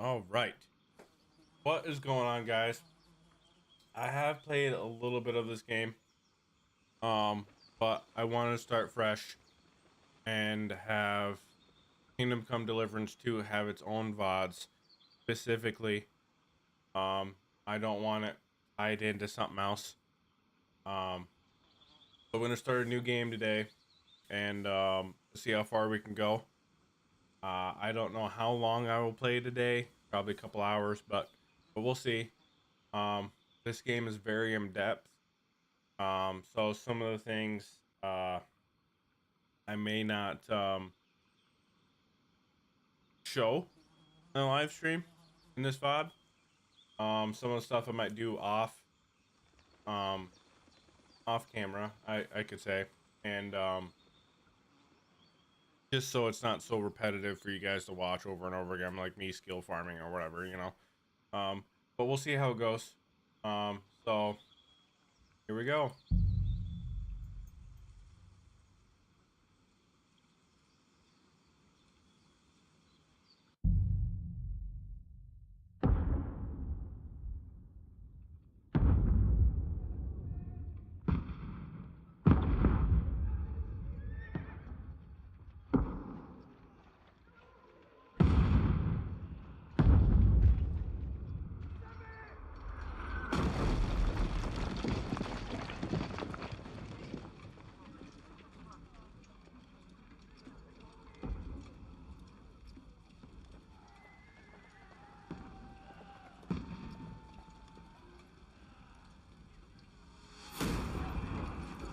All right. What is going on, guys? I have played a little bit of this game. Um, but I want to start fresh and have Kingdom Come Deliverance 2 have its own VODs. Specifically, um, I don't want it tied into something else. Um, so we're gonna start a new game today and see how far we can go. I don't know how long I will play today, probably a couple hours, but we'll see. Um, this game is very in depth. So some of the things I may not show in a live stream in this VOD. Some of the stuff I might do um off camera, I could say, and just so it's not so repetitive for you guys to watch over and over again, like me skill farming or whatever. But we'll see how it goes. So here we go.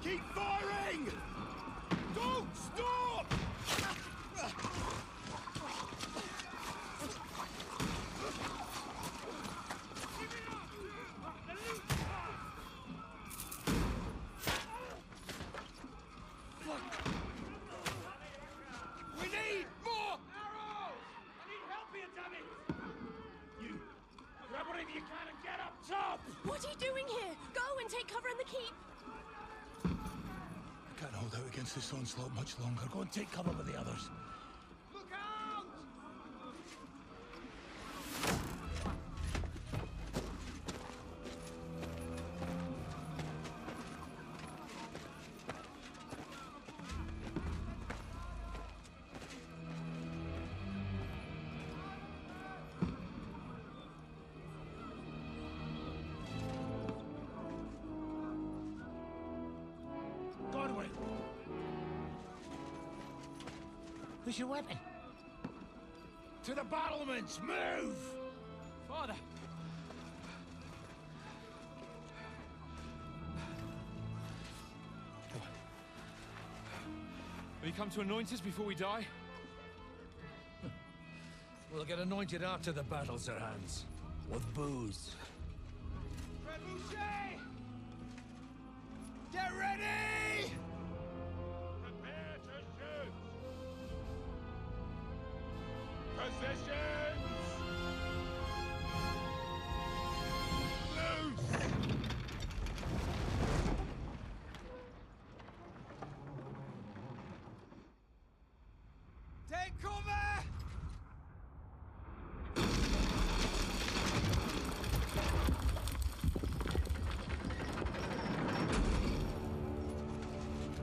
Keep firing! Don't stop! We need more arrows! I need help here, damn it! You, grab whatever you can and get up top! What are you doing here? Go and take cover in the keep. I can't hold out against this onslaught much longer. Go and take cover with the others. Look out! Godwin! Where's your weapon? To the battlements! Move! Father! Come on. Will you come to anoint us before we die? We'll get anointed after the battles are hands. With booze. Trebuchet! Get ready! Prepare to shoot! Positions! Loose! Take cover!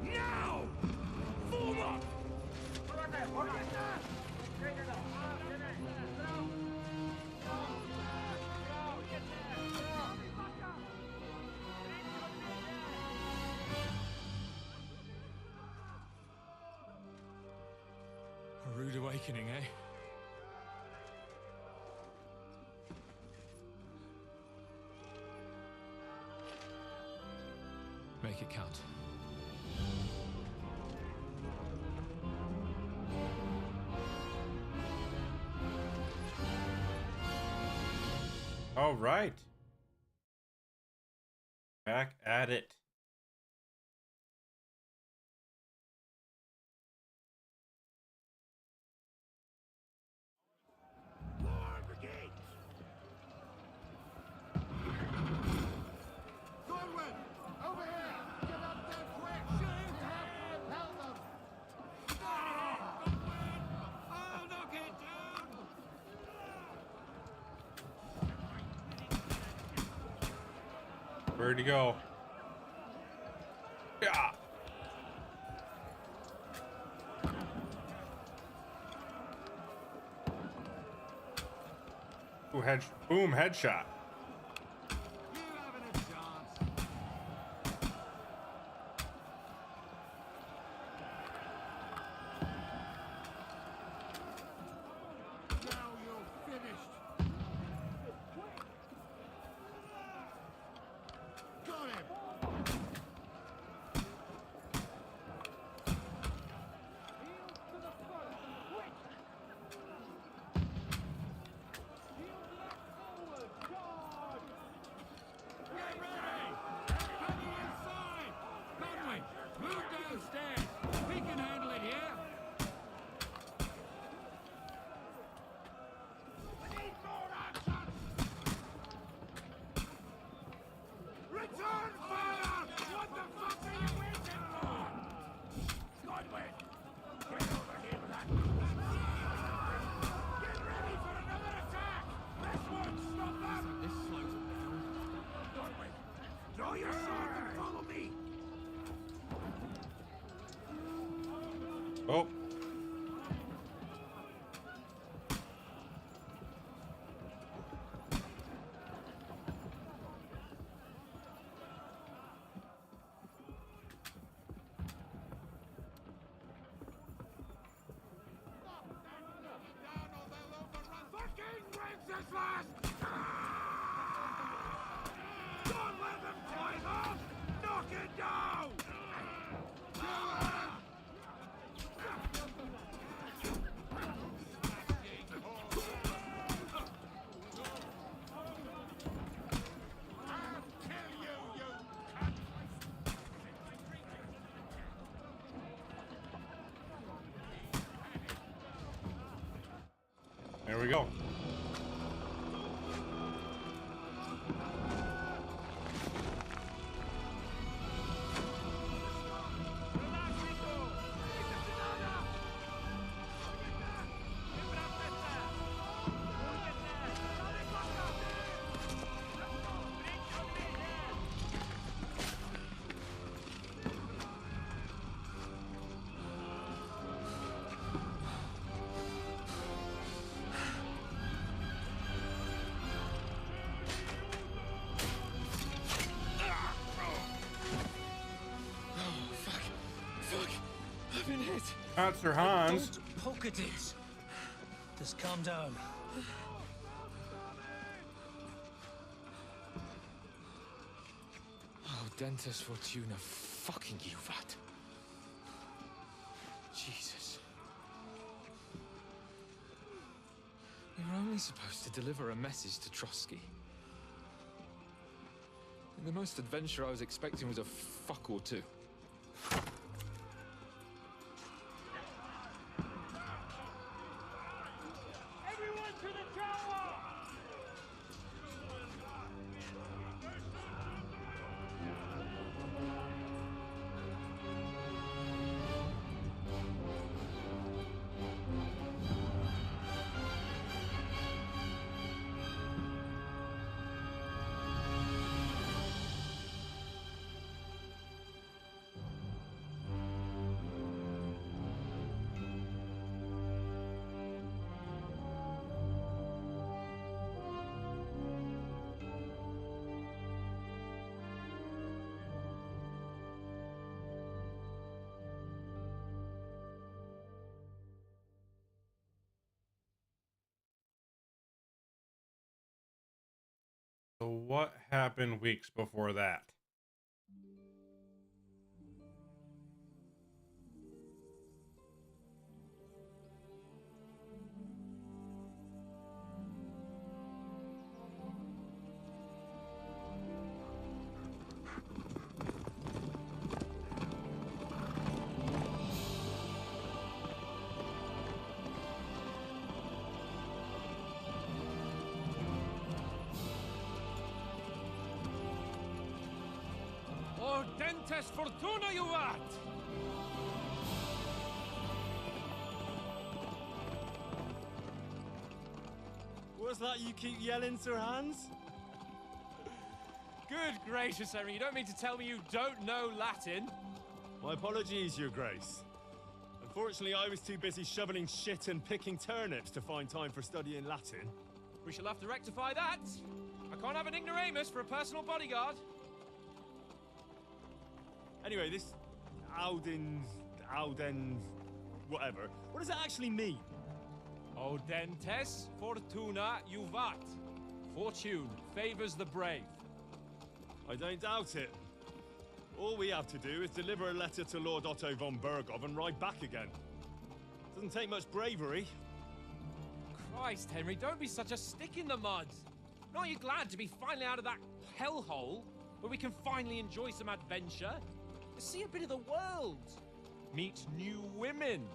Now! Form up! A rude awakening, eh? Make it count. All right. Back at it. Godwin! Over here! Get up there quick! Shoot! Help them! I'll knock it down! Where'd he go? Yeah. Ooh, boom, headshot. Oh. There we go. I've been hit. Not Sir Hans. Don't poke at it. Just calm down. Oh, Dentes Fortuna fucking Juvat. Jesus. We were only supposed to deliver a message to Trotsky. And the most adventure I was expecting was a fuck or two. Everyone to the tower! So what happened weeks before that? Oh, Dentes Fortuna Juvat! What's that you keep yelling, Sir Hans? Good gracious, Henry, you don't mean to tell me you don't know Latin? My apologies, Your Grace. Unfortunately, I was too busy shoveling shit and picking turnips to find time for studying Latin. We shall have to rectify that. I can't have an ignoramus for a personal bodyguard. Anyway, this Audens, whatever. What does it actually mean? Audentes fortuna juvat. Fortune favors the brave. I don't doubt it. All we have to do is deliver a letter to Lord Otto von Bergov and ride back again. Doesn't take much bravery. Christ, Henry, don't be such a stick in the mud. Aren't you glad to be finally out of that hellhole where we can finally enjoy some adventure? See a bit of the world, meet new women,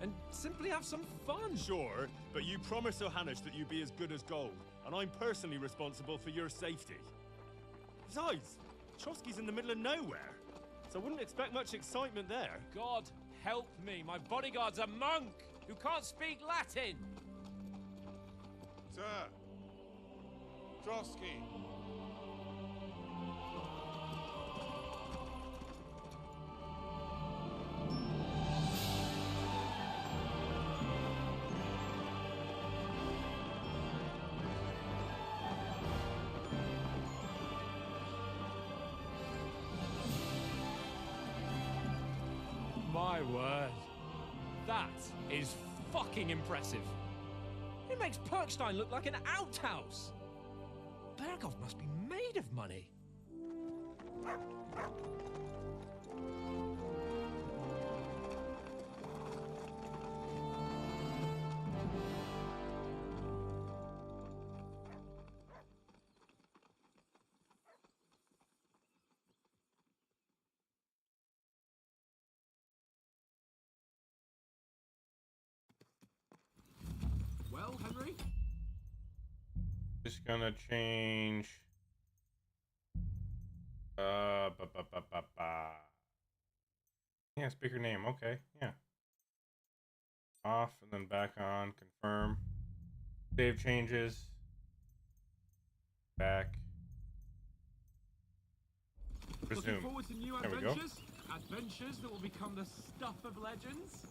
and simply have some fun. Sure, but you promised Johannes that you'd be as good as gold, and I'm personally responsible for your safety. Besides, Trotsky's in the middle of nowhere, so I wouldn't expect much excitement there. God help me, my bodyguard's a monk who can't speak Latin. Sir! Trotsky! My word. That is fucking impressive. It makes Perkstein look like an outhouse. Bergov must be made of money. Well, Henry? Just gonna change. Yeah, speaker name. Okay, yeah. Off and then back on. Confirm. Save changes. Back. Looking Resume. forward to new There we go. adventures? Adventures that will become the stuff of legends?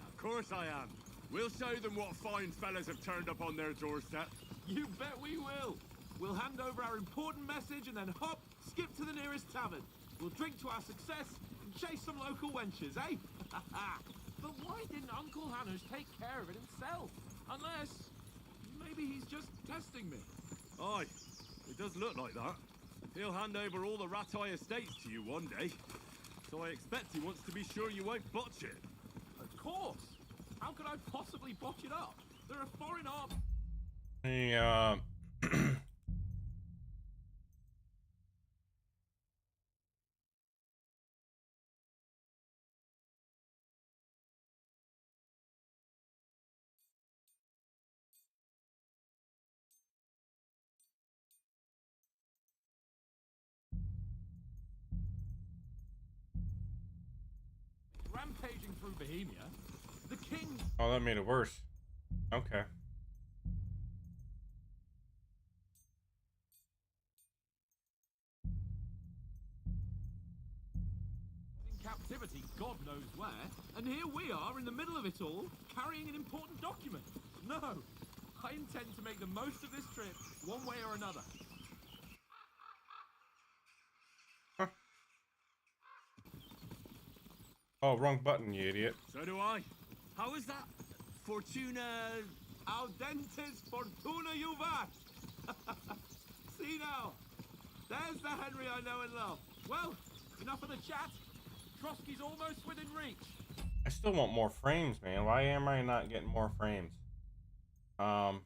Of course I am. We'll show them what fine fellas have turned up on their doorstep. You bet we will! We'll hand over our important message and then hop, skip to the nearest tavern. We'll drink to our success and chase some local wenches, eh? But why didn't Uncle Hannes take care of it himself? Unless, maybe he's just testing me. Aye, it does look like that. He'll hand over all the Ratai estates to you one day. So I expect he wants to be sure you won't botch it. Of course! How could I possibly botch it up? They're a foreign arm. The Rampaging through Bohemia, the king... Oh, that made it worse. Okay. in captivity, God knows where, and here we are in the middle of it all, carrying an important document. No, I intend to make the most of this trip, one way or another. Oh, wrong button, you idiot. So do I. How is that? Fortuna... Audentes fortuna juvat! See now, there's the Henry I know and love. Well, enough of the chat. Trotsky's almost within reach. I still want more frames, man. Why am I not getting more frames? Hmm.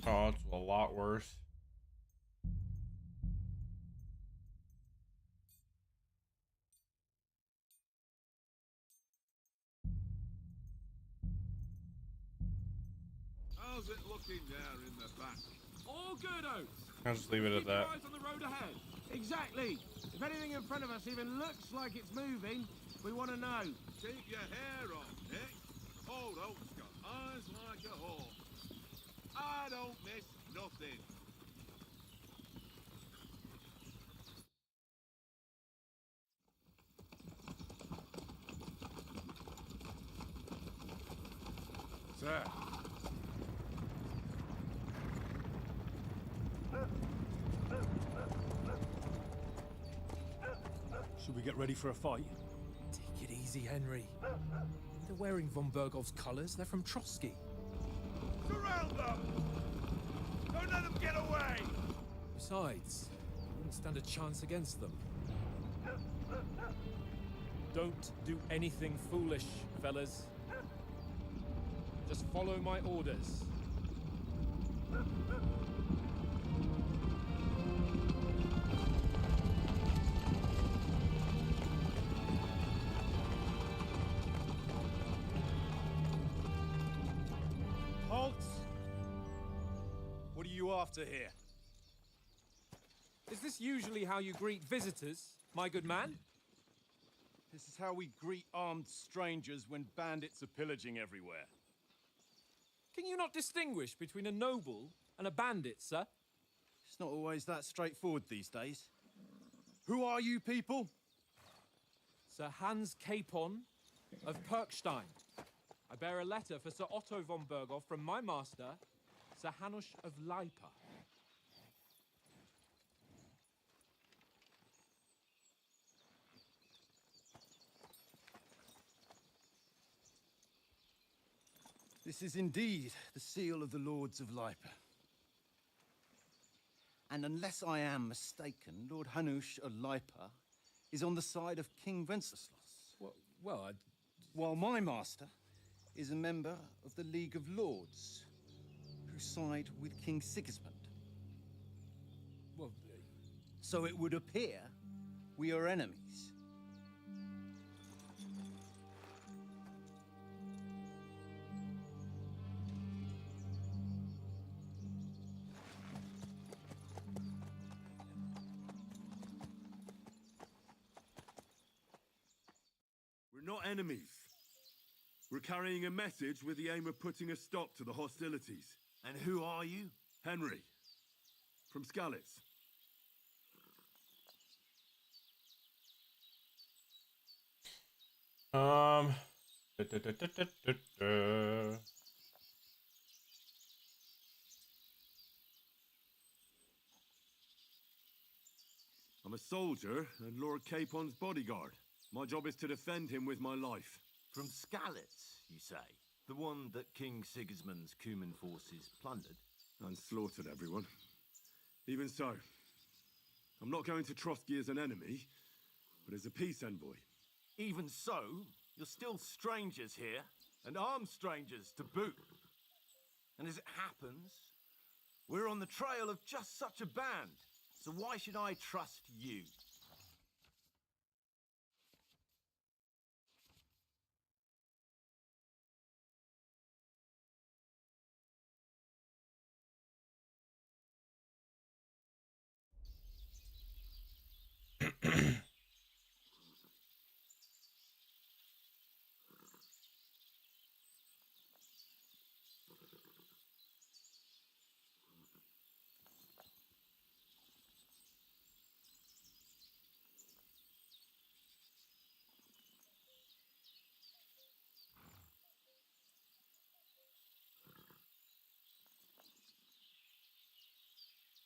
Oh, it's a lot worse. How's it looking there in the back? All good, Oates. I'll just leave it at Keep your that. eyes on the road ahead. Exactly. If anything in front of us even looks like it's moving, we want to know. Keep your hair on, Nick. Old Oak's got eyes like a hawk. I don't miss nothing. Sir. Should we get ready for a fight? Take it easy, Henry. They're wearing von Bergov's colours. They're from Trotsky. Surround them! Don't let them get away! Besides, you wouldn't stand a chance against them. Don't do anything foolish, fellas. Just follow my orders. Halt! What are you after here? Is this usually how you greet visitors, my good man? This is how we greet armed strangers when bandits are pillaging everywhere. Can you not distinguish between a noble and a bandit, sir? It's not always that straightforward these days. Who are you people? Sir Hans Capon of Perkstein. I bear a letter for Sir Otto von Berghoff from my master, Sir Hanush of Lipa. This is indeed the seal of the Lords of Lipa. And unless I am mistaken, Lord Hanush of Lipa is on the side of King Wenceslas. Well, While my master is a member of the League of Lords, who side with King Sigismund. well, So it would appear we are enemies. We're not enemies. We're carrying a message with the aim of putting a stop to the hostilities. And who are you? Henry, from Skalitz. Um. da, da, da, da, da, da, da. I'm a soldier and Lord Capon's bodyguard. My job is to defend him with my life. From Skalitz, you say? The one that King Sigismund's Cuman forces plundered? And slaughtered everyone. Even so, I'm not going to Trotsky as an enemy, but as a peace envoy. Even so, you're still strangers here, and armed strangers to boot. And as it happens, we're on the trail of just such a band. So why should I trust you?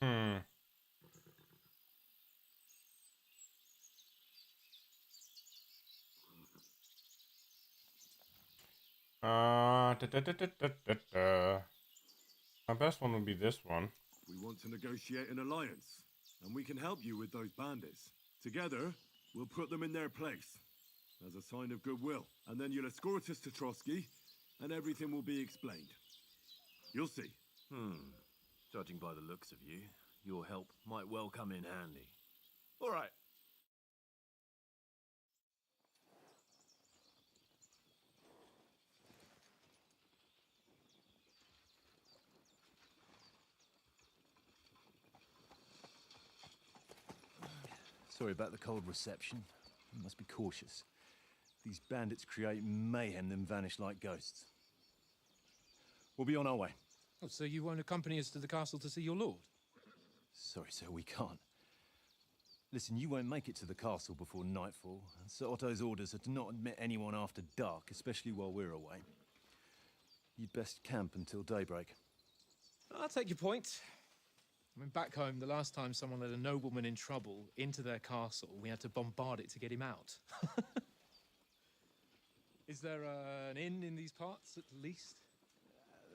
Hmm. Da, da, da, da, da, da, da. My best one would be this one. We want to negotiate an alliance, and we can help you with those bandits. Together, we'll put them in their place, as a sign of goodwill. And then you'll escort us to Trotsky, and everything will be explained. You'll see. Judging by the looks of you, your help might well come in handy. All right. Sorry about the cold reception. You must be cautious. These bandits create mayhem, then vanish like ghosts. We'll be on our way. Oh, so you won't accompany us to the castle to see your lord? Sorry, sir, we can't. Listen, you won't make it to the castle before nightfall. Sir Otto's orders are to not admit anyone after dark, especially while we're away. You'd best camp until daybreak. I'll take your point. I mean, back home, the last time someone led a nobleman in trouble into their castle, we had to bombard it to get him out. Is there an inn in these parts, at least?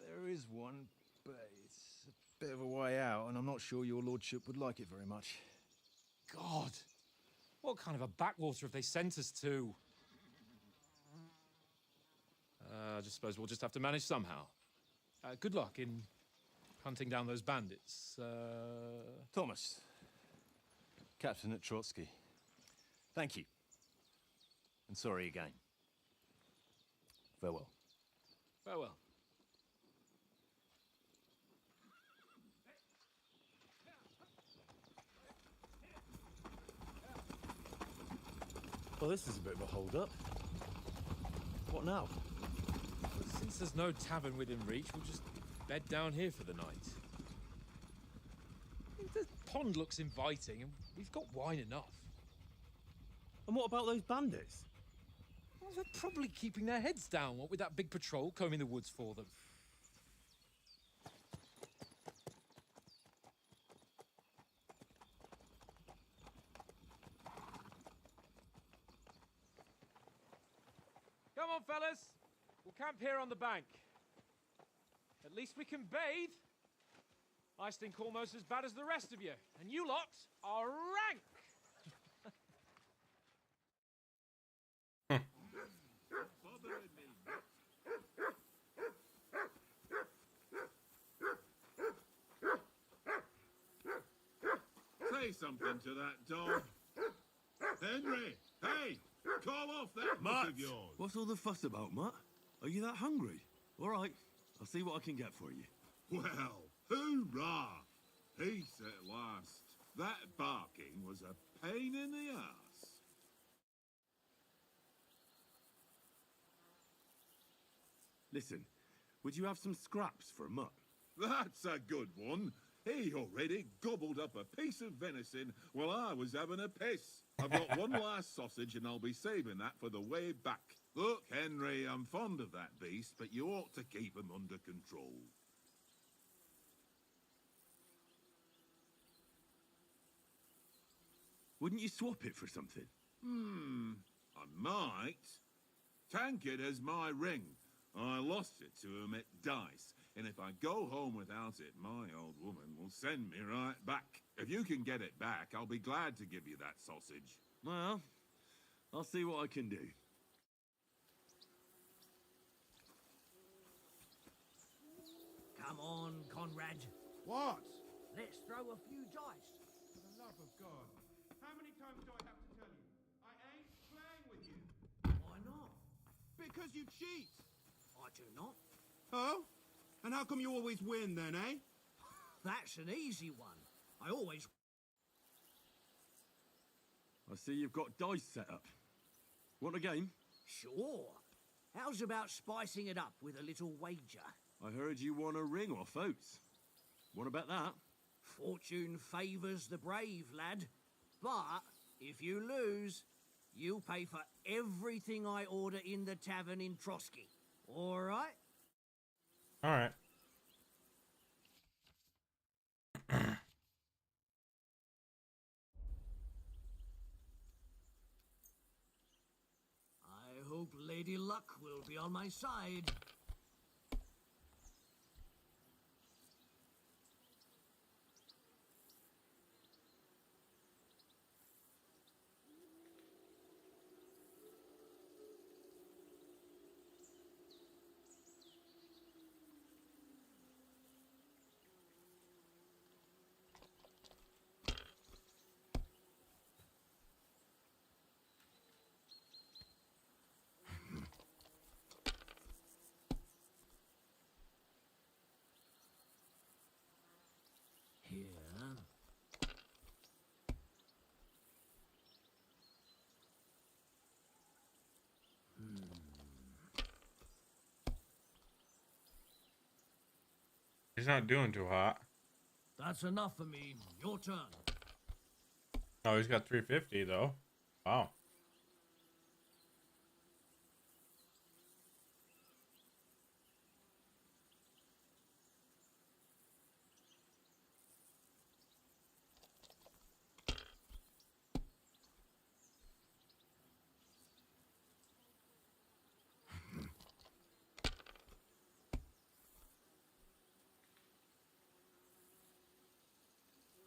There is one, but it's a bit of a way out, and I'm not sure your lordship would like it very much. God! What kind of a backwater have they sent us to? I just suppose we'll just have to manage somehow. Good luck in hunting down those bandits. Thomas, captain at Trotsky. Thank you. And sorry again. Farewell. Farewell. Well, this is a bit of a hold-up. What now? Since there's no tavern within reach, we'll just bed down here for the night. The pond looks inviting, and we've got wine enough. And what about those bandits? Well, they're probably keeping their heads down, what with that big patrol combing the woods for them. Come on, fellas. We'll camp here on the bank. At least we can bathe. I stink almost as bad as the rest of you, and you lot are rank. Say something to that dog. Henry! Hey! Call off that mutt of yours! What's all the fuss about, Mutt? Are you that hungry? All right, I'll see what I can get for you. Well, hoorah! Peace at last. That barking was a pain in the ass. Listen, would you have some scraps for Mutt? That's a good one. He already gobbled up a piece of venison while I was having a piss. I've got one last sausage and I'll be saving that for the way back. Look, Henry, I'm fond of that beast, but you ought to keep him under control. Wouldn't you swap it for something? I might. Tankard has my ring. I lost it to him at dice, and if I go home without it, my old woman will send me right back. If you can get it back, I'll be glad to give you that sausage. Well, I'll see what I can do. Come on, Conrad. What? Let's throw a few dice. For the love of God. How many times do I have to tell you? I ain't playing with you. Why not? Because you cheat. I do not. Oh? And how come you always win then, eh? That's an easy one. I always... I see you've got dice set up. Want a game? Sure. How's about spicing it up with a little wager? I heard you won a ring off Oates. What about that? Fortune favours the brave, lad. But if you lose, you'll pay for everything I order in the tavern in Trotsky. All right? All right. I hope Lady Luck will be on my side. He's not doing too hot. That's enough for me. Your turn. Oh, he's got 350 though. Wow.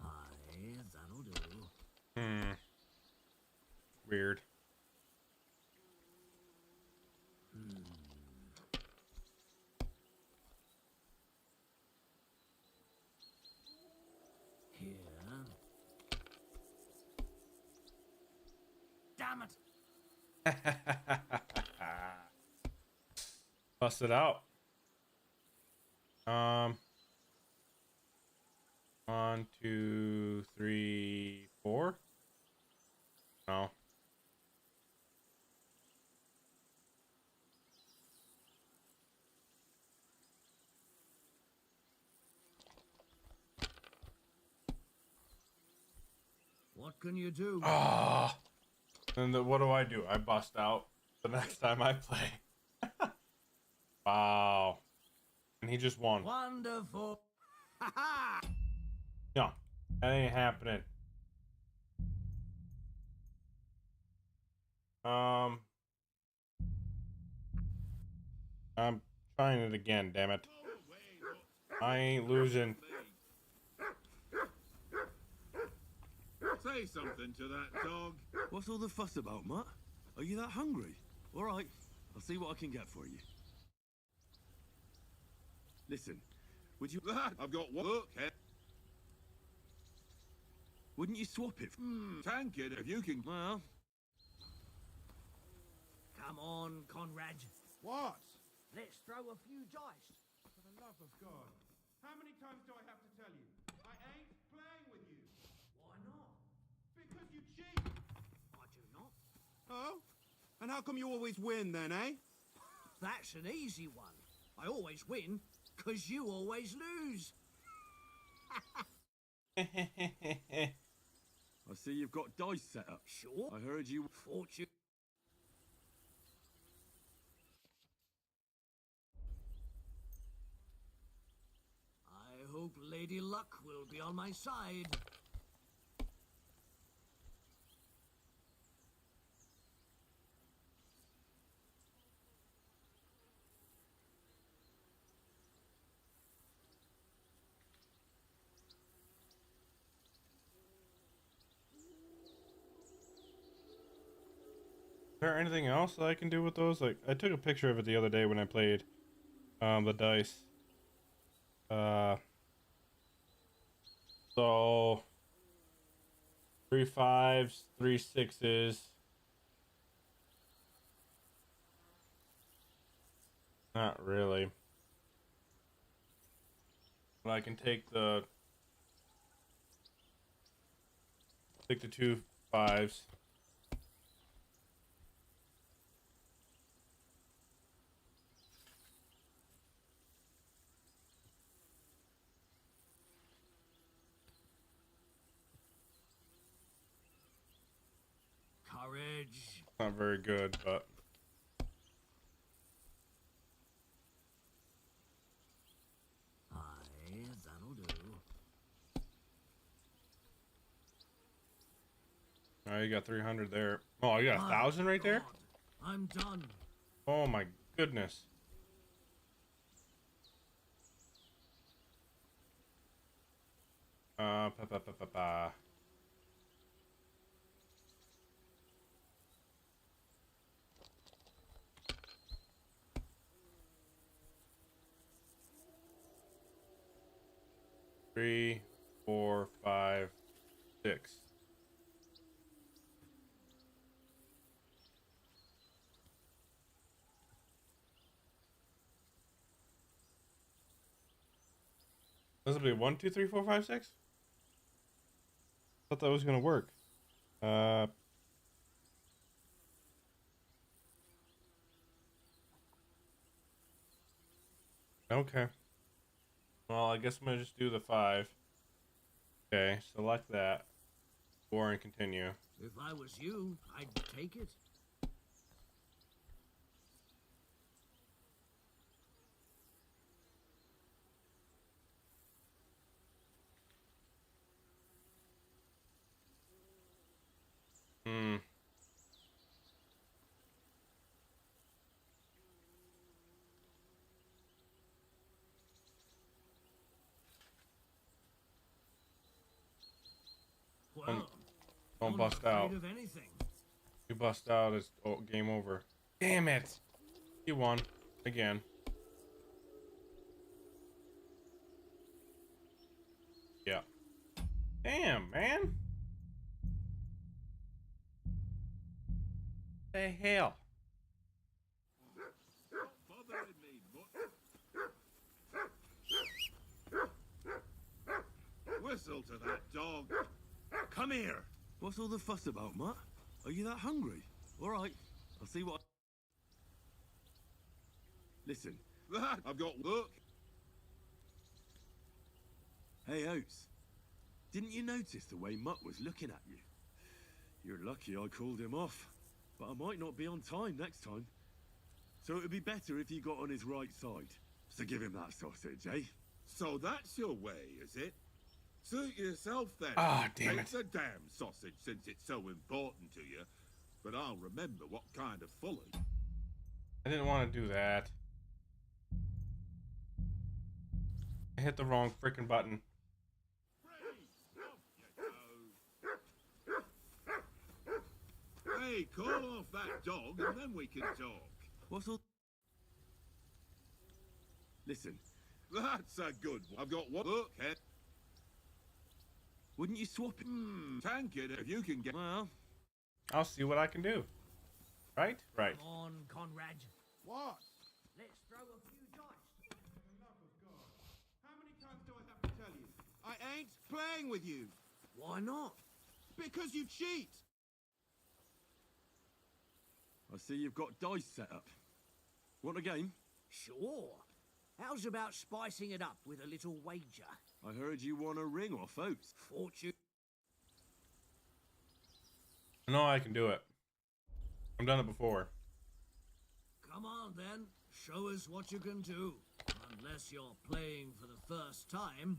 Aye, that'll do. Hmm. Weird. Here. Damn it! Bust it out. 1, 2, 3, 4. No. What can you do? Ah. And what do? I bust out the next time I play. Wow. And he just won. Wonderful. Ha ha! No, that ain't happening. I'm trying it again, damn it. I ain't losing. Say something to that dog. What's all the fuss about, Mutt? Are you that hungry? All right, I'll see what I can get for you. Listen, would you... I've got work here. Wouldn't you swap it? Tank it if you can. Well... Come on, Conrad. What? Let's throw a few dice. For the love of God. How many times do I have to tell you? I ain't playing with you. Why not? Because you cheat. I do not. Oh? And how come you always win then, eh? That's an easy one. I always win, 'cause you always lose. I see you've got dice set up. Sure. I heard you... Fortune. I hope Lady Luck will be on my side. Is there anything else that I can do with those? Like, I took a picture of it the other day when I played the dice. So 3 5s, 3 6s. Not really. But I can take the 2 5s. Courage. Not very good, but Aye, that'll do. oh, you got 300 there. Oh, you got 1,000 right there? God, I'm done. Oh my goodness. Pa pa pa pa pa. Three, 4, 5, 6. This will be 1, 2, 3, 4, 5, 6. Thought that was gonna work. Okay. Well, I guess I'm gonna just do the 5. Okay, select that. Score and continue. If I was you, I'd take it. Hmm. Well, Don't I'm bust not out. afraid of anything. You bust out, it's game over. Damn it! You won again. Yeah. Damn, man. The hell? Bothering me much. Whistle to that dog. Come here! What's all the fuss about, Mutt? Are you that hungry? All right, I'll see what... Listen. I've got work. Hey, Oates. Didn't you notice the way Mutt was looking at you? You're lucky I called him off. But I might not be on time next time. So it would be better if you got on his right side. So give him that sausage, eh? So that's your way, is it? Suit yourself then. Ah, damn Take it. the damn sausage since it's so important to you. But I'll remember what kind of fully. I didn't want to do that. I hit the wrong freaking button. Hey, call off that dog and then we can talk. What's all... Listen. That's a good one. I've got one. Look, head. Wouldn't you swap it? Tank it if you can get... Well... I'll see what I can do. Right? Right. Come on, Conrad. What? Let's throw a few dice. For the love of God. How many times do I have to tell you? I ain't playing with you. Why not? Because you cheat. I see you've got dice set up. Want a game? Sure. How's about spicing it up with a little wager? I heard you won a ring off Oates. Fortune. I know I can do it. I've done it before. Come on, then. Show us what you can do. Unless you're playing for the first time.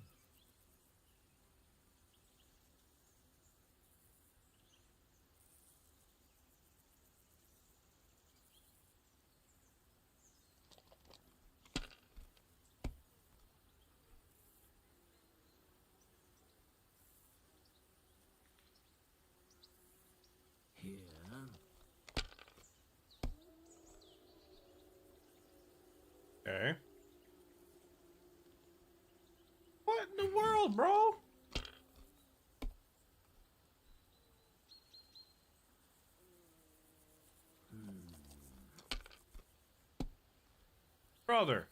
Here. Okay. What in the world, bro? Brother.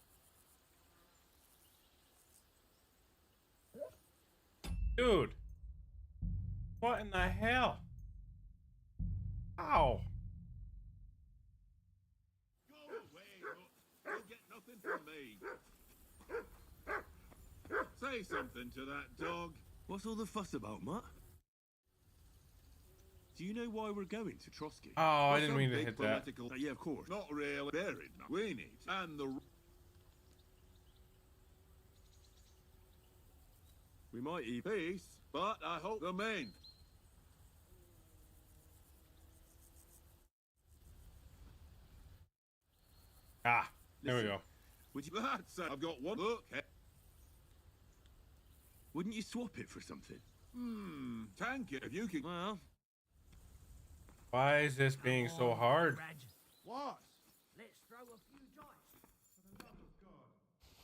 Dude. What in the hell? Ow. Go away, look. You'll get nothing from me. Say something to that dog. What's all the fuss about, Mutt? Do you know why we're going to Trotsky? Oh, I For didn't some mean to big hit that. political... Yeah, of course. Not really buried. We need. And the... We might even... Peace, but I hope the main. Ah, there we Listen. go. Would you... That's I've got one. Look. Wouldn't you swap it for something? Tank it if you can. Well... Why is this being so hard? Conrad. What? Let's throw a few dice. For the love of God.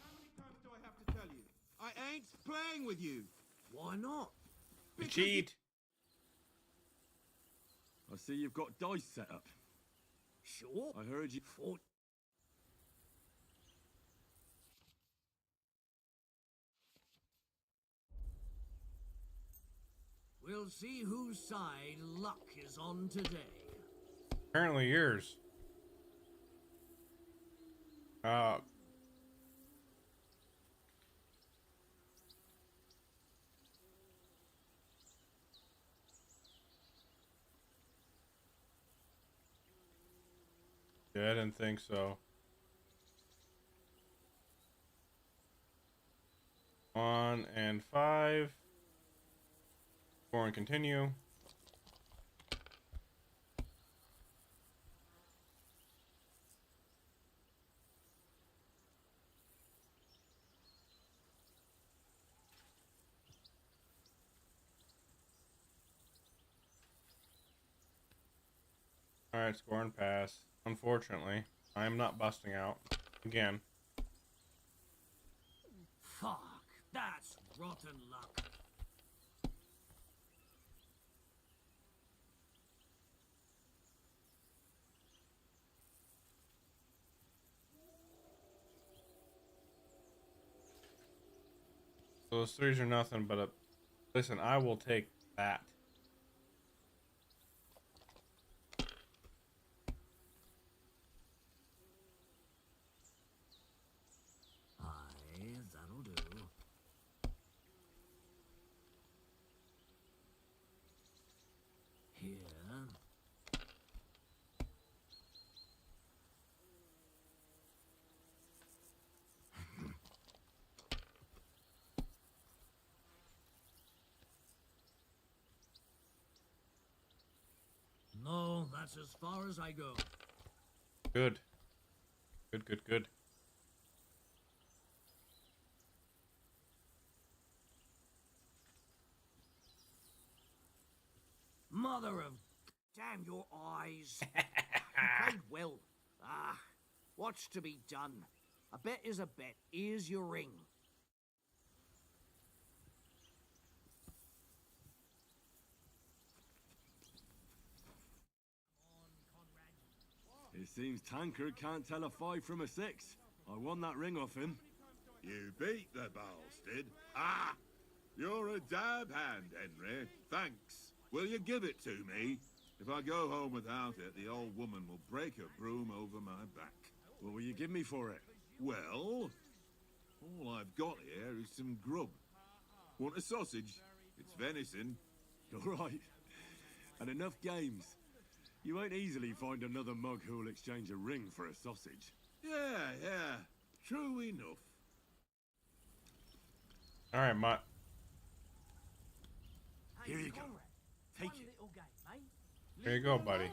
How many times do I have to tell you? I ain't playing with you. Why not? You cheat. I see you've got dice set up. Sure. I heard you... We'll see whose side luck is on today. Apparently yours. Yeah, I didn't think so. 1 and 5. 4 and continue. Alright, score and pass. Unfortunately, I am not busting out. Again. Fuck, that's rotten luck. So those 3s are nothing but a... Listen, I will take that. Aye, that'll do. Here. No, that's as far as I go. Good. Good, good, good. Mother of... Damn your eyes. You played well. Ah, what's to be done? A bet is a bet. Here's your ring. It seems Tankard can't tell a 5 from a 6. I won that ring off him. You beat the bastard. Ah! You're a dab hand, Henry. Thanks. Will you give it to me? If I go home without it, the old woman will break her broom over my back. What will you give me for it? Well, all I've got here is some grub. Want a sausage? It's venison. All right. And enough games. You won't easily find another mug who'll exchange a ring for a sausage. Yeah. True enough. Alright, Mutt. Here you go. Take it. Here you go, buddy.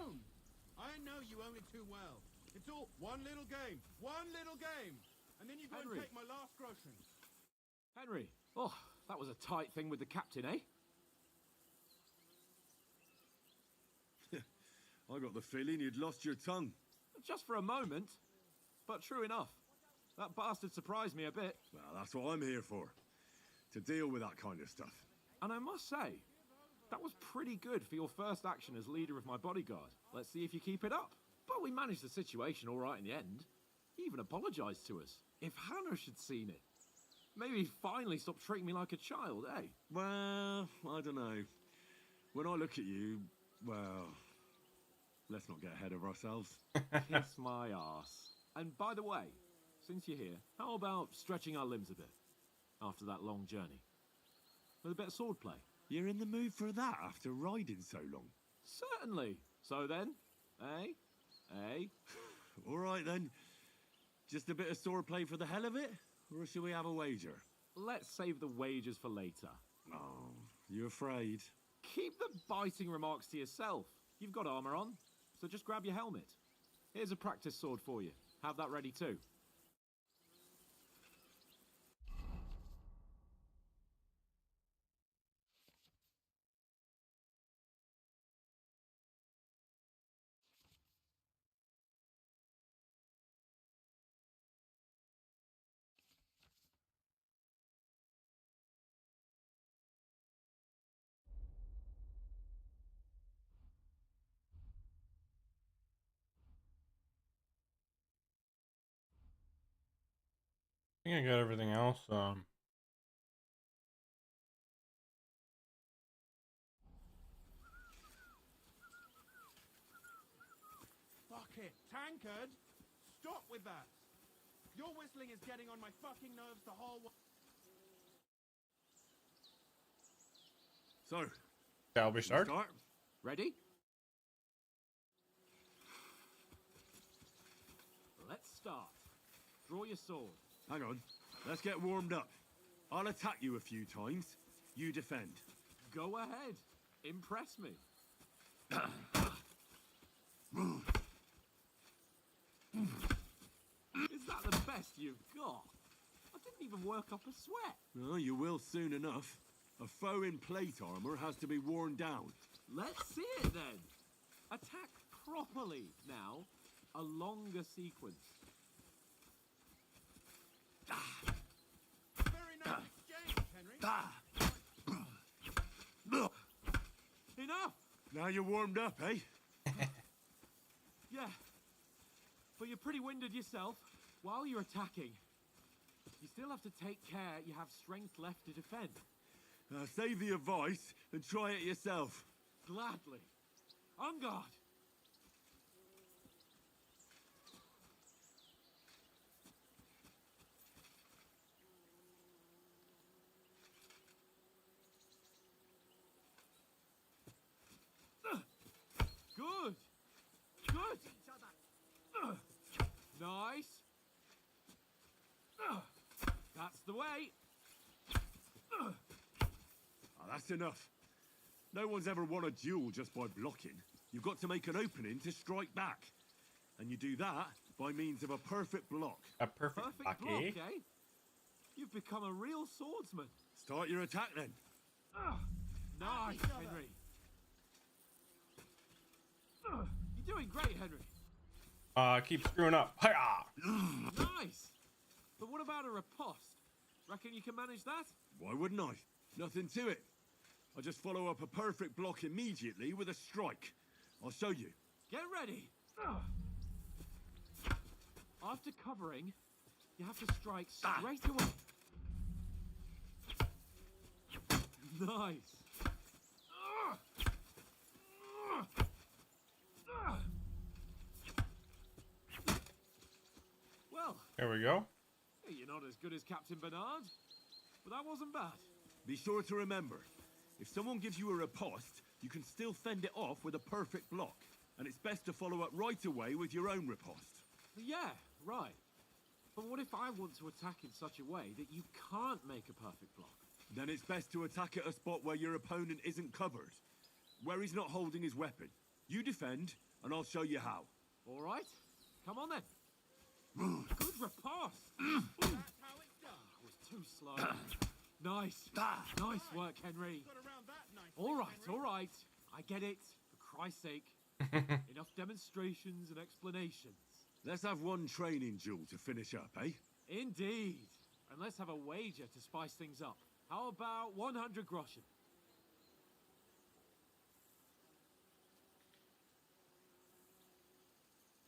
I know you own it too well. It's all one little game. One little game. And then you go Henry. and take my last groschen. Henry, oh, that was a tight thing with the captain, eh? I got the feeling you'd lost your tongue. Just for a moment. But true enough. That bastard surprised me a bit. Well, that's what I'm here for. To deal with that kind of stuff. And I must say, that was pretty good for your first action as leader of my bodyguard. Let's see if you keep it up. But we managed the situation all right in the end. He even apologized to us. If Hannah had seen it. Maybe he'd finally stop treating me like a child, eh? Well, I don't know. When I look at you, well, let's not get ahead of ourselves. Kiss my arse. And by the way, since you're here, how about stretching our limbs a bit? After that long journey. With a bit of swordplay. You're in the mood for that after riding so long? Certainly. So then, eh? Eh? All right then. Just a bit of swordplay for the hell of it? Or should we have a wager? Let's save the wagers for later. Oh, you afraid? Keep the biting remarks to yourself. You've got armor on, so just grab your helmet. Here's a practice sword for you. Have that ready too. I think I got everything else. Fuck it. Tankard! Stop with that! Your whistling is getting on my fucking nerves the whole way. So, Shall we start? Ready? start. Draw your sword. Hang on. Let's get warmed up. I'll attack you a few times. You defend. Go ahead. Impress me. Is that the best you've got? I didn't even work up a sweat. Well, you will soon enough. A foe in plate armor has to be worn down. Let's see it then. Attack properly now. A longer sequence. Very nice exchange, Henry. Enough! Now you're warmed up, eh? Yeah. But you're pretty winded yourself. While you're attacking, you still have to take care you have strength left to defend. Save the advice and try it yourself. Gladly. On guard. Good. Good. Nice. That's the way. That's enough. No one's ever won a duel just by blocking. You've got to make an opening to strike back. And you do that by means of a perfect block. A perfect block, eh? You've become a real swordsman. Start your attack then. Nice, Henry. You're doing great, Henry. Keep screwing up. Hiya! Nice. But what about a riposte? Reckon you can manage that? Why wouldn't I? Nothing to it. I just follow up a perfect block immediately with a strike. I'll show you. Get ready. After covering, you have to strike straight away. Nice. Well, There we go. you're not as good as Captain Bernard, but that wasn't bad. Be sure to remember, if someone gives you a riposte, you can still fend it off with a perfect block. And it's best to follow up right away with your own riposte. Yeah, right. But what if I want to attack in such a way that you can't make a perfect block? Then it's best to attack at a spot where your opponent isn't covered. Where he's not holding his weapon. You defend, and I'll show you how. All right. Come on then. Good riposte. That's how it's done. I was too slow. Nice. Nice work, Henry. Got around that nice. All right. I get it. For Christ's sake. Enough demonstrations and explanations. Let's have one training duel to finish up, eh? Indeed. And let's have a wager to spice things up. How about 100 groschen?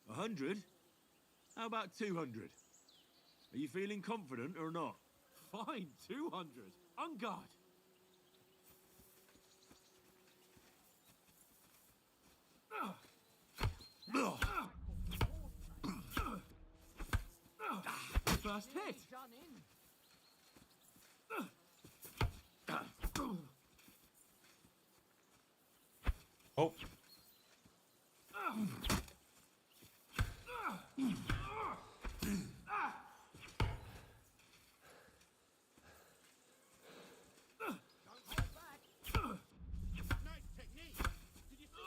A 100? How about 200? Are you feeling confident or not? Fine, 200. On guard. First hit. Oh. Nice technique. Did you see?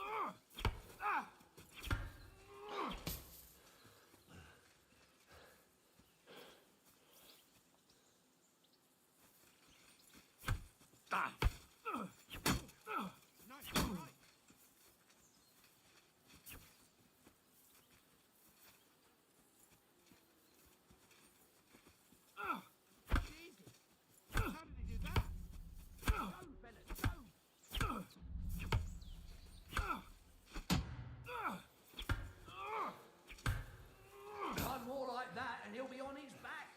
Nice, right. Jesus. How did he do that? Go, fellas, go! One more like that and he'll be on his back.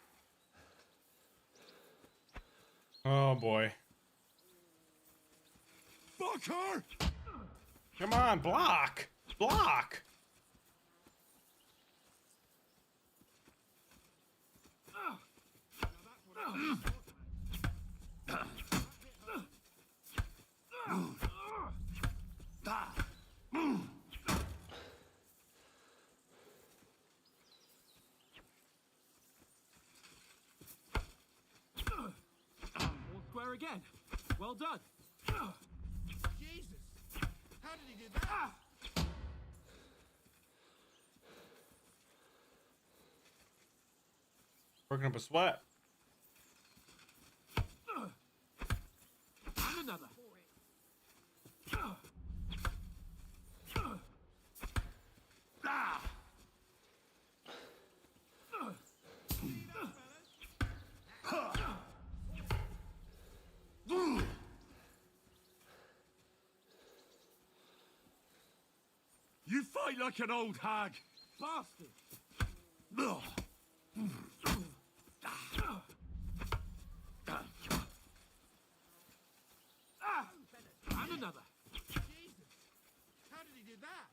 Oh boy. Fucker! Come on, block! Block! there again. Well done. Jesus! How did he do that? Working up a sweat. And another. You fight like an old hag! Bastard. And another. Jesus! How did he do that?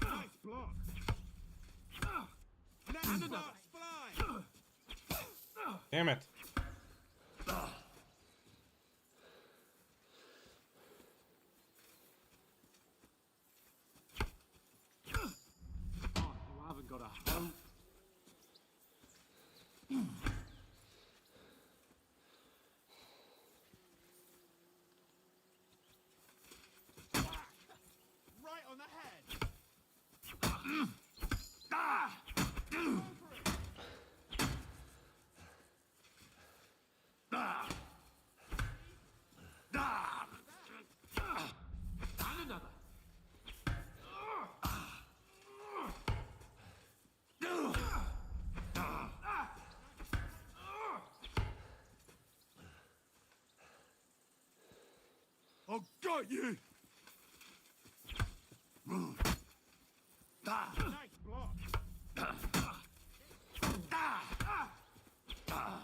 Nice block. Let And the another. sparks fly. Damn it. Oh, you haven't got a hope. Right on the head. And another. I've got you! Nice block.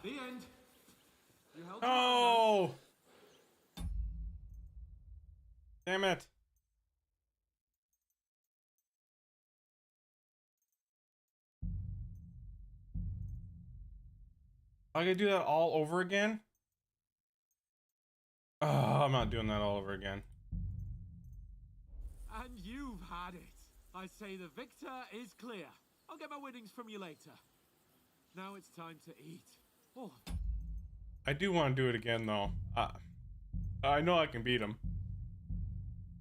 The end. You held Oh! Damn it. I gotta do that all over again? Oh, I'm not doing that all over again. And you've had it. I say the victor is clear. I'll get my winnings from you later. Now it's time to eat. Oh, I do want to do it again, though. I know I can beat him.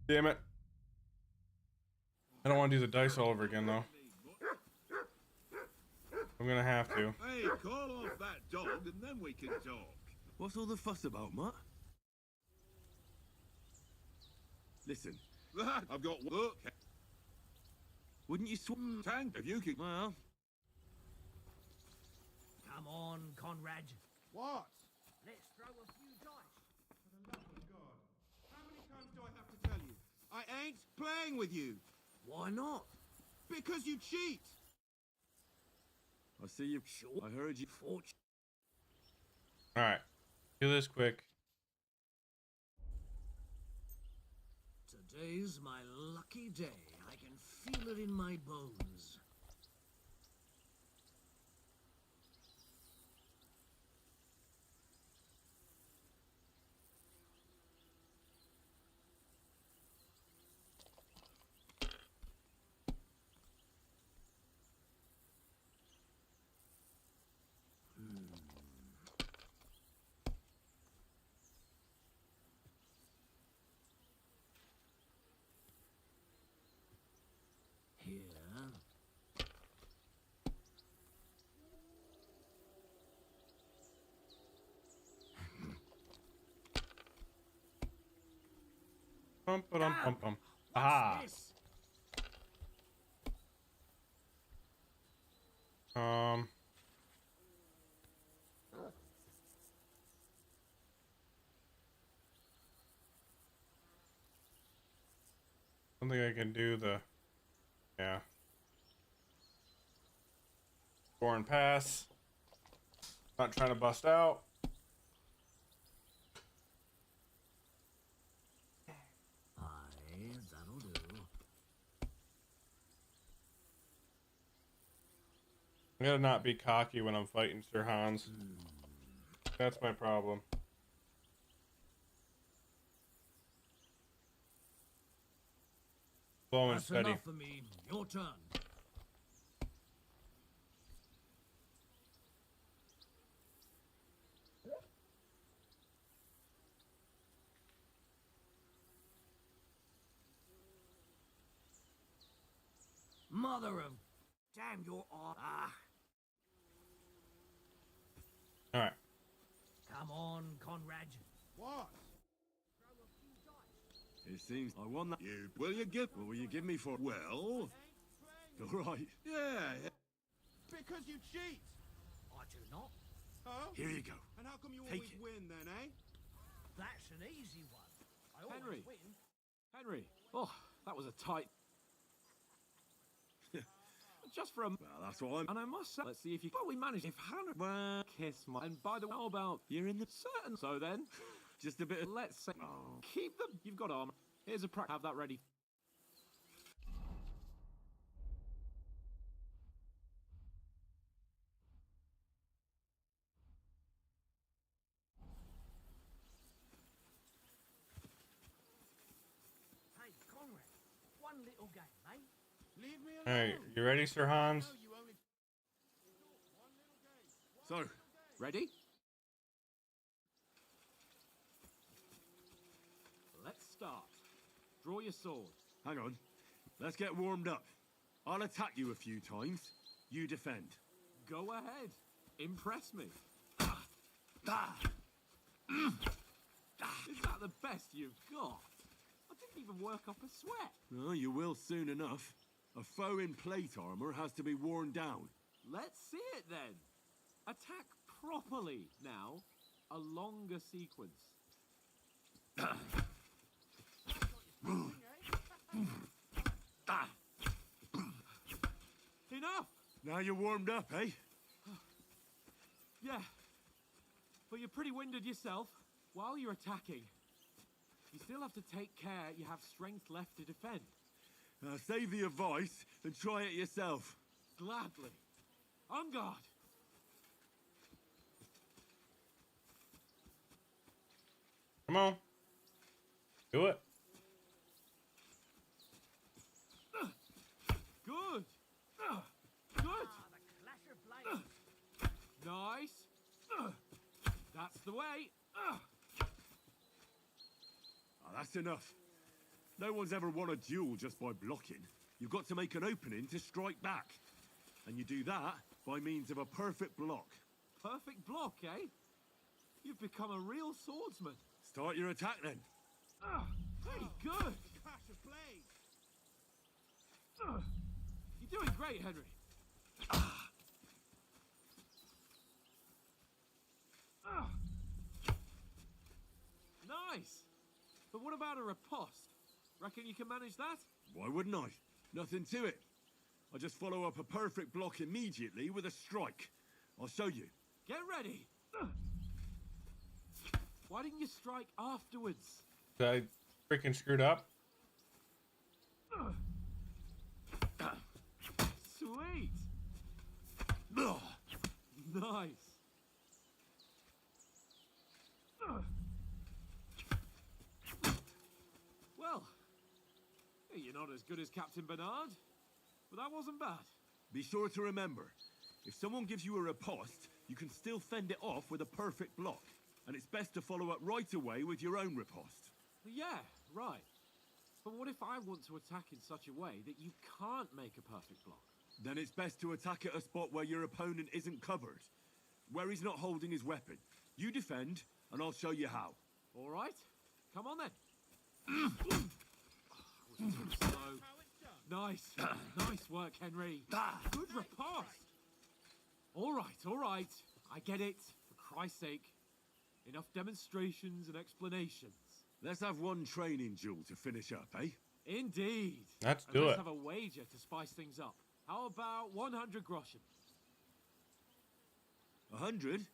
Damn it. I don't want to do the dice all over again, though. I'm gonna have to. Hey, call off that dog and then we can talk. What's all the fuss about, Mutt? Listen, I've got work. wouldn't you swim? Tank, if you could. Well, Come on, Conrad. What? Let's throw a few dice. For the love of God. How many times do I have to tell you? I ain't playing with you. Why not? Because you cheat. I see you. Sure. I heard you. Fortune. Alright. Do this quick. Today's my lucky day. I can feel it in my bones. Here. Pum, pum, pum, pum. What's Aha. this? I don't think I can do the. Yeah. Foreign pass. Not trying to bust out. Aye, that'll do. I gotta not be cocky when I'm fighting Sir Hans. That's my problem. Slow and That's steady. enough for me. Your turn. Mother of... Damn your... Ah. Alright. Come on, Conrad. What? It seems I won that. What will you give me for? Well, all right. Yeah. Because you cheat. I do not. Huh? Here you go. And how come you Take always it. win then, eh? That's an easy one. I always Henry. win. Henry. Oh, that was a tight... Just for a... Well, that's what I'm. And I must say... Let's see if you... But we managed... If Hannah... Well, kiss my... And by the way, how about... You're in the... Certain... So then... Just a bit of. Let's say... Keep them... You've got armor. Here's a practice. Have that ready. Hey, Conrad. One little game, eh? Leave me alone. Alright, you ready, Sir Hans? No, you only... One little game. So, Ready? Let's start. Draw your sword. hang on. Let's get warmed up. I'll attack you a few times. You defend. Go ahead. Impress me. Is that the best you've got? I didn't even work up a sweat. Oh, you will soon enough. A foe in plate armor has to be worn down. Let's see it then. Attack properly now. A longer sequence. Enough! Now you're warmed up, eh? Yeah. But you're pretty winded yourself. While you're attacking, you still have to take care you have strength left to defend. Save the advice and try it yourself. Gladly. On guard. Come on. Do it. Good. Good. The clash of blades. Nice. That's the way. That's enough. No one's ever won a duel just by blocking. You've got to make an opening to strike back. And you do that by means of a perfect block. Perfect block, eh? You've become a real swordsman. Start your attack then. Pretty good. Clash of blades. You're doing great, Henry. Nice. But what about a riposte? Reckon you can manage that? Why wouldn't I? Nothing to it. I just follow up a perfect block immediately with a strike. I'll show you. Get ready. Why didn't you strike afterwards? I freaking screwed up. Sweet. Nice. Well, hey, you're not as good as Captain Bernard, but that wasn't bad. Be sure to remember, if someone gives you a riposte, you can still fend it off with a perfect block. And it's best to follow up right away with your own riposte. Yeah, right. But what if I want to attack in such a way that you can't make a perfect block? Then it's best to attack at a spot where your opponent isn't covered. Where he's not holding his weapon. You defend, and I'll show you how. All right. Come on then. Was too slow. Nice. Nice work, Henry. Good riposte. All right. I get it. For Christ's sake. Enough demonstrations and explanations. Let's have one training duel to finish up, eh? Indeed. Let's And do let's it. have a wager to spice things up. How about 100 groschen? 100?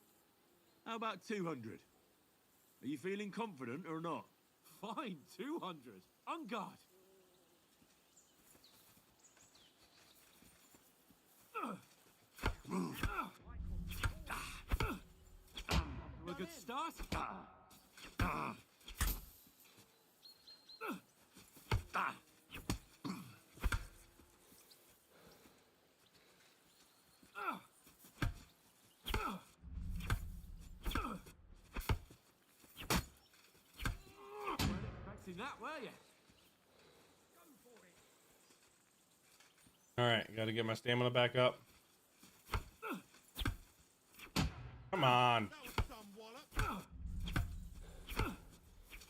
How about 200? Are you feeling confident or not? Fine, 200. On guard. start. Weren't expecting that, were you? All right, got to get my stamina back up. Come on.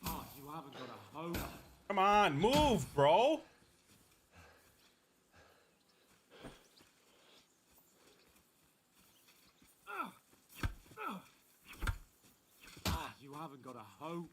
Oh, you haven't got a hope. Come on, move, bro. Ah, you haven't got a hope.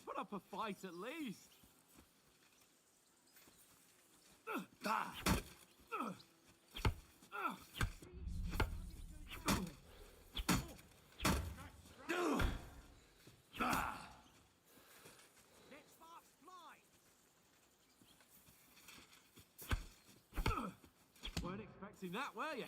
Put up a fight at least. Weren't expecting that, were you?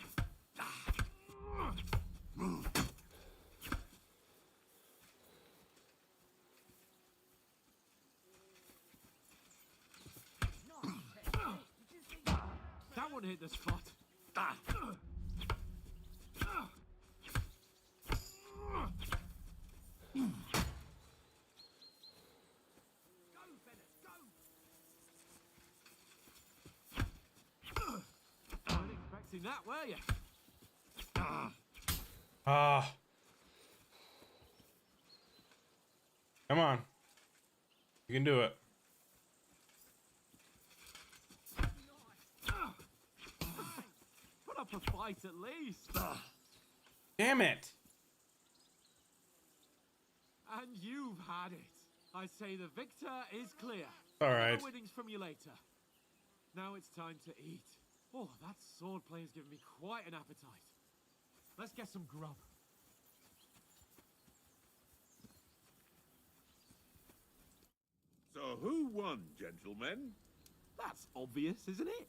That one hit the spot. Weren't expecting that, were you? Ah. Come on. You can do it. Put up a fight at least. Damn it. And you've had it. I say the victor is clear. All right. No winnings from you later. Now it's time to eat. Oh, that swordplay has given me quite an appetite. Let's get some grub. So who won, gentlemen? That's obvious, isn't it?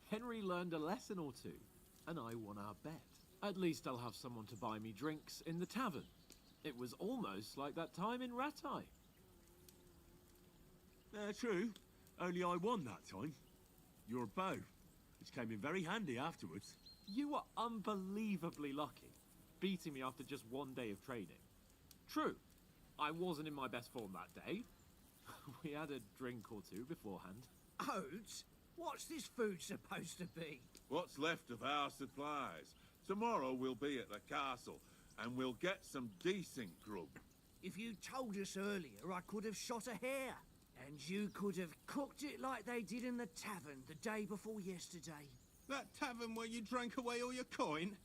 Henry learned a lesson or two, and I won our bet. At least I'll have someone to buy me drinks in the tavern. It was almost like that time in Rattay. True. Only I won that time. Your bow, which came in very handy afterwards. You were unbelievably lucky, beating me after just one day of training. True, I wasn't in my best form that day. We had a drink or two beforehand. Oats? What's this food supposed to be? What's left of our supplies? Tomorrow we'll be at the castle, and we'll get some decent grub. If you told us earlier, I could have shot a hare. And you could have cooked it like they did in the tavern the day before yesterday. That tavern where you drank away all your coin?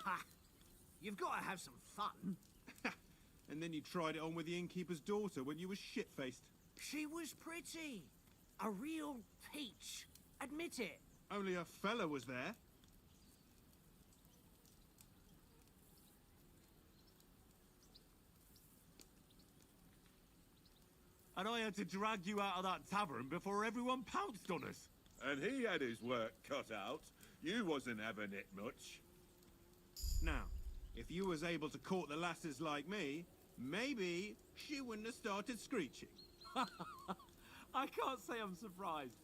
Ha! You've got to have some fun. And then you tried it on with the innkeeper's daughter when you were shit-faced. She was pretty. A real peach. Admit it. Only a fella was there. And I had to drag you out of that tavern before everyone pounced on us. And he had his work cut out. You wasn't having it much. Now, if you was able to court the lasses like me, maybe she wouldn't have started screeching. I can't say I'm surprised.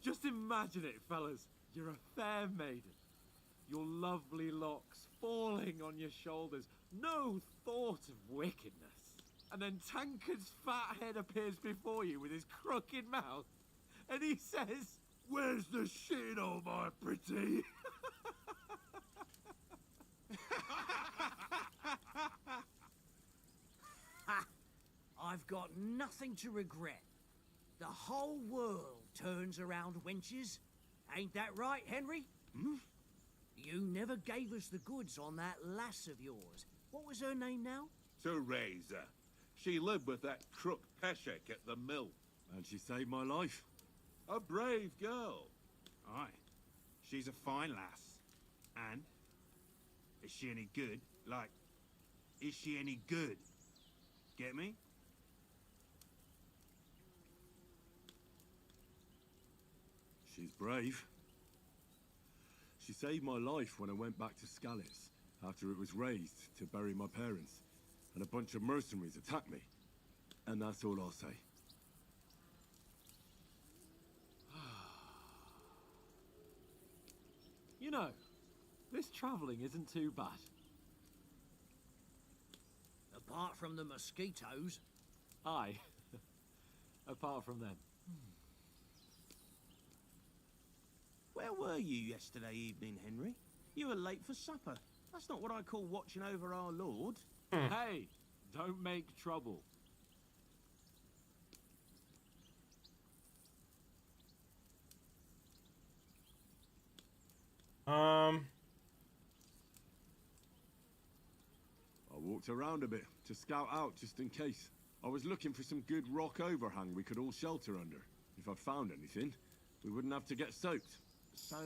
Just imagine it, fellas. You're a fair maiden. Your lovely locks falling on your shoulders. No thought of wickedness. And then Tankard's fat head appears before you with his crooked mouth. And he says, Where's the shit, oh my pretty? I've got nothing to regret. The whole world turns around wenches. Ain't that right, Henry? Hmm? You never gave us the goods on that lass of yours. What was her name now? Teresa. She lived with that crook Peshek at the mill. And she saved my life. A brave girl. Aye. She's a fine lass. And? Is she any good? Like, is she any good? Get me? She's brave. She saved my life when I went back to Scallis after it was raised to bury my parents, and a bunch of mercenaries attacked me. And that's all I'll say. You know, this travelling isn't too bad. Apart from the mosquitoes. Aye. Apart from them. Where were you yesterday evening, Henry? You were late for supper. That's not what I call watching over our Lord. Hey, don't make trouble. I walked around a bit to scout out just in case. I was looking for some good rock overhang we could all shelter under. If I'd found anything, we wouldn't have to get soaked. So,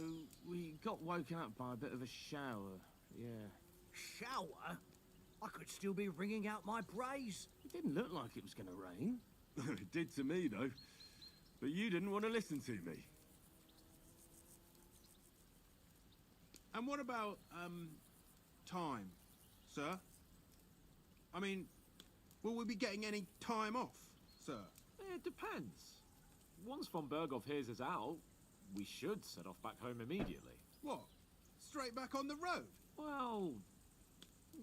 we got woken up by a bit of a shower, yeah. Shower? I could still be wringing out my brace. It didn't look like it was going to rain. It did to me, though. But you didn't want to listen to me. And what about, time, sir? I mean, will we be getting any time off, sir? It depends. Once von Berghoff hears us out, we should set off back home immediately. What? Straight back on the road? Well,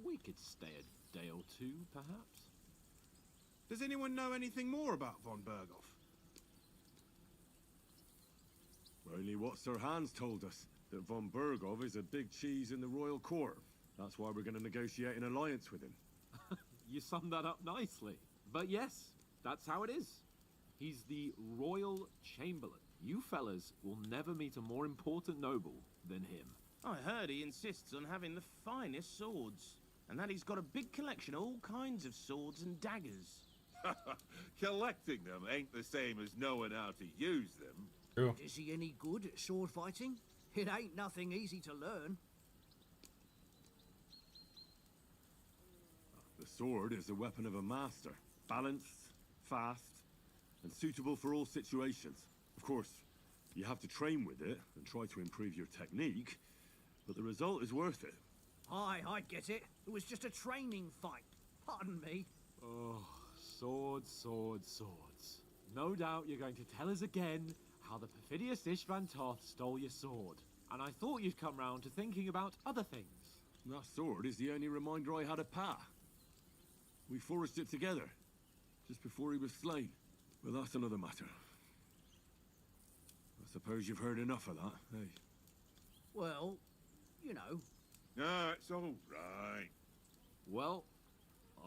we could stay a day or two, perhaps. Does anyone know anything more about von Berghoff? Only what Sir Hans told us, that von Berghoff is a big cheese in the royal court. That's why we're going to negotiate an alliance with him. You summed that up nicely. But yes, that's how it is. He's the Royal Chamberlain. You fellas will never meet a more important noble than him. I heard he insists on having the finest swords, and that he's got a big collection of all kinds of swords and daggers. Collecting them ain't the same as knowing how to use them. True. Is he any good at sword fighting? It ain't nothing easy to learn. The sword is the weapon of a master. Balanced, fast, and suitable for all situations. Of course, you have to train with it and try to improve your technique, but the result is worth it. Aye, I get it. It was just a training fight. Pardon me. Oh, swords, swords, swords. No doubt you're going to tell us again how the perfidious Ishvan Toth stole your sword. And I thought you'd come round to thinking about other things. That sword is the only reminder I had of Pa. We forged it together, just before he was slain. But that's another matter. I suppose you've heard enough of that, hey? Well, you know. No, it's all right. Well,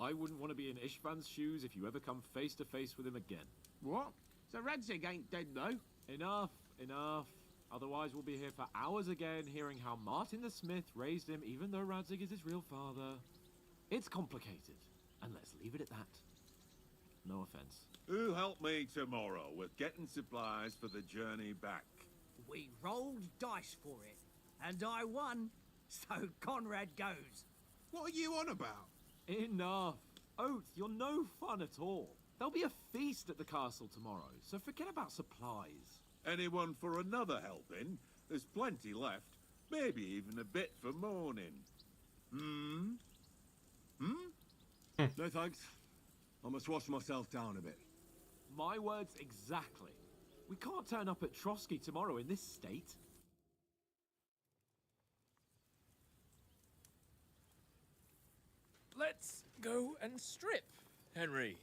I wouldn't want to be in Ishvan's shoes if you ever come face to face with him again. What? So Radzig ain't dead, though? Enough, enough. Otherwise we'll be here for hours again hearing how Martin the Smith raised him even though Radzig is his real father. It's complicated, and let's leave it at that. No offense. Who'll help me tomorrow with getting supplies for the journey back? We rolled dice for it, and I won, so Conrad goes. What are you on about? Enough. Oath, you're no fun at all. There'll be a feast at the castle tomorrow, so forget about supplies. Anyone for another helping? There's plenty left. Maybe even a bit for morning. No thanks. I must wash myself down a bit. My words exactly. We can't turn up at Trotsky tomorrow in this state. Let's go and strip, Henry.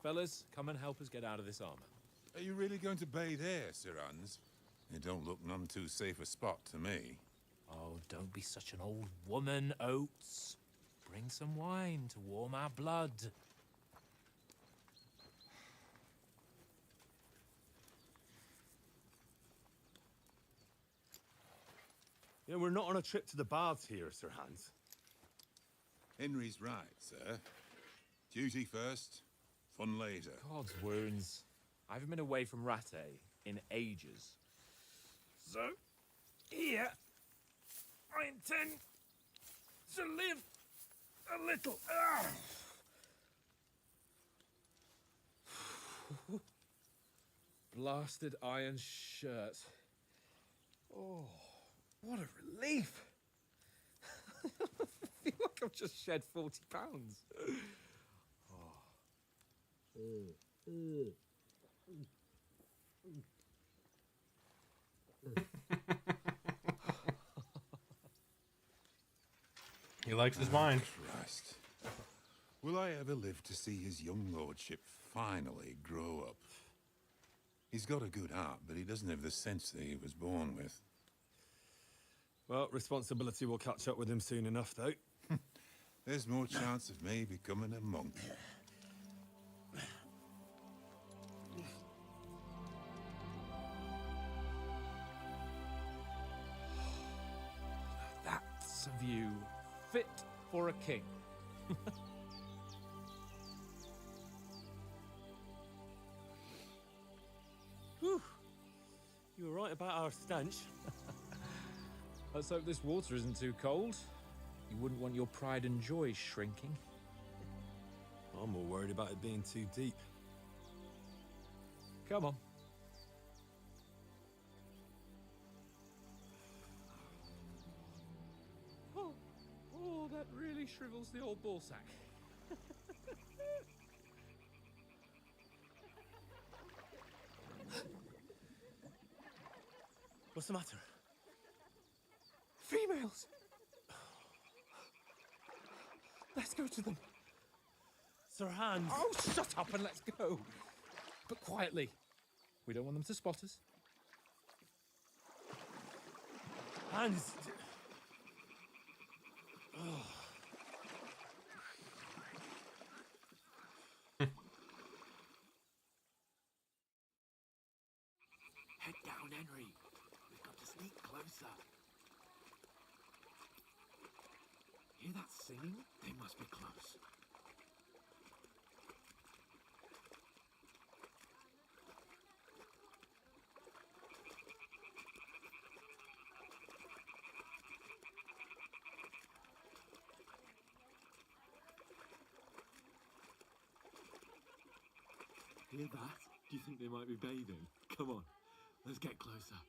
Fellas, come and help us get out of this armor. Are you really going to bathe here, Sir Hans? It don't look none too safe a spot to me. Oh, don't be such an old woman, Oates. Bring some wine to warm our blood. You know, we're not on a trip to the baths here, Sir Hans. Henry's right, sir. Duty first, fun later. God's wounds. I haven't been away from Rattay in ages. So, here, I intend to live a little. Blasted iron shirt. Oh, what a relief. I feel like I've just shed 40 pounds. He likes his wine. Christ. Will I ever live to see his young lordship finally grow up? He's got a good heart, but he doesn't have the sense that he was born with. Well, responsibility will catch up with him soon enough, though. There's more chance of me becoming a monk. That's a view fit for a king. Whew. You were right about our stench. Let's hope this water isn't too cold. You wouldn't want your pride and joy shrinking. I'm more worried about it being too deep. Come on. Oh, that really shrivels the old ball sack. What's the matter? Females! Let's go to them. Sir Hans! Oh, shut up and let's go. But quietly. We don't want them to spot us. Hans! Head down, Henry. We've got to sneak closer. Hear that singing? They must be close. Hear that? Do you think they might be bathing? Come on, let's get closer.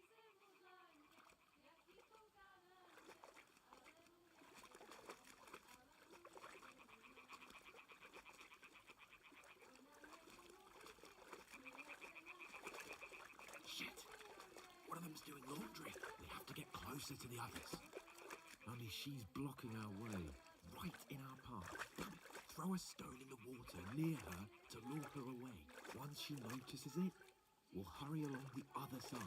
Shit! One of them's doing laundry. We have to get closer to the others. Only she's blocking our way, right in our path. Throw a stone in the water near her to lure her away. Once she notices it, we'll hurry along the other side.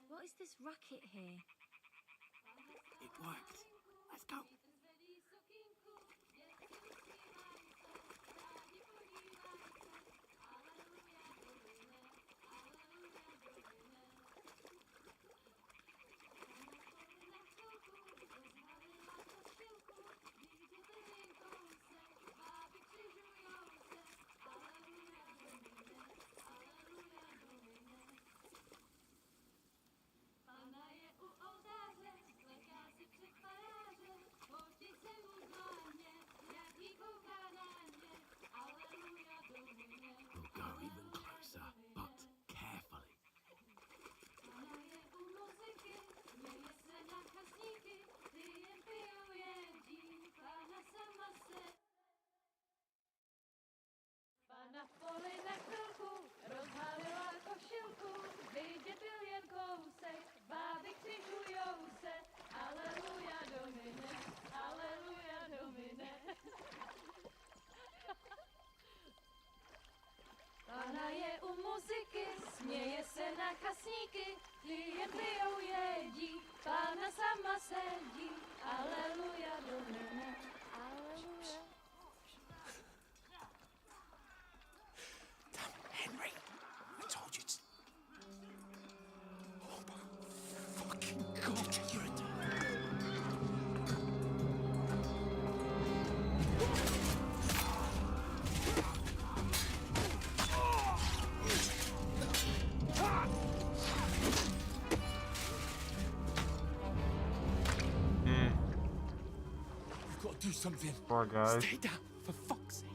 What is this racket here? It worked. Let's go. We'll go even closer, but carefully. Pana v poli na chvilku rozhalila košilku, vidět byl jen kousek, báby křižujou se, aleluja domine, aleluja domine. Pana je u muziky, směje se na kasníky, jen pijou jedí, Pána sama sedí, aleluja domine, aleluja. Henry, I told you to something. Poor guys. Stay down, for fuck's sake.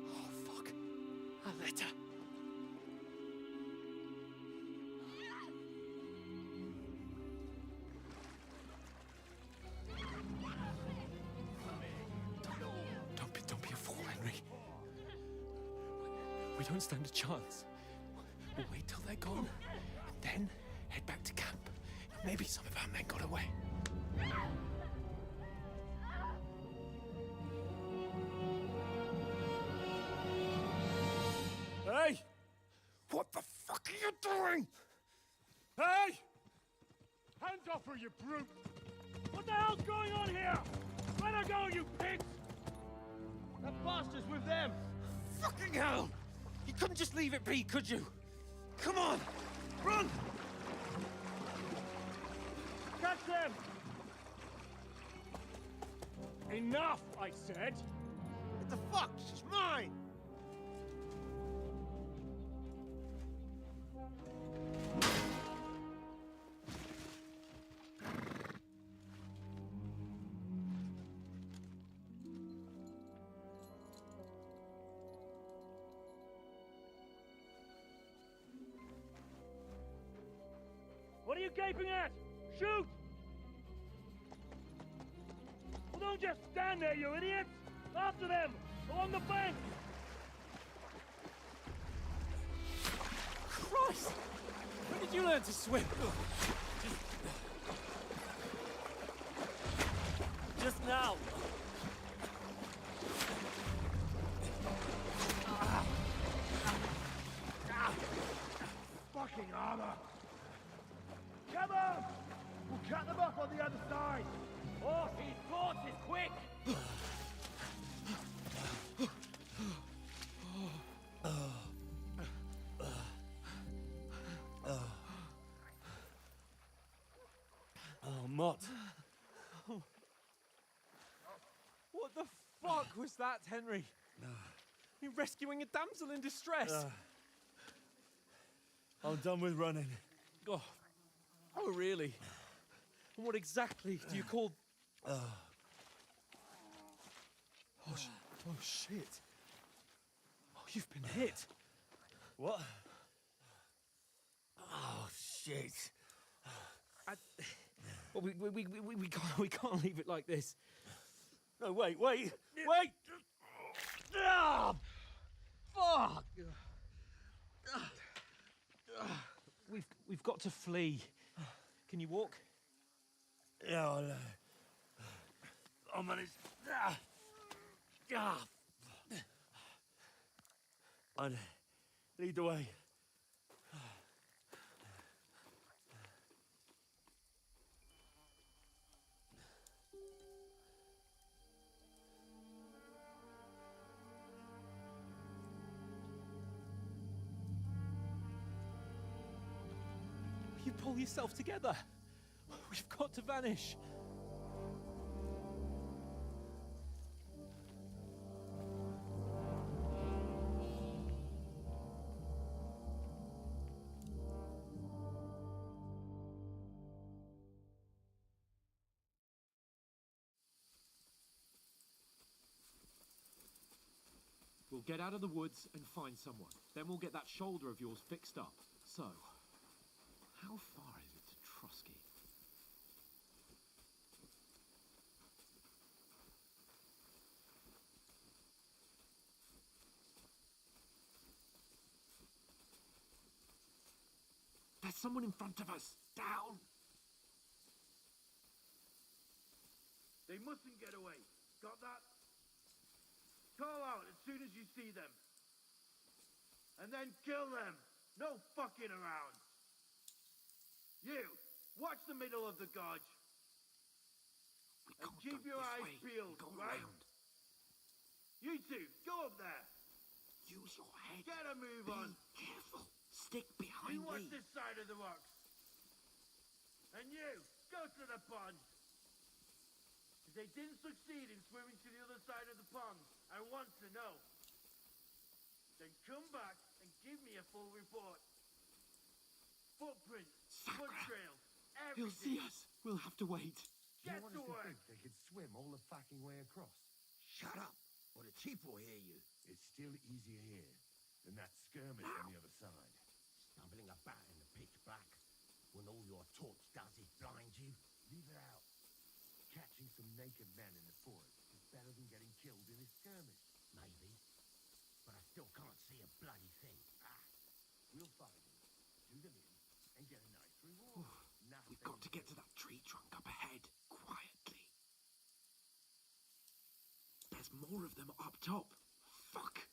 Oh, fuck. A letter. Don't be a fool, Henry. We don't stand a chance. We'll wait till they're gone, and then head back to camp. Maybe some of our men got away. Hey! What the fuck are you doing? Hey! Hands off her, you brute! What the hell's going on here? Let her go, you pigs! That bastard's with them. Fucking hell! You couldn't just leave it be, could you? Come on! Run! Catch them! Enough, I said! What the fuck? She's mine! What are you gaping at? Shoot! Well, don't just stand there, you idiots! After them! Along the bank! Christ! When did you learn to swim? Just now! Fucking armor! Come on! We'll cut them off on the other side! Oh, these horses, quick! Oh, Mott. What the fuck was that, Henry? You rescuing a damsel in distress? I'm done with running. Oh, really? And what exactly do you call... Oh, shit. Oh, you've been hit. What? Oh, shit. Well, we can't leave it like this. No, wait! Ah! Fuck! We've got to flee. Can you walk? Yeah, I'll manage. I'd lead the way. You pull yourself together. We've got to vanish. We'll get out of the woods and find someone. Then we'll get that shoulder of yours fixed up. So, how far is it to Trotsky? There's someone in front of us. Down! They mustn't get away. Got that? Call out as soon as you see them. And then kill them. No fucking around. You, watch the middle of the gorge. And keep your eyes peeled, right? You two, go up there. Use your head. Get a move on. Careful. stick behind You watch me. this side of the rocks. And you, go to the pond. If they didn't succeed in swimming to the other side of the pond, I want to know. Then come back and give me a full report. Footprints, foot trails, He'll see everything. us. We'll have to wait. Get to work. They could swim all the fucking way across. Shut up, or the chief will hear you. It's still easier here than that skirmish on the other side. Stumbling about in the pitch black, when all your torch does is blind you. Leave it out. Catching some naked men in the forest is better than getting killed in a skirmish. Maybe, but I still can't see a bloody thing. We'll find them, do them in, and get a nice reward. We've got to get to that tree trunk up ahead, quietly. There's more of them up top. Fuck!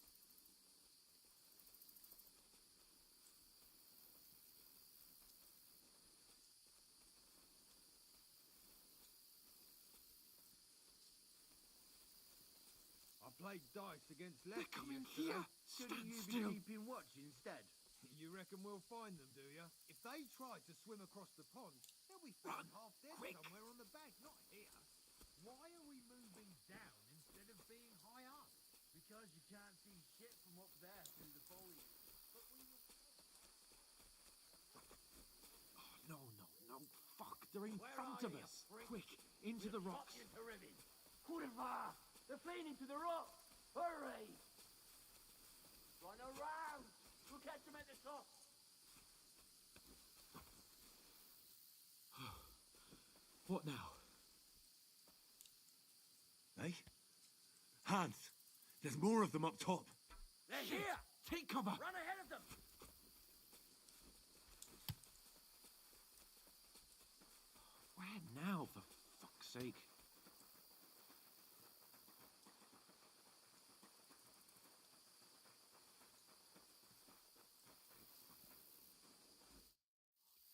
I played dice against They're Lefty coming yesterday. here. Shouldn't Stand you still. be keeping watch instead? You reckon we'll find them, do you? If they try to swim across the pond, they'll be found half dead quick. somewhere on the bank, not here. Why are we moving down instead of being high up? Because you can't see shit from up there through the foliage. But we were... Oh, no. Fuck, they're in Where front are of you, us. prick? Quick, into the rocks. Fucking terrific. Kurva! They're fleeing into the rocks! Hurry! Run around! We'll catch them at the top! What now? Hey? Hans! There's more of them up top. They're Shit. here! Take cover! Run ahead of them! Where now, for fuck's sake?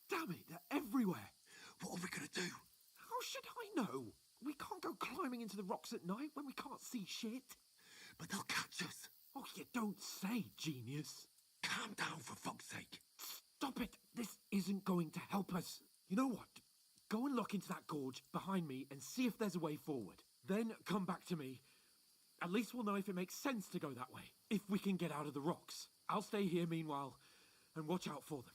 Damn it, they're everywhere! What are we gonna do? How should I know? We can't go climbing into the rocks at night when we can't see shit. But they'll catch us. Oh, you don't say, genius. Calm down, for fuck's sake. Stop it! This isn't going to help us. You know what? Go and look into that gorge behind me and see if there's a way forward. Then come back to me. At least we'll know if it makes sense to go that way. If we can get out of the rocks. I'll stay here meanwhile and watch out for them.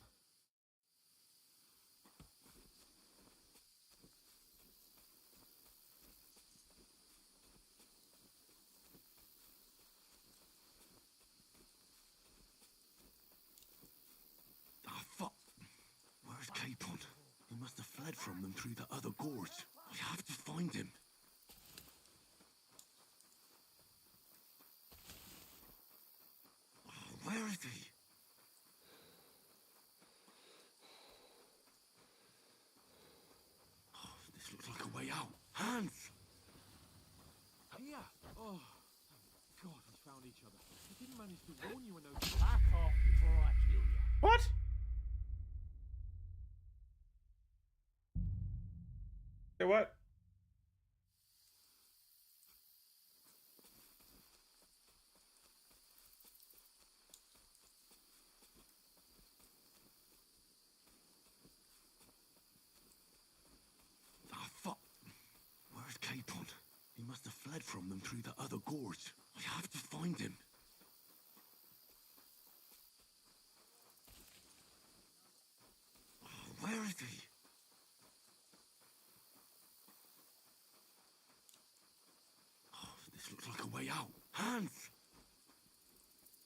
Ah, fuck. Where's Capon? He must have fled from them through the other gorge. I have to find him. Oh, where is he? Oh, this looks like a way out. Hans! Here! Oh, thank God we found each other. I didn't manage to warn you when those... Back off before I kill you. What? Say what? Ah, fuck. Where's Capon? He must have fled from them through the other gorge. I have to find him. Oh, where is he? Oh, this looks like a way out. Hans!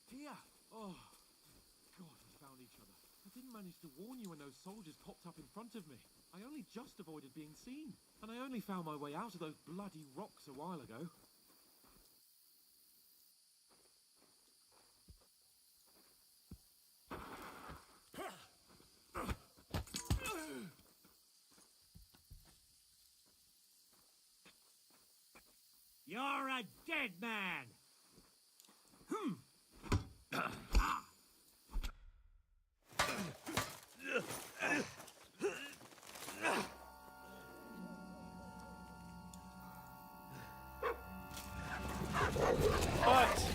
Here! Oh, thank God we found each other. I didn't manage to warn you when those soldiers popped up in front of me. I only just avoided being seen. And I only found my way out of those bloody rocks a while ago. You're a dead man! What?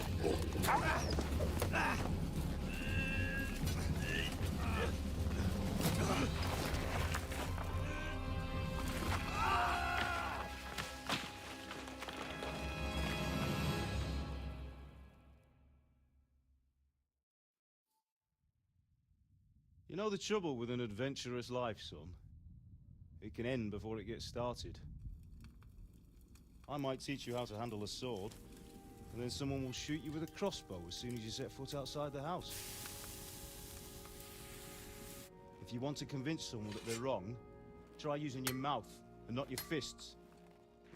You know the trouble with an adventurous life, son? It can end before it gets started. I might teach you how to handle a sword, and then someone will shoot you with a crossbow as soon as you set foot outside the house. If you want to convince someone that they're wrong, try using your mouth and not your fists.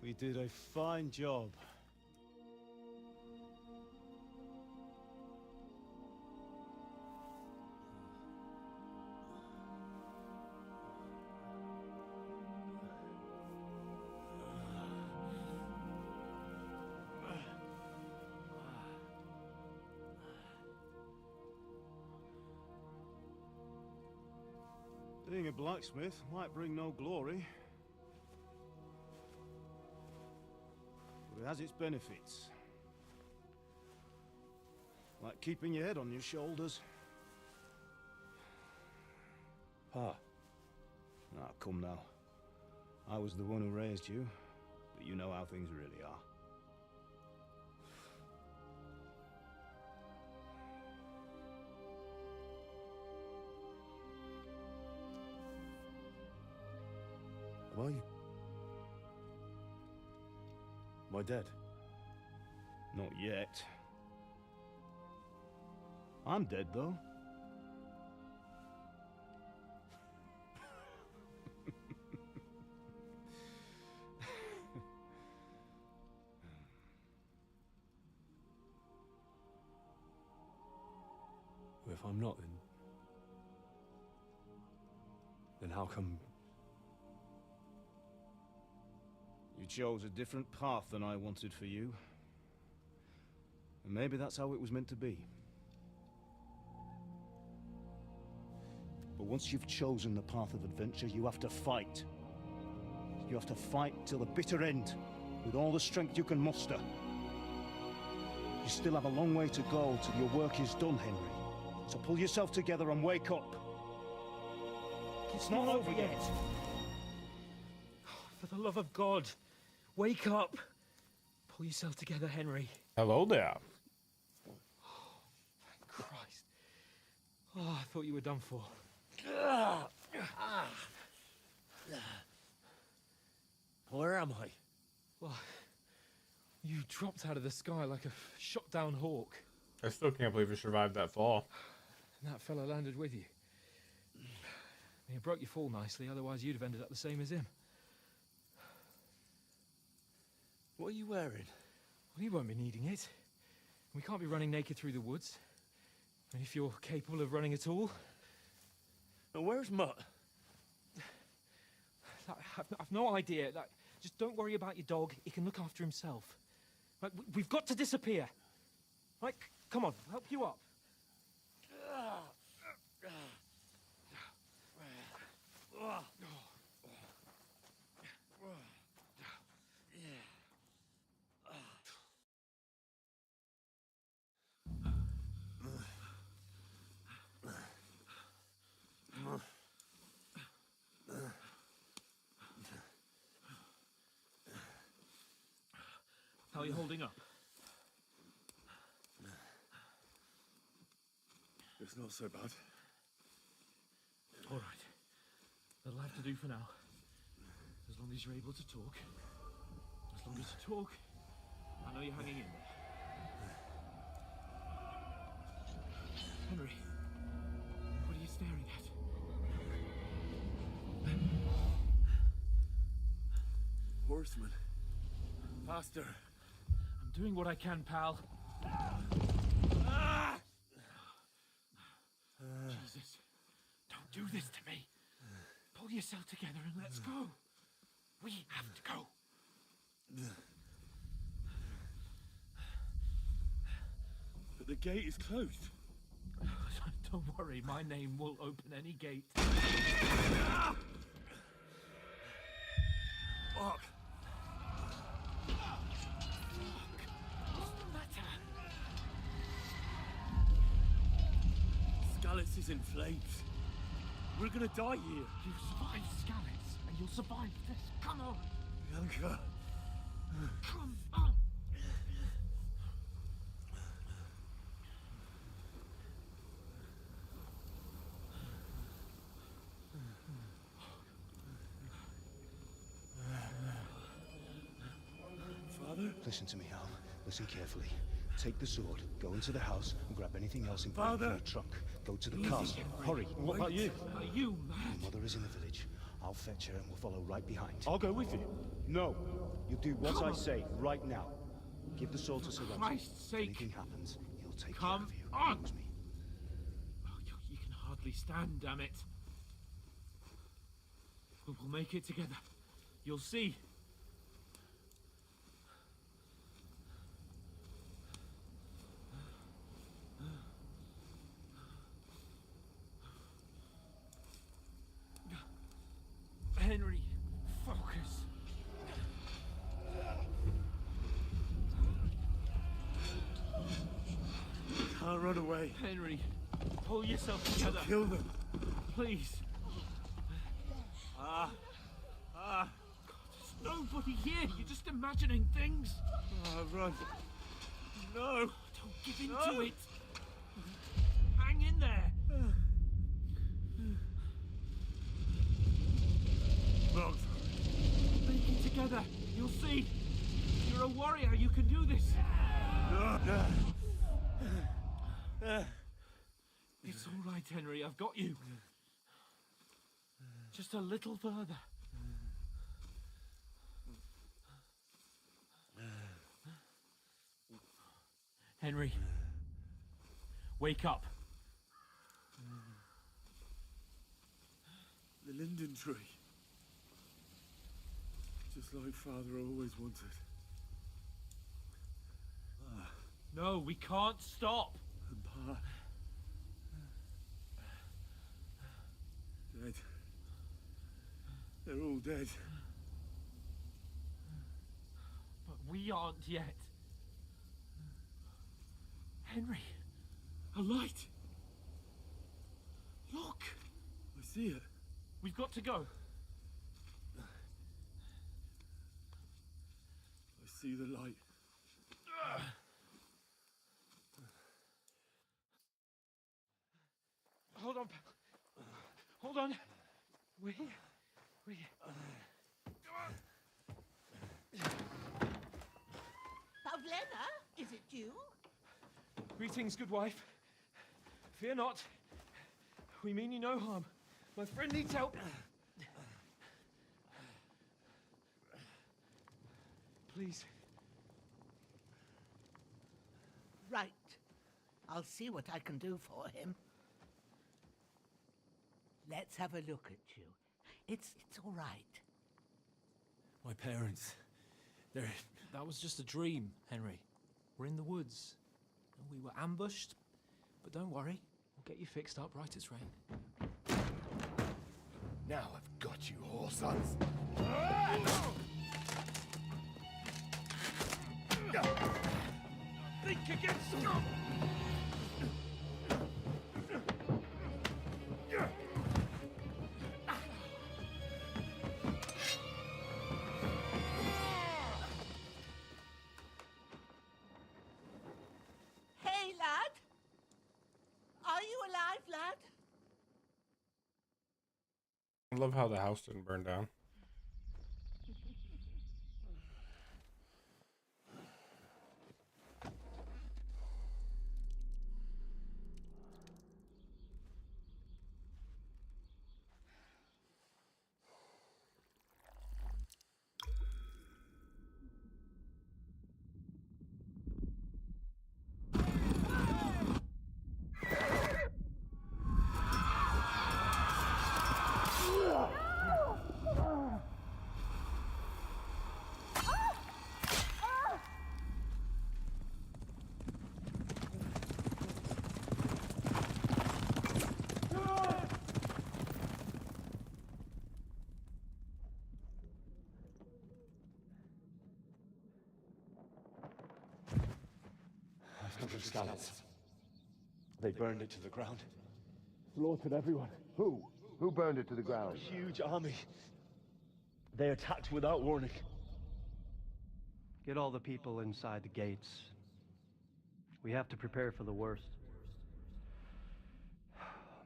We did a fine job. Being a blacksmith might bring no glory, but it has its benefits. Like keeping your head on your shoulders. Pa. Ah, come now. I was the one who raised you, but you know how things really are. Well, you... Am I dead? Not yet. I'm dead, though. Well, if I'm not, then how come... You chose a different path than I wanted for you. And maybe that's how it was meant to be. But once you've chosen the path of adventure, you have to fight. You have to fight till the bitter end, with all the strength you can muster. You still have a long way to go till your work is done, Henry. So pull yourself together and wake up. It's not over yet. For the love of God, wake up. Pull yourself together, Henry. Hello there. Thank Christ. Oh, I thought you were done for. Where am I? Well, you dropped out of the sky like a shot-down hawk. I still can't believe you survived that fall. And that fella landed with you. I mean, it broke your fall nicely, otherwise you'd have ended up the same as him. What are you wearing? Well, you won't be needing it. We can't be running naked through the woods. And if you're capable of running at all... And where's Mutt? I've no idea. Just don't worry about your dog. He can look after himself. Right, we've got to disappear. Right, come on, I'll help you up. How are you holding up? It's not so bad. All right. That'll have to do for now. As long as you're able to talk. As long as you talk, I know you're hanging in there. Henry, what are you staring at? Horseman. Faster. I'm doing what I can, pal. Jesus, don't do this to me. Pull yourself together and let's go. We have to go. But the gate is closed. Don't worry, my name will open any gate. Fuck. What's the matter? Skalitz is in flames. We're gonna die here. You survived Skalitz, and you'll survive this. Come on. Bianca. Come on. Listen to me, Hal. Listen carefully. Take the sword, go into the house, and grab anything else important from your trunk. Go to the castle. Hurry. What about you? Are you mad? Your mother is in the village. I'll fetch her and we'll follow right behind. I'll go with you. No. You do what I say right now. Give the sword to Sir Ramsay. Christ's If sake. anything happens, he'll take Come care of you. on. Promise me. Oh, you can hardly stand, damn it. But we'll make it together. You'll see. Henry, focus. Can't run away. Henry, pull yourself together. Kill them. Please. There's nobody here. You're just imagining things. Run. No. Don't give in to it. Hang in there. Wrong. Make it together. You'll see. You're a warrior. You can do this. It's all right, Henry. I've got you. Just a little further. Henry, wake up. The linden tree. Just like Father always wanted. No, we can't stop. And Pa. Dead. They're all dead. But we aren't yet. Henry, a light. Look. I see it. We've got to go. I see the light. Hold on. Hold on. We. Pavlena, is it you? Greetings, good wife. Fear not. We mean you no harm. My friend needs help. Please. Right. I'll see what I can do for him. Let's have a look at you. It's all right. My parents, they're... That was just a dream, Henry. We're in the woods. And we were ambushed. But don't worry, we'll get you fixed up right as rain. Now I've got you, whore sons. Think again, scum! Hey, lad. Are you alive, lad? I love how the house didn't burn down. Scallops. They burned it to the ground. Slaughtered everyone. Who? Who burned it to the ground? A huge army. They attacked without warning. Get all the people inside the gates. We have to prepare for the worst.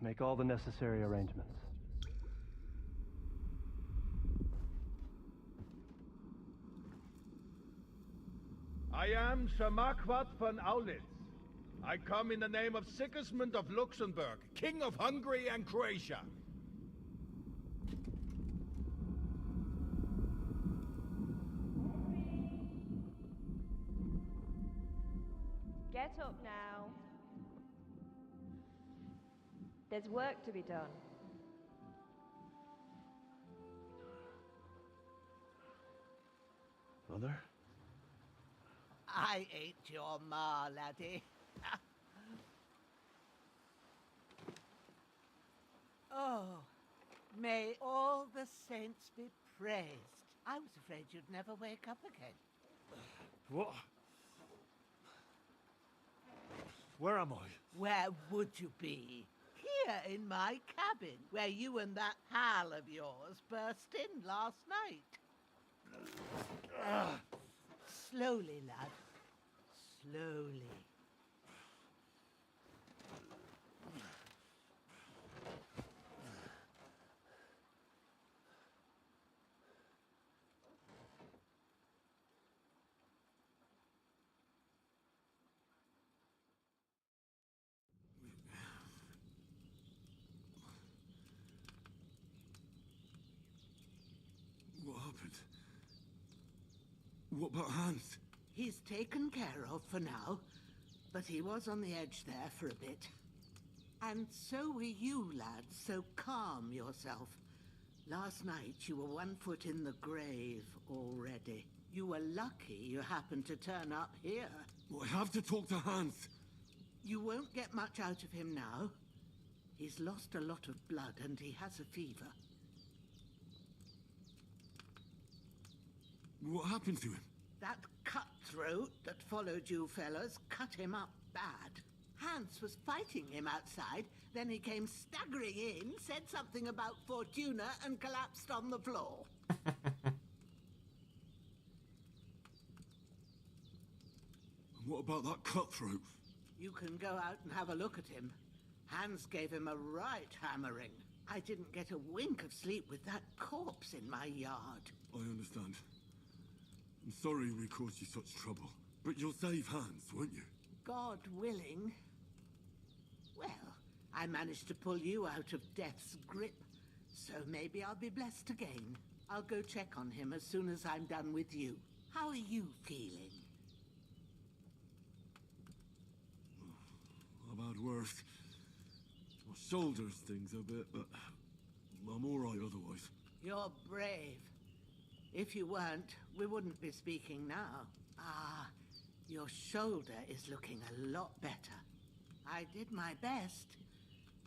Make all the necessary arrangements. I am Sir Marquardt von Aulitz. I come in the name of Sigismund of Luxembourg, King of Hungary and Croatia. Get up now. There's work to be done. Mother? I ain't your ma, laddie. Oh, may all the saints be praised. I was afraid you'd never wake up again. What? Where am I? Where would you be? Here in my cabin, where you and that pal of yours burst in last night. Slowly, lad. Slowly. What happened? What about Hans? He's taken care of for now, but he was on the edge there for a bit. And so were you, lad, so calm yourself. Last night you were 1 foot in the grave already. You were lucky you happened to turn up here. Well, I have to talk to Hans. You won't get much out of him now. He's lost a lot of blood and he has a fever. What happened to him? That cutthroat that followed you fellas cut him up bad. Hans was fighting him outside, then he came staggering in, said something about Fortuna, and collapsed on the floor. And what about that cutthroat? You can go out and have a look at him. Hans gave him a right hammering. I didn't get a wink of sleep with that corpse in my yard. I understand. I'm sorry we caused you such trouble. But you'll save Hans, won't you? God willing. Well, I managed to pull you out of death's grip, so maybe I'll be blessed again. I'll go check on him as soon as I'm done with you. How are you feeling? I've had worse. My shoulder stings a bit, but I'm all right otherwise. You're brave. If you weren't, we wouldn't be speaking now. Ah, your shoulder is looking a lot better. I did my best,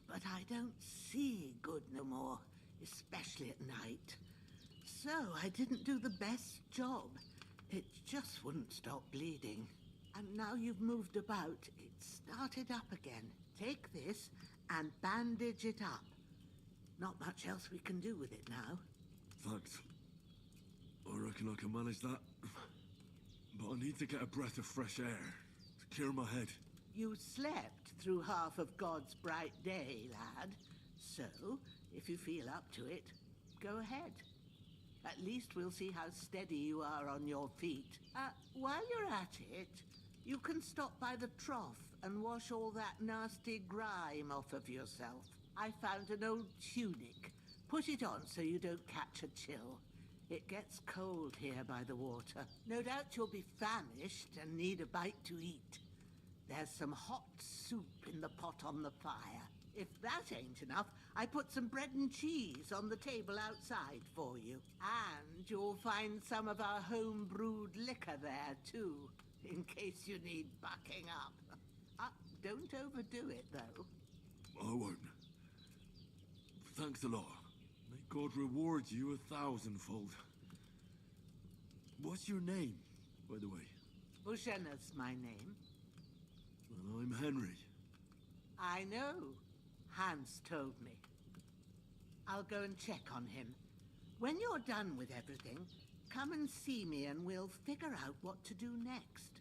but I don't see good no more, especially at night. So I didn't do the best job. It just wouldn't stop bleeding. And now you've moved about, it started up again. Take this and bandage it up. Not much else we can do with it now. Thanks. I reckon I can manage that. But I need to get a breath of fresh air to clear my head. You slept through half of God's bright day, lad. So, if you feel up to it, go ahead. At least we'll see how steady you are on your feet. While you're at it, you can stop by the trough and wash all that nasty grime off of yourself. I found an old tunic. Put it on so you don't catch a chill. It gets cold here by the water. No doubt you'll be famished and need a bite to eat. There's some hot soup in the pot on the fire. If that ain't enough, I put some bread and cheese on the table outside for you. And you'll find some of our home-brewed liquor there, too, in case you need bucking up. Don't overdo it, though. I won't. Thanks a lot. May God reward you 1,000-fold. What's your name, by the way? Bushenna's my name. Well, I'm Henry. I know. Hans told me. I'll go and check on him. When you're done with everything, come and see me and we'll figure out what to do next.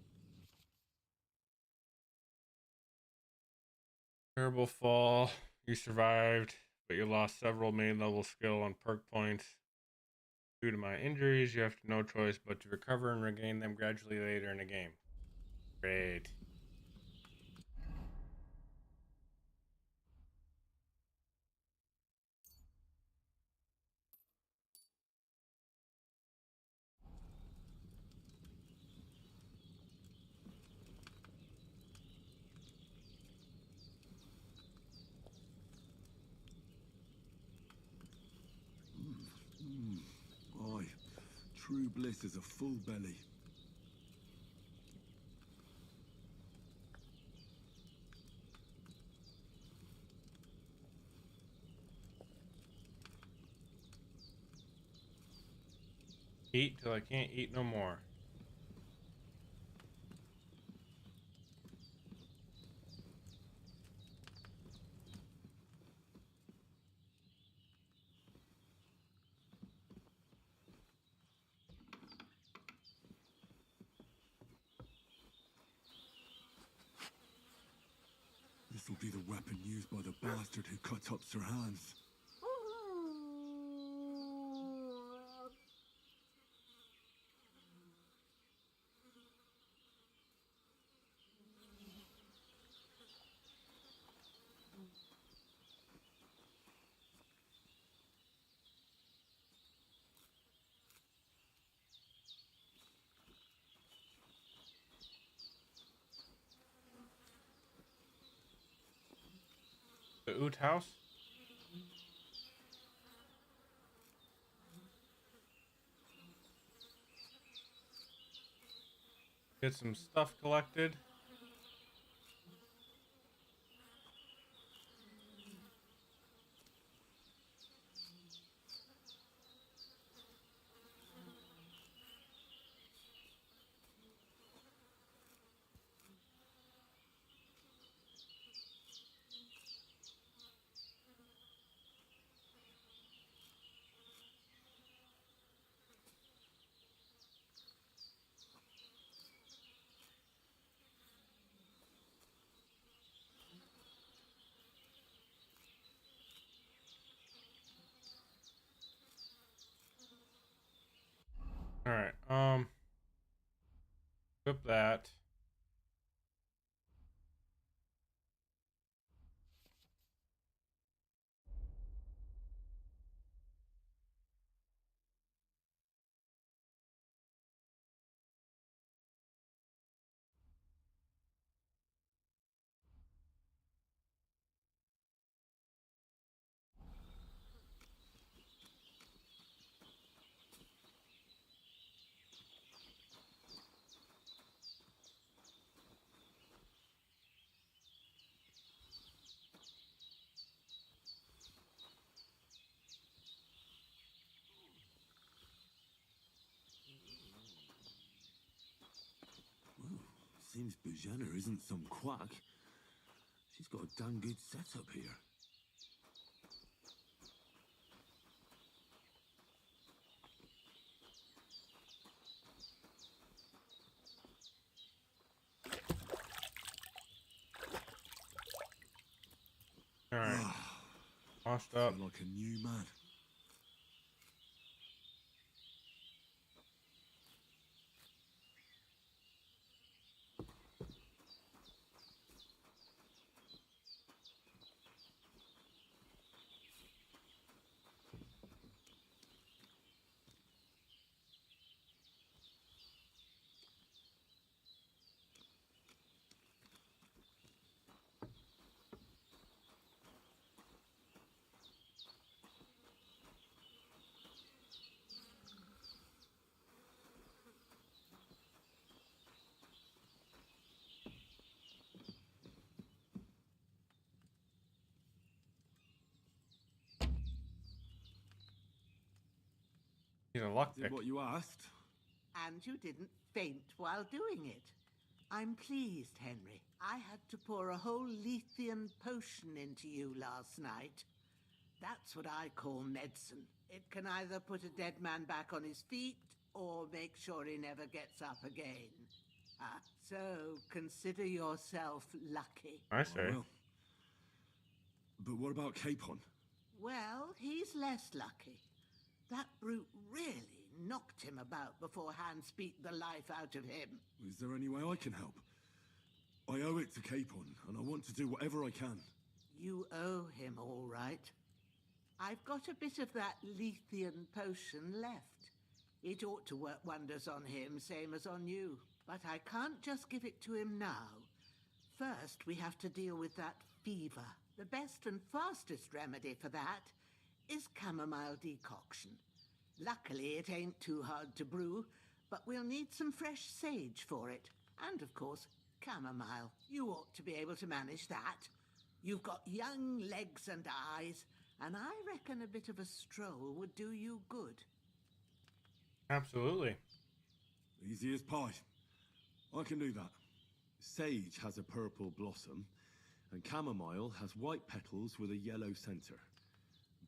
Terrible fall. You survived, but you lost several main level skill and perk points. Due to my injuries, you have no choice but to recover and regain them gradually later in the game. Great. Aye, true bliss is a full belly. Eat till I can't eat no more. This'll be the weapon used by the bastard who cut up Sir Hans. The Oot house? Get some stuff collected. All right. Equip that. Seems Bujana isn't some quack. She's got a damn good setup here. All right. Washed up. Feel like a new man. He's a luck Did pick. what you asked. And you didn't faint while doing it. I'm pleased, Henry. I had to pour a whole Lethean potion into you last night. That's what I call medicine. It can either put a dead man back on his feet or make sure he never gets up again. So consider yourself lucky. I say. Well, but what about Capon? Well, he's less lucky. That brute really knocked him about before Hans beat the life out of him. Is there any way I can help? I owe it to Capon, and I want to do whatever I can. You owe him, all right. I've got a bit of that Lethean potion left. It ought to work wonders on him, same as on you. But I can't just give it to him now. First, we have to deal with that fever. The best and fastest remedy for that is chamomile decoction. Luckily, it ain't too hard to brew, but we'll need some fresh sage for it. And, of course, chamomile. You ought to be able to manage that. You've got young legs and eyes, and I reckon a bit of a stroll would do you good. Absolutely. Easy as pie. I can do that. Sage has a purple blossom, and chamomile has white petals with a yellow center.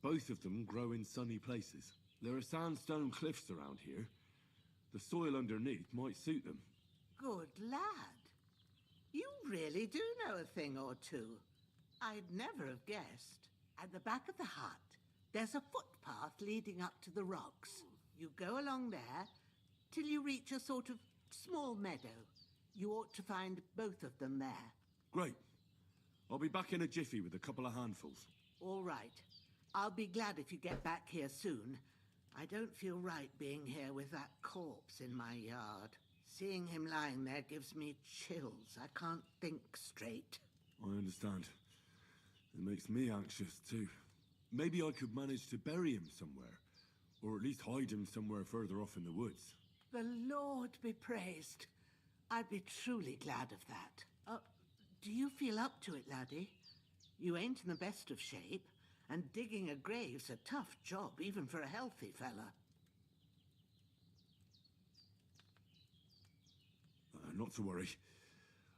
Both of them grow in sunny places. There are sandstone cliffs around here. The soil underneath might suit them. Good lad. You really do know a thing or two. I'd never have guessed. At the back of the hut, there's a footpath leading up to the rocks. You go along there till you reach a sort of small meadow. You ought to find both of them there. Great. I'll be back in a jiffy with a couple of handfuls. All right. I'll be glad if you get back here soon. I don't feel right being here with that corpse in my yard. Seeing him lying there gives me chills. I can't think straight. I understand. It makes me anxious too. Maybe I could manage to bury him somewhere. Or at least hide him somewhere further off in the woods. The Lord be praised. I'd be truly glad of that. Do you feel up to it, laddie? You ain't in the best of shape, and digging a grave's a tough job, even for a healthy fella. Not to worry.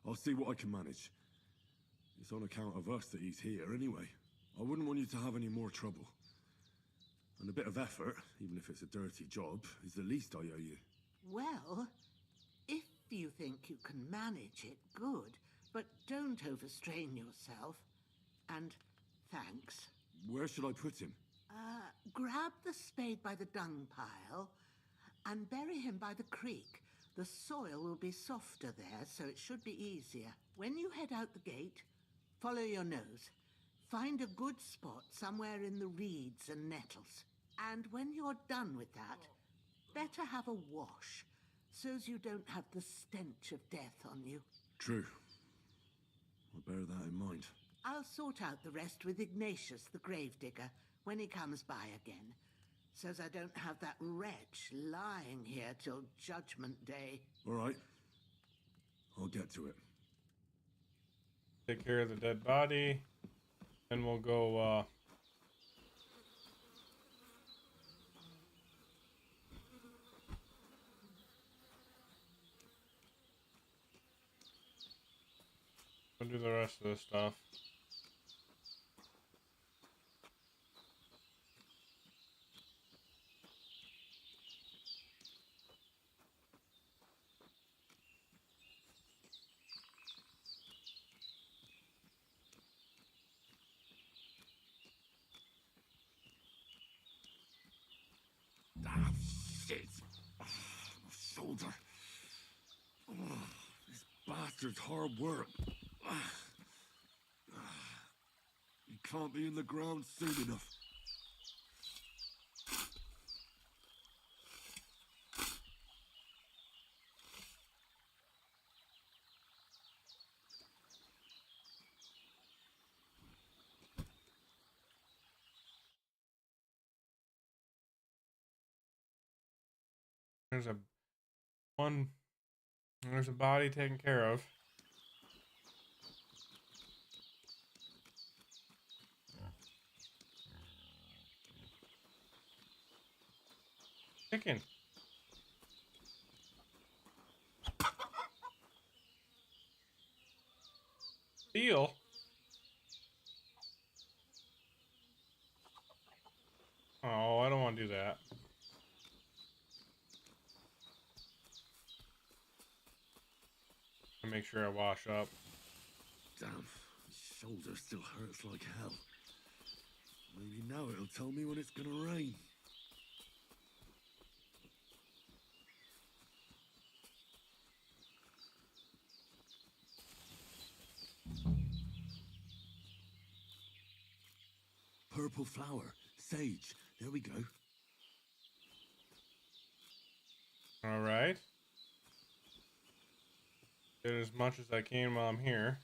I'll see what I can manage. It's on account of us that he's here anyway. I wouldn't want you to have any more trouble. And a bit of effort, even if it's a dirty job, is the least I owe you. Well, if you think you can manage it, good. But don't overstrain yourself. And thanks. Where should I put him? Grab the spade by the dung pile and bury him by the creek. The soil will be softer there, so it should be easier. When you head out the gate, follow your nose. Find a good spot somewhere in the reeds and nettles. And when you're done with that, better have a wash, so's you don't have the stench of death on you. True. I'll bear that in mind. I'll sort out the rest with Ignatius, the gravedigger, when he comes by again, so's I don't have that wretch lying here till Judgment Day. All right. I'll get to it. Take care of the dead body, and we'll go, we'll do the rest of this stuff. Ah, shit. My shoulder. This bastard's hard work. He can't be in the ground soon enough. There's a body taken care of. Chicken. Seal. Oh, I don't want to do that. Make sure I wash up. Damn, my shoulder still hurts like hell. Maybe now it'll tell me when it's gonna rain. purple flower. Sage. There we go. All right. Did as much as I can while I'm here.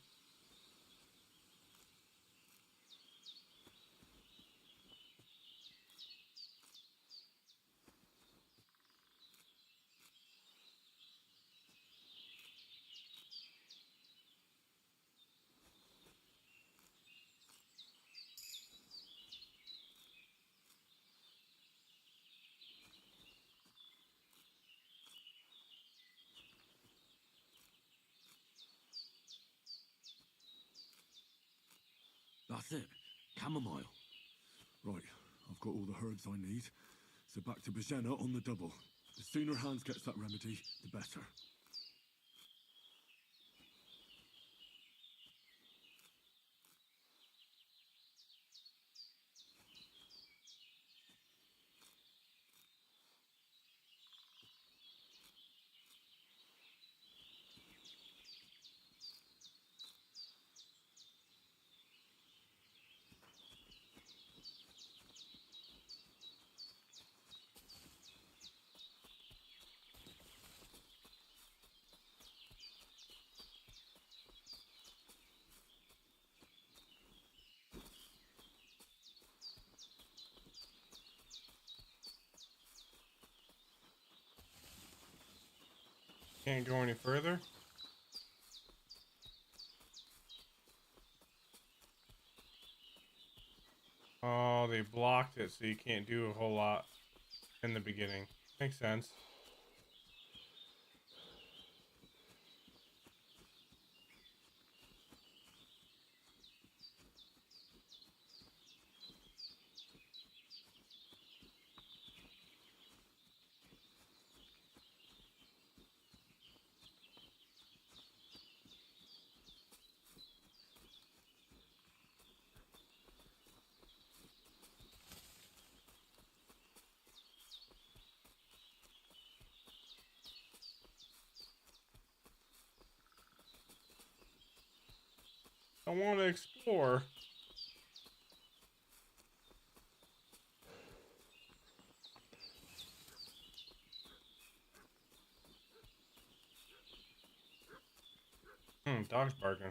That's it. Chamomile. Right, I've got all the herbs I need. So back to Bajena on the double. The sooner Hans gets that remedy, the better. Can't go any further. Oh, they blocked it, so you can't do a whole lot in the beginning. Makes sense. I want to explore. Dog's barking.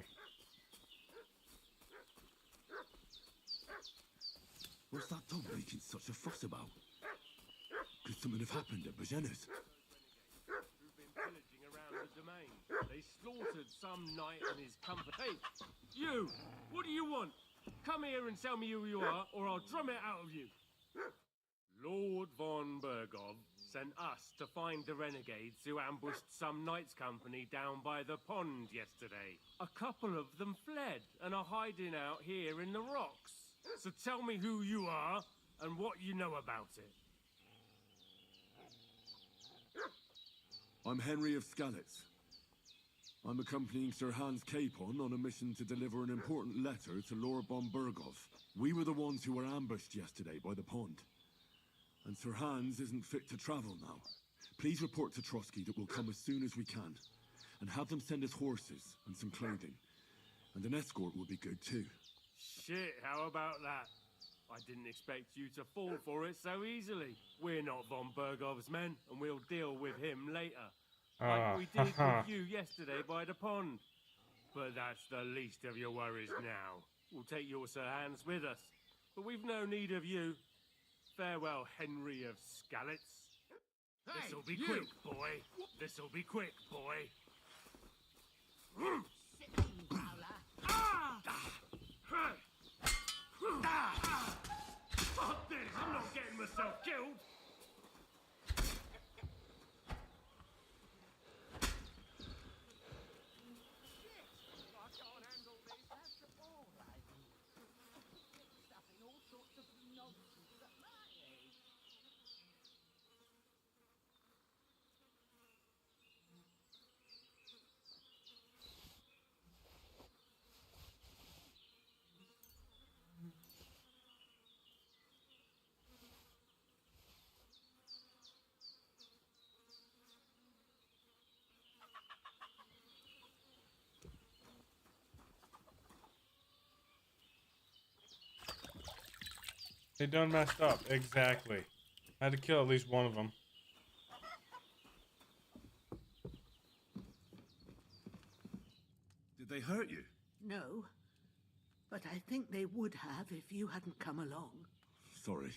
What's that dog making such a fuss about? Could something have happened at Bajena's? Who've been pillaging around the domain. They slaughtered some knight and his company. Hey, you! What do you want? Come here and tell me who you are, or I'll drum it out of you. Lord von Bergov sent us to find the renegades who ambushed some knights' company down by the pond yesterday. A couple of them fled and are hiding out here in the rocks. So tell me who you are and what you know about it. I'm Henry of Skalitz. I'm accompanying Sir Hans Capon on a mission to deliver an important letter to Lord von Bergov. We were the ones who were ambushed yesterday by the pond. And Sir Hans isn't fit to travel now. Please report to Trotsky that we'll come as soon as we can. And have them send us horses and some clothing. And an escort would be good too. Shit, how about that? I didn't expect you to fall for it so easily. We're not von Bergov's men, and we'll deal with him later. Like we did with you yesterday by the pond. But that's the least of your worries now. We'll take your Sir Hans with us. But we've no need of you. Farewell, Henry of Skalitz. Hey, This'll be you! quick, boy. This'll be quick, boy. Fuck this! I'm not getting myself killed! They done messed up. Exactly. I had to kill at least one of them. Did they hurt you? No, but I think they would have if you hadn't come along. Sorry.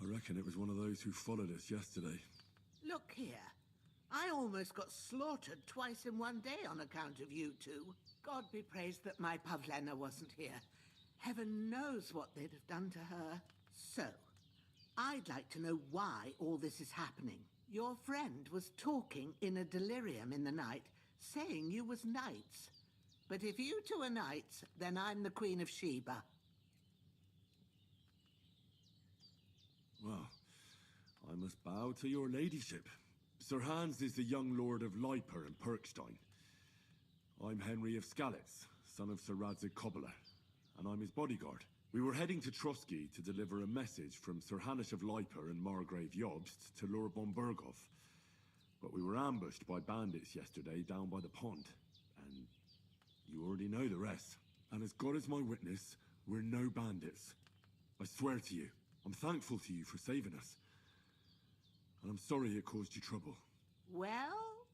I reckon it was one of those who followed us yesterday. Look here. I almost got slaughtered twice in one day on account of you two. God be praised that my Pavlena wasn't here. Heaven knows what they'd have done to her. So, I'd like to know why all this is happening. Your friend was talking in a delirium in the night, saying you was knights. But if you two are knights, then I'm the Queen of Sheba. Well, I must bow to your ladyship. Sir Hans is the young lord of Leiper and Perkstein. I'm Henry of Skalitz, son of Sir Radzig Kobyla, and I'm his bodyguard. We were heading to Trotsky to deliver a message from Sir Hanush of Leiper and Margrave Jobst to Lord Bombergov. But we were ambushed by bandits yesterday down by the pond, and you already know the rest. And as God is my witness, we're no bandits. I swear to you, I'm thankful to you for saving us. And I'm sorry it caused you trouble. Well,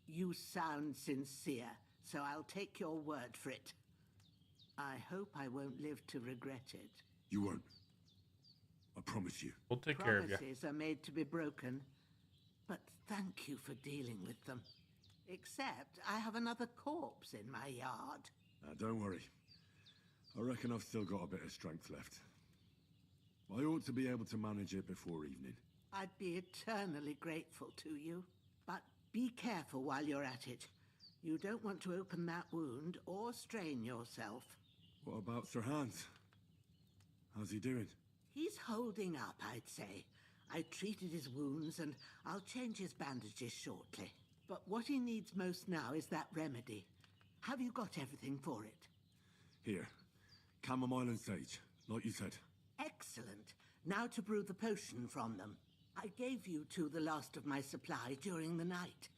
you sound sincere, so I'll take your word for it. I hope I won't live to regret it. You won't. I promise you. We'll take care of you. Promises are made to be broken, but thank you for dealing with them. Except I have another corpse in my yard. Don't worry. I reckon I've still got a bit of strength left. I ought to be able to manage it before evening. I'd be eternally grateful to you. But be careful while you're at it. You don't want to open that wound or strain yourself. What about Sir Hans? How's he doing? He's holding up, I'd say. I treated his wounds and I'll change his bandages shortly. But what he needs most now is that remedy. Have you got everything for it? Here. Chamomile and sage, like you said. Excellent. Now to brew the potion from them. I gave you two the last of my supply during the night.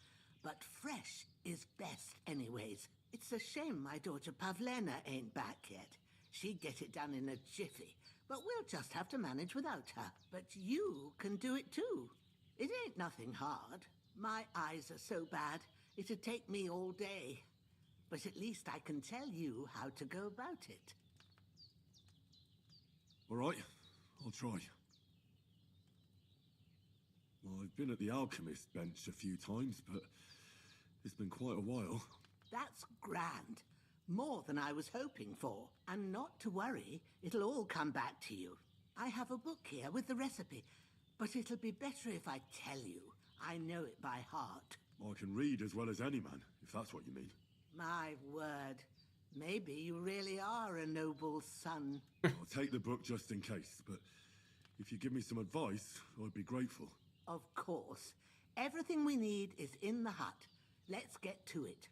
But fresh is best anyways. It's a shame my daughter Pavlena ain't back yet. She'd get it done in a jiffy. But we'll just have to manage without her. But you can do it too. It ain't nothing hard. My eyes are so bad, it'd take me all day. But at least I can tell you how to go about it. All right, I'll try. Well, I've been at the alchemist bench a few times, but it's been quite a while. That's grand. More than I was hoping for. And not to worry, it'll all come back to you. I have a book here with the recipe, but it'll be better if I tell you. I know it by heart. I can read as well as any man, if that's what you mean. My word. Maybe you really are a noble son. I'll take the book just in case, but if you give me some advice, I'd be grateful. Of course. Everything we need is in the hut. Let's get to it.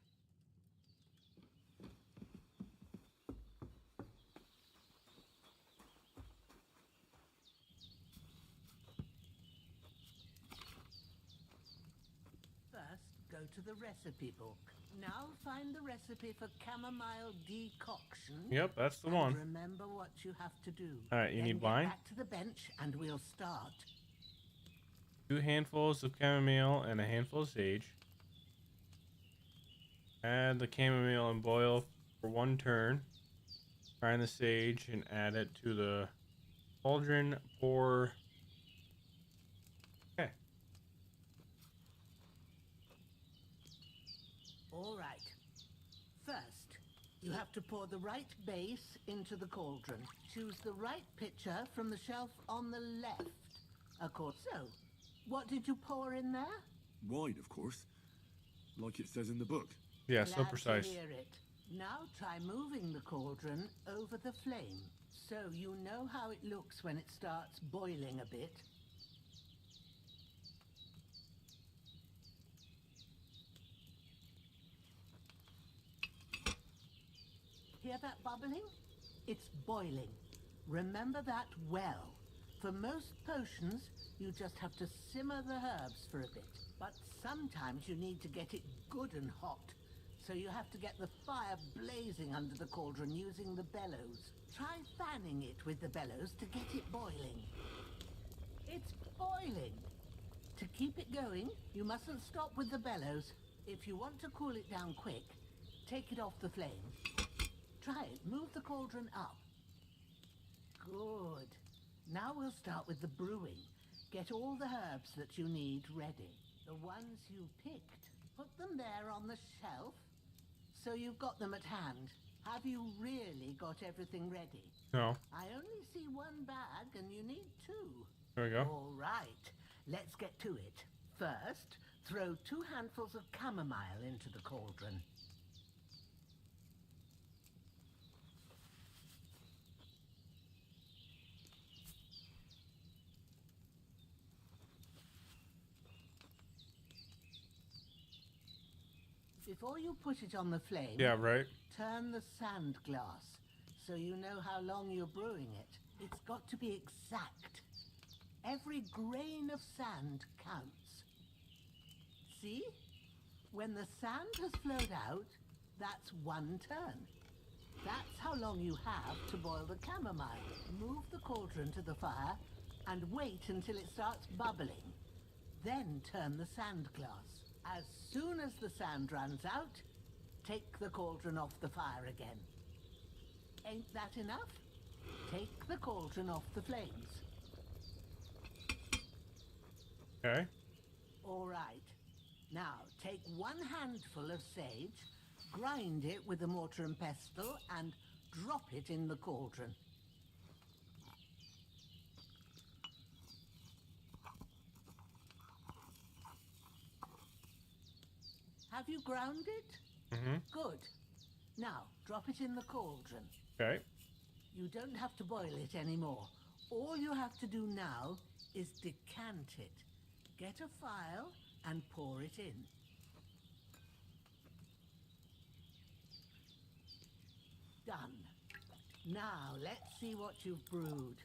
First, go to the recipe book. Now find the recipe for chamomile decoction. Yep, that's the and one. Remember what you have to do. All right, you Then need get wine? back to the bench and we'll start. 2 handfuls of chamomile and a handful of sage. Add the chamomile and boil for 1 turn. Grind the sage and add it to the cauldron. Pour. Okay. All right. First, you have to pour the right base into the cauldron. Choose the right pitcher from the shelf on the left. Of course. So, what did you pour in there? Wine, of course. Like it says in the book. Yeah, so Glad precise. to hear it. Now try moving the cauldron over the flame, so you know how it looks when it starts boiling a bit. Hear that bubbling? It's boiling. Remember that well. For most potions, you just have to simmer the herbs for a bit. But sometimes you need to get it good and hot. so you have to get the fire blazing under the cauldron using the bellows. Try fanning it with the bellows to get it boiling. It's boiling! To keep it going, you mustn't stop with the bellows. If you want to cool it down quick, take it off the flame. Try it. Move the cauldron up. Good. Now we'll start with the brewing. Get all the herbs that you need ready. The ones you picked. Put them there on the shelf, so you've got them at hand. Have you really got everything ready? No. I only see one bag and you need two. There we go. All right. Let's get to it. First, throw 2 handfuls of chamomile into the cauldron. Before you put it on the flame, Yeah, right. turn the sand glass so you know how long you're brewing it. It's got to be exact. Every grain of sand counts. See? When the sand has flowed out, that's 1 turn. That's how long you have to boil the chamomile. Move the cauldron to the fire and wait until it starts bubbling. Then turn the sand glass. As soon as the sand runs out, take the cauldron off the fire again. Ain't that enough? Take the cauldron off the flames. Okay. All right. Now, take 1 handful of sage, grind it with a mortar and pestle, and drop it in the cauldron. Have you ground it? Mm-hmm. Good. Now, drop it in the cauldron. Okay. You don't have to boil it anymore. All you have to do now is decant it. Get a phial and pour it in. Done. Now, let's see what you've brewed.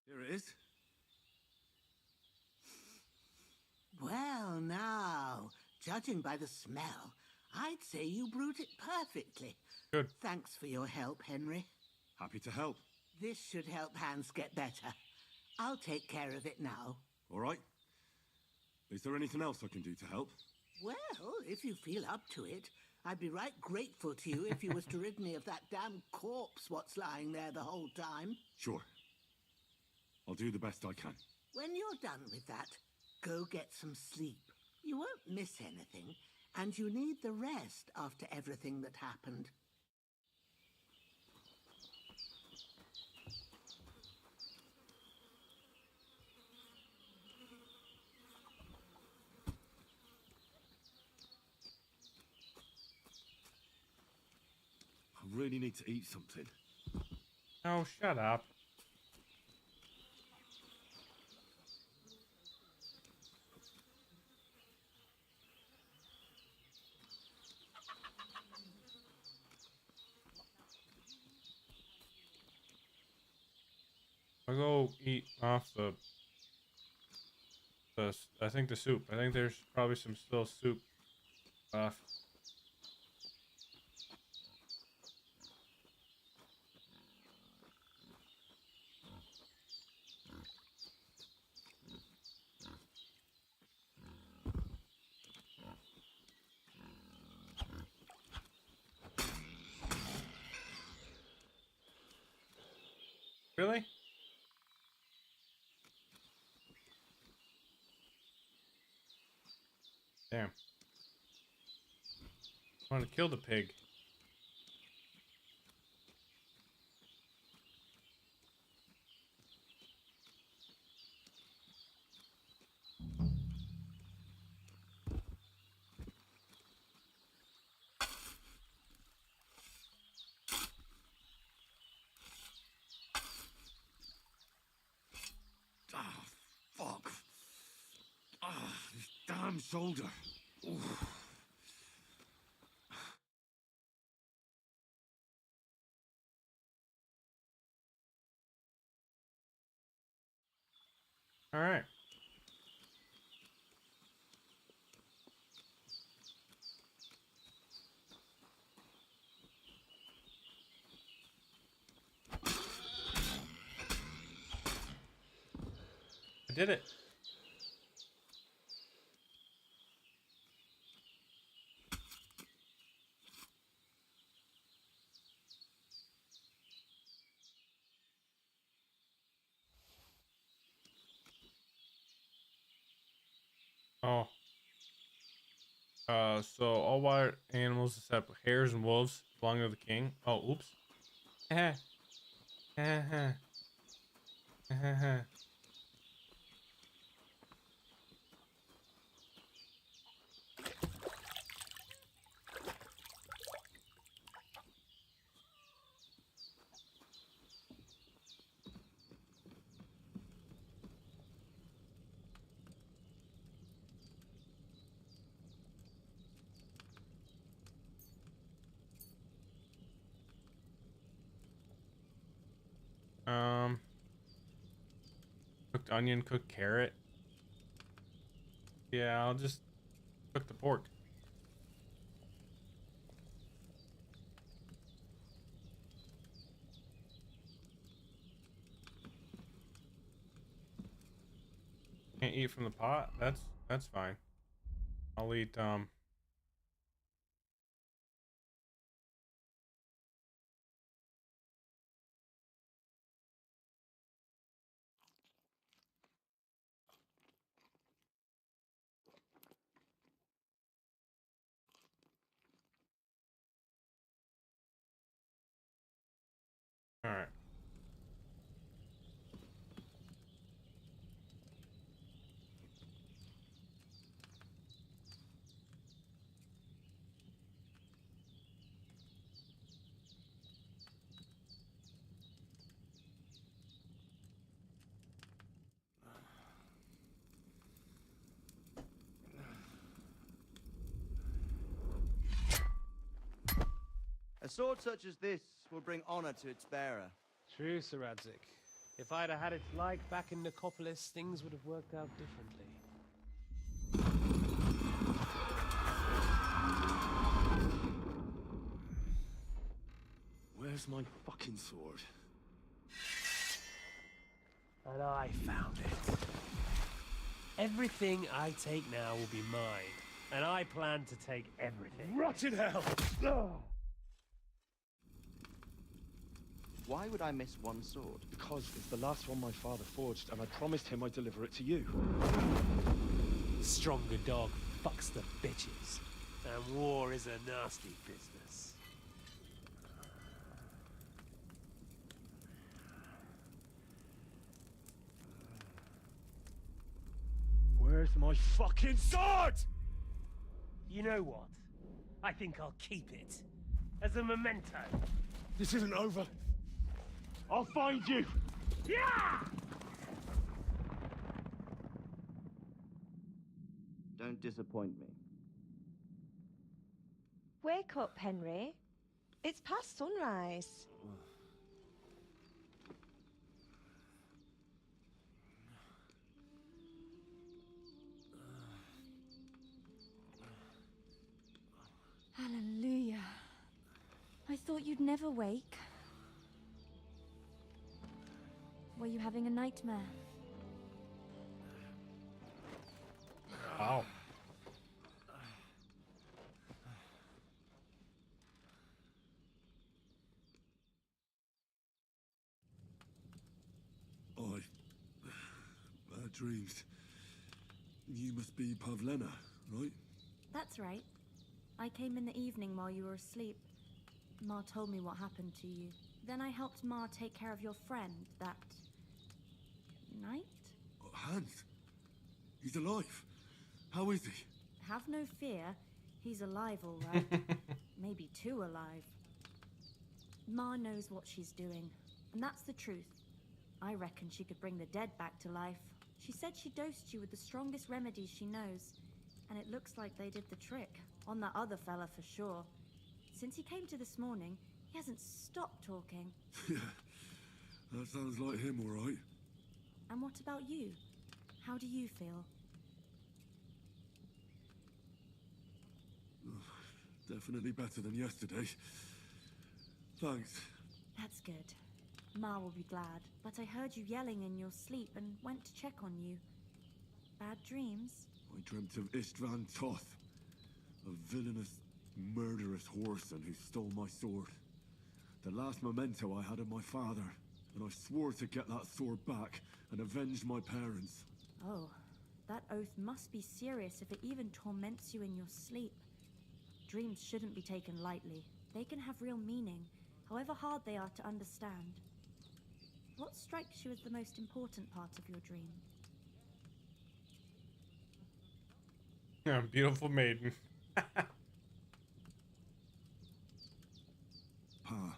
Here it is. Well, now, judging by the smell, I'd say you brewed it perfectly. Good. Thanks for your help, Henry. Happy to help. This should help Hans get better. I'll take care of it now. All right. Is there anything else I can do to help? Well, if you feel up to it, I'd be right grateful to you if you was to rid me of that damn corpse what's lying there the whole time. Sure. I'll do the best I can. When you're done with that, go get some sleep. You won't miss anything, and you need the rest after everything that happened. I really need to eat something. Oh, shut up. I'll go eat off the I think the soup. I think there's probably some still soup left. Really? Damn. I want to kill the pig. Ah, fuck. Ah, this damn damn shoulder. Oof. All right. I did it. Oh. So all wild animals except hares and wolves belong to the king. Oh, oops. Heh. Heh heh. Heh heh. Cooked onion, cooked carrot. Yeah, I'll just cook the pork. Can't eat from the pot. That's fine. I'll eat all right. A sword such as this will bring honor to its bearer. True, Sir Radzik. If I'd have had its like back in Nicopolis, things would have worked out differently. Where's my fucking sword? And I found it. Everything I take now will be mine, and I plan to take everything. Rot in hell! Why would I miss one sword? Because it's the last one my father forged, and I promised him I'd deliver it to you. Stronger dog fucks the bitches, and war is a nasty business. Where's my fucking sword? You know what? I think I'll keep it. As a memento. This isn't over. I'll find you! Yeah! Don't disappoint me. Wake up, Henry. It's past sunrise. Hallelujah. I thought you'd never wake. Were you having a nightmare? Wow. Bad dreams. You must be Pavlena, right? That's right. I came in the evening while you were asleep. Ma told me what happened to you. Then I helped Ma take care of your friend that night? Hans? He's alive. How is he? Have no fear. He's alive, all right. Maybe too alive. Ma knows what she's doing, and that's the truth. I reckon she could bring the dead back to life. She said she dosed you with the strongest remedies she knows, and it looks like they did the trick. On that other fella for sure. Since he came to this morning, he hasn't stopped talking. Yeah, that sounds like him, all right. And what about you? How do you feel? Definitely better than yesterday. Thanks. That's good. Ma will be glad, but I heard you yelling in your sleep and went to check on you. Bad dreams? I dreamt of Istvan Toth, a villainous, murderous whoreson who stole my sword. The last memento I had of my father, and I swore to get that sword back and avenge my parents. Oh, that oath must be serious if it even torments you in your sleep. Dreams shouldn't be taken lightly. They can have real meaning, however hard they are to understand. What strikes you as the most important part of your dream? Yeah, beautiful maiden. Pa,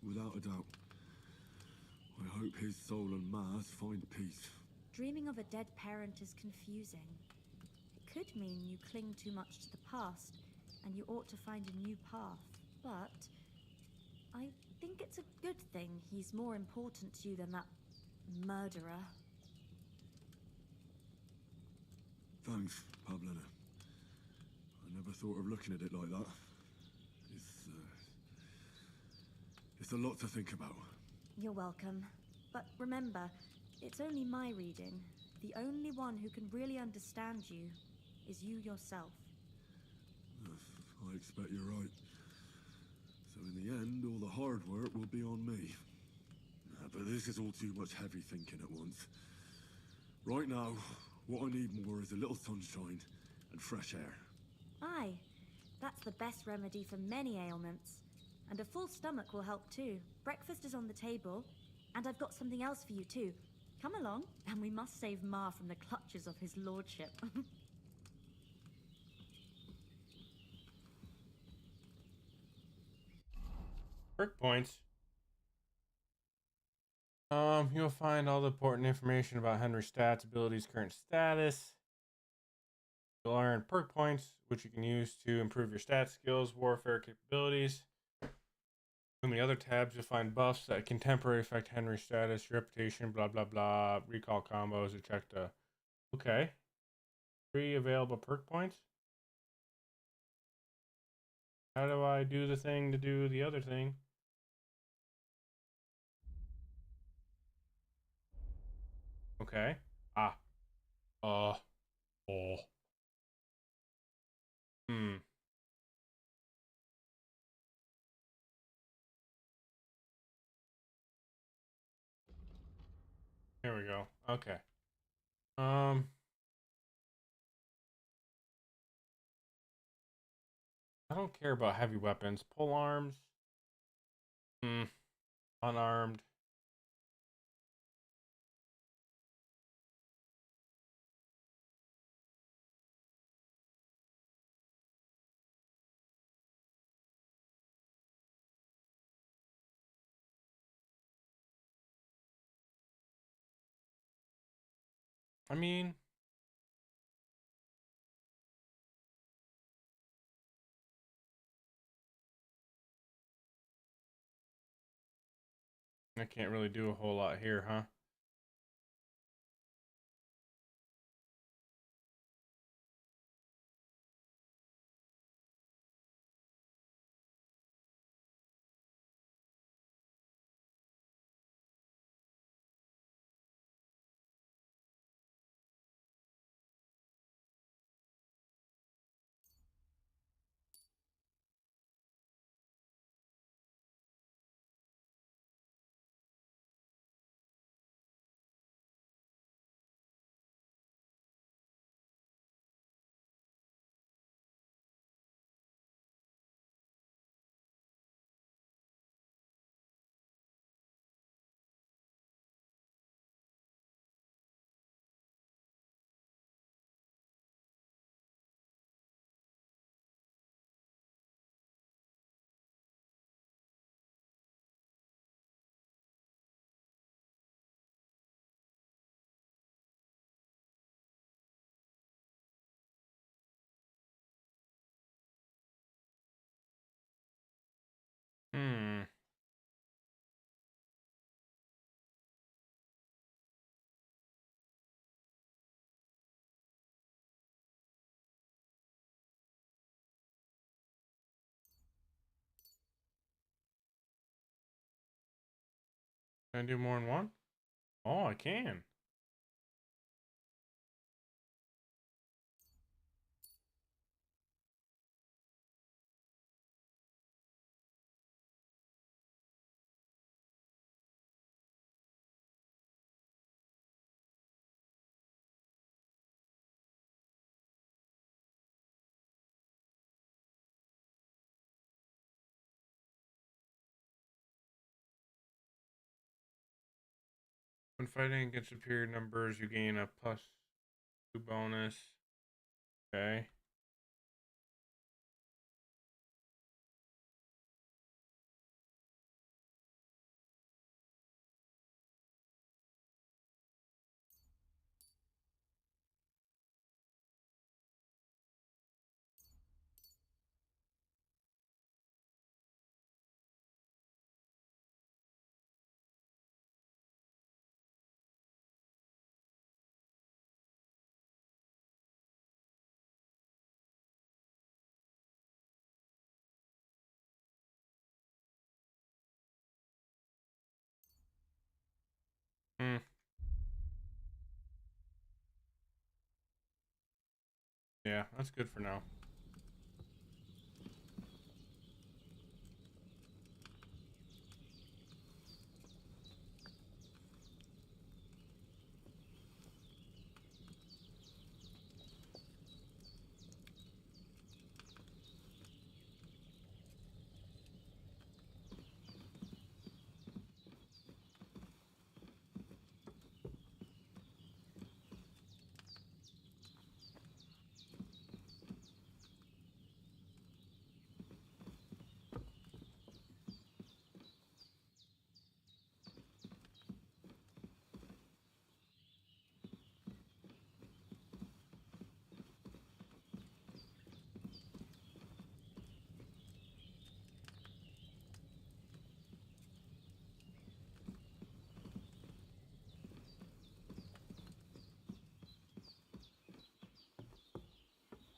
without a doubt. I hope his soul and Ma's find peace. Dreaming of a dead parent is confusing. It could mean you cling too much to the past, and you ought to find a new path. But I think it's a good thing he's more important to you than that murderer. Thanks, Pavlina. I never thought of looking at it like that. It's a lot to think about. You're welcome. But remember, it's only my reading. The only one who can really understand you is you yourself. I expect you're right. So in the end, all the hard work will be on me. But this is all too much heavy thinking at once. Right now, what I need more is a little sunshine and fresh air. Aye, that's the best remedy for many ailments. And a full stomach will help too. Breakfast is on the table, and I've got something else for you too. Come along, and we must save Ma from the clutches of his lordship. Perk points. You'll find all the important information about Henry's stats, abilities, current status. You'll earn perk points, which you can use to improve your stats, skills, warfare capabilities. In the other tabs, you'll find buffs that can temporarily affect Henry's status, reputation, blah, blah, blah, recall combos, etc. Okay. 3 available perk points. How do I do the thing to do the other thing? Okay. Ah. Oh. Hmm. Here we go. Okay. I don't care about heavy weapons. Pole arms. Unarmed. I mean, I can't really do a whole lot here, huh? Can I do more than one? Oh, I can. When fighting against superior numbers, you gain a +2 bonus. Okay. Hmm. Yeah, that's good for now.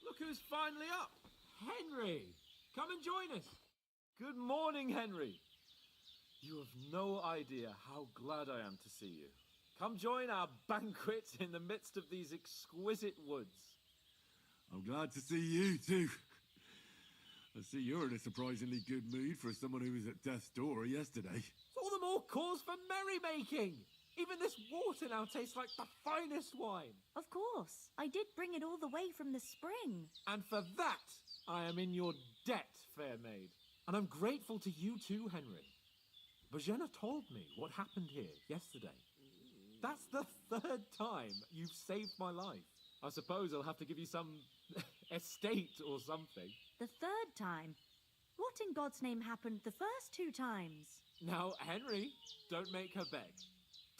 Look who's finally up! Henry! Come and join us! Good morning, Henry! You have no idea how glad I am to see you. Come join our banquet in the midst of these exquisite woods. I'm glad to see you too. I see you're in a surprisingly good mood for someone who was at death's door yesterday. All the more cause for merrymaking! Even this water now tastes like the finest wine. Of course. I did bring it all the way from the spring. And for that, I am in your debt, fair maid. And I'm grateful to you too, Henry. Bajena told me what happened here yesterday. That's the third time you've saved my life. I suppose I'll have to give you some estate or something. The third time? What in God's name happened the first 2 times? Now, Henry, don't make her beg.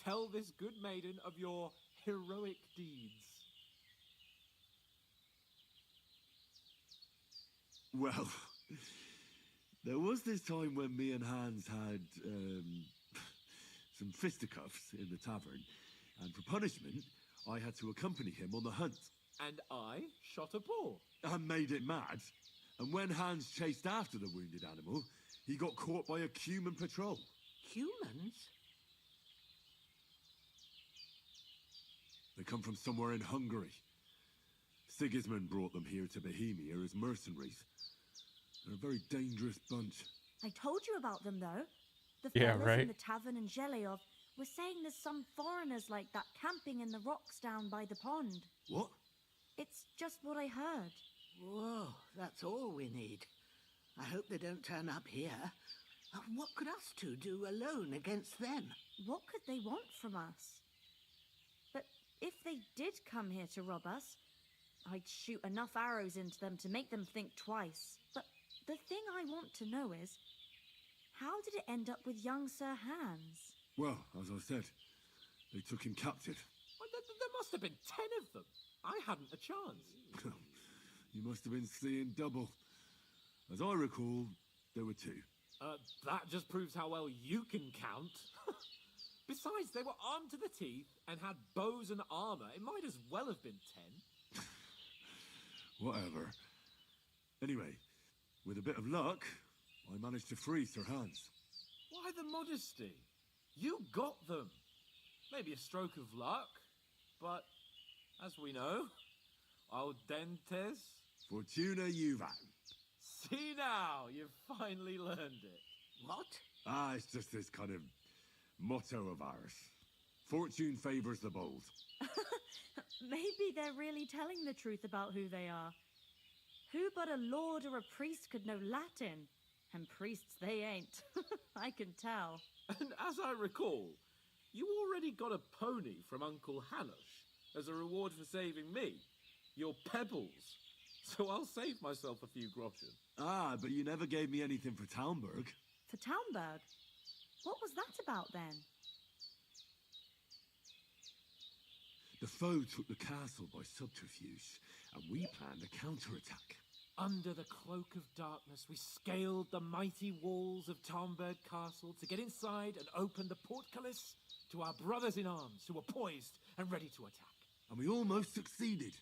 Tell this good maiden of your heroic deeds. Well, there was this time when me and Hans had some fisticuffs in the tavern, and for punishment, I had to accompany him on the hunt. And I shot a boar. And made it mad. And when Hans chased after the wounded animal, he got caught by a human patrol. Humans? They come from somewhere in Hungary. Sigismund brought them here to Bohemia as mercenaries. They're a very dangerous bunch. I told you about them, though. The Yeah, fellas right. in the tavern in Zhelyov were saying there's some foreigners like that camping in the rocks down by the pond. What? It's just what I heard. Whoa, that's all we need. I hope they don't turn up here. What could us two do alone against them? What could they want from us? But if they did come here to rob us, I'd shoot enough arrows into them to make them think twice. But the thing I want to know is, how did it end up with young Sir Hans? Well, as I said, they took him captive. Well, there must have been 10 of them. I hadn't a chance. You must have been seeing double. As I recall, there were 2. That just proves how well you can count. Besides, they were armed to the teeth and had bows and armor. It might as well have been 10. Whatever. Anyway, with a bit of luck, I managed to free Sir Hans. Why the modesty? You got them. Maybe a stroke of luck, but as we know, audentes. Fortuna juvat. See now, you've finally learned it. What? Ah, it's just this kind of motto of ours. Fortune favors the bold. Maybe they're really telling the truth about who they are. Who but a lord or a priest could know Latin? And priests they ain't. I can tell. And as I recall, you already got a pony from Uncle Hanush as a reward for saving me. Your pebbles. So I'll save myself a few groschen. Ah, but you never gave me anything for Talmberg. For Townburg? What was that about then? The foe took the castle by subterfuge, and we planned a counterattack. Under the cloak of darkness, we scaled the mighty walls of Talmberg Castle to get inside and open the portcullis to our brothers in arms who were poised and ready to attack. And we almost succeeded.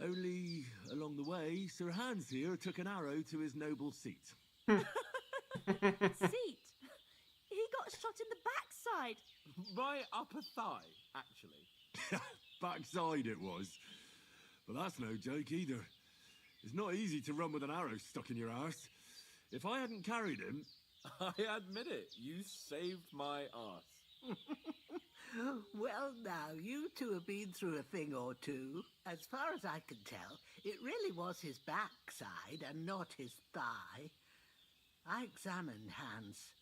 Only, along the way, Sir Hans here took an arrow to his noble seat. Seat? He got shot in the backside. My upper thigh, actually. Backside it was. But that's no joke either. It's not easy to run with an arrow stuck in your arse. If I hadn't carried him... I admit it, you saved my arse. Well, now, you two have been through a thing or two. As far as I can tell, it really was his backside and not his thigh. I examined Hans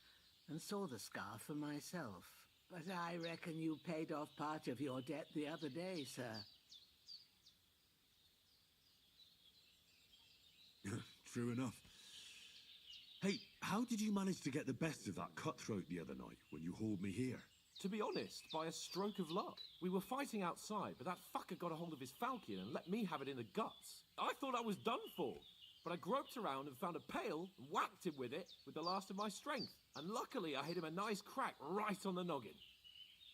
and saw the scar for myself. But I reckon you paid off part of your debt the other day, sir. True enough. Hey, how did you manage to get the best of that cutthroat the other night when you hauled me here? To be honest, by a stroke of luck. We were fighting outside, but that fucker got a hold of his falcon and let me have it in the guts. I thought I was done for, but I groped around and found a pail and whacked him with it with the last of my strength. And luckily, I hit him a nice crack right on the noggin.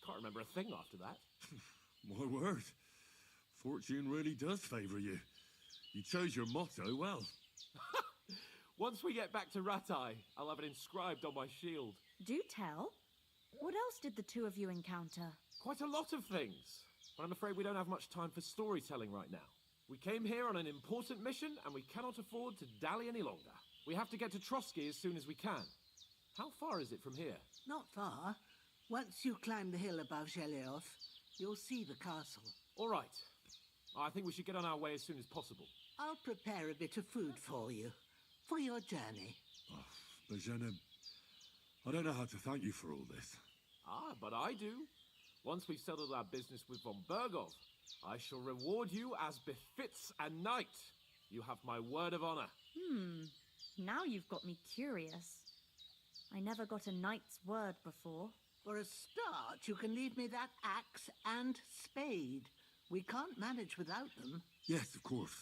Can't remember a thing after that. My word. Fortune really does favour you. You chose your motto well. Once we get back to Ratai, I'll have it inscribed on my shield. Do tell. What else did the two of you encounter? Quite a lot of things. But I'm afraid we don't have much time for storytelling right now. We came here on an important mission, and we cannot afford to dally any longer. We have to get to Trotsky as soon as we can. How far is it from here? Not far. Once you climb the hill above Zhelioth, you'll see the castle. All right. I think we should get on our way as soon as possible. I'll prepare a bit of food for you, for your journey. Oh, Bajana, I don't know how to thank you for all this. Ah, but I do. Once we've settled our business with von Bergov, I shall reward you as befits a knight. You have my word of honor. Now you've got me curious. I never got a knight's word before. For a start, you can leave me that axe and spade. We can't manage without them. Yes, of course.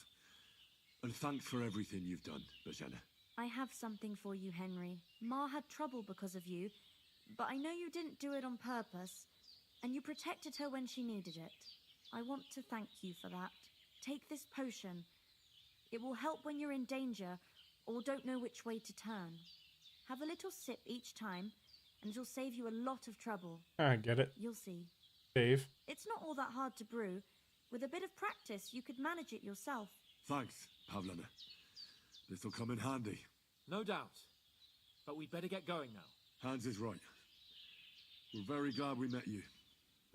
And thanks for everything you've done, Bajana. I have something for you, Henry. Ma had trouble because of you, but I know you didn't do it on purpose, and you protected her when she needed it. I want to thank you for that. Take this potion. It will help when you're in danger or don't know which way to turn. Have a little sip each time, and it'll save you a lot of trouble. I get it. You'll see. Save. It's not all that hard to brew. With a bit of practice, you could manage it yourself. Thanks, Pavlana. This'll come in handy. No doubt. But we'd better get going now. Hans is right. We're very glad we met you.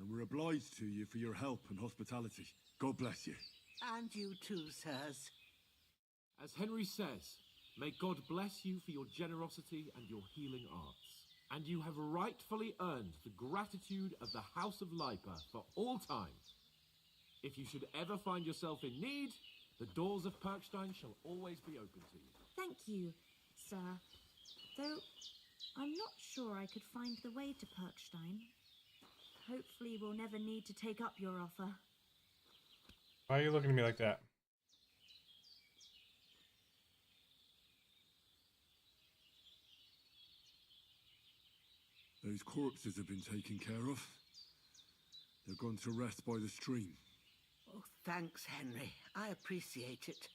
And we're obliged to you for your help and hospitality. God bless you. And you too, sirs. As Henry says, may God bless you for your generosity and your healing arts. And you have rightfully earned the gratitude of the House of Lipa for all time. If you should ever find yourself in need, the doors of Perkstein shall always be open to you. Thank you, sir. Though I'm not sure I could find the way to Perkstein. Hopefully we'll never need to take up your offer. Why are you looking at me like that? Those corpses have been taken care of. They're gone to rest by the stream. Oh, thanks, Henry. I appreciate it.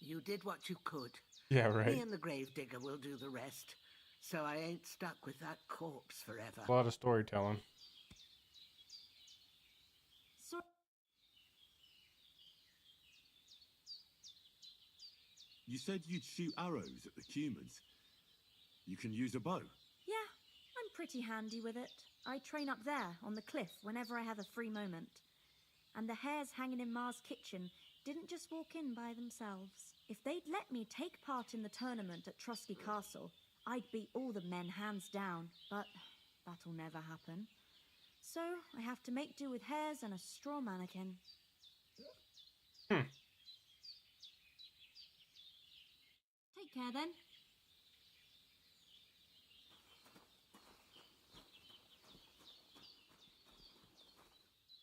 You did what you could. Yeah, right. Me and the gravedigger will do the rest. so I ain't stuck with that corpse forever. A lot of storytelling. So You said you'd shoot arrows at the humans. You can use a bow. yeah, I'm pretty handy with it. I train up there on the cliff whenever I have a free moment. And the hares hanging in Ma's kitchen didn't just walk in by themselves. If they'd let me take part in the tournament at Trusky Castle, I'd beat all the men hands down, but that'll never happen. So I have to make do with hares and a straw mannequin. Take care then.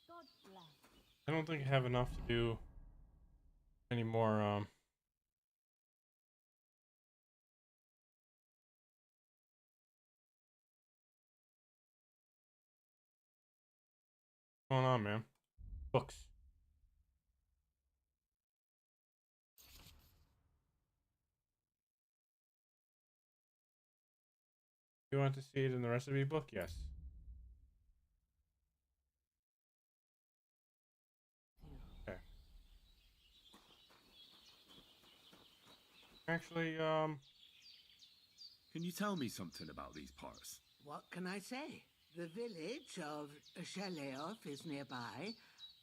God bless. I don't think I have enough to do any more, What's going on, man? Books. You want to see it in the recipe book? Yes. Okay. Actually, Can you tell me something about these parts? What can I say? The village of Sheleoth is nearby,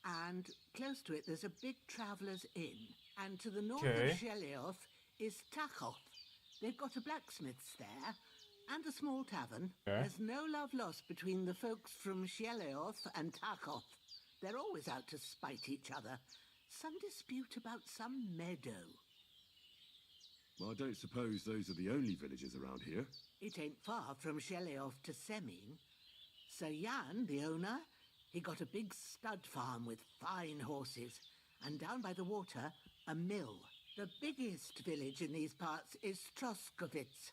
and close to it there's a big traveller's inn. And to the north Okay. of Sheleoth is Tachoth. They've got a blacksmith's there, and a small tavern. Okay. There's no love lost between the folks from Sheleoth and Tachoth. They're always out to spite each other. Some dispute about some meadow. Well, I don't suppose those are the only villages around here. It ain't far from Sheleoth to Semin. Sir Jan, the owner, he got a big stud farm with fine horses, and down by the water, a mill. The biggest village in these parts is Troskovitz,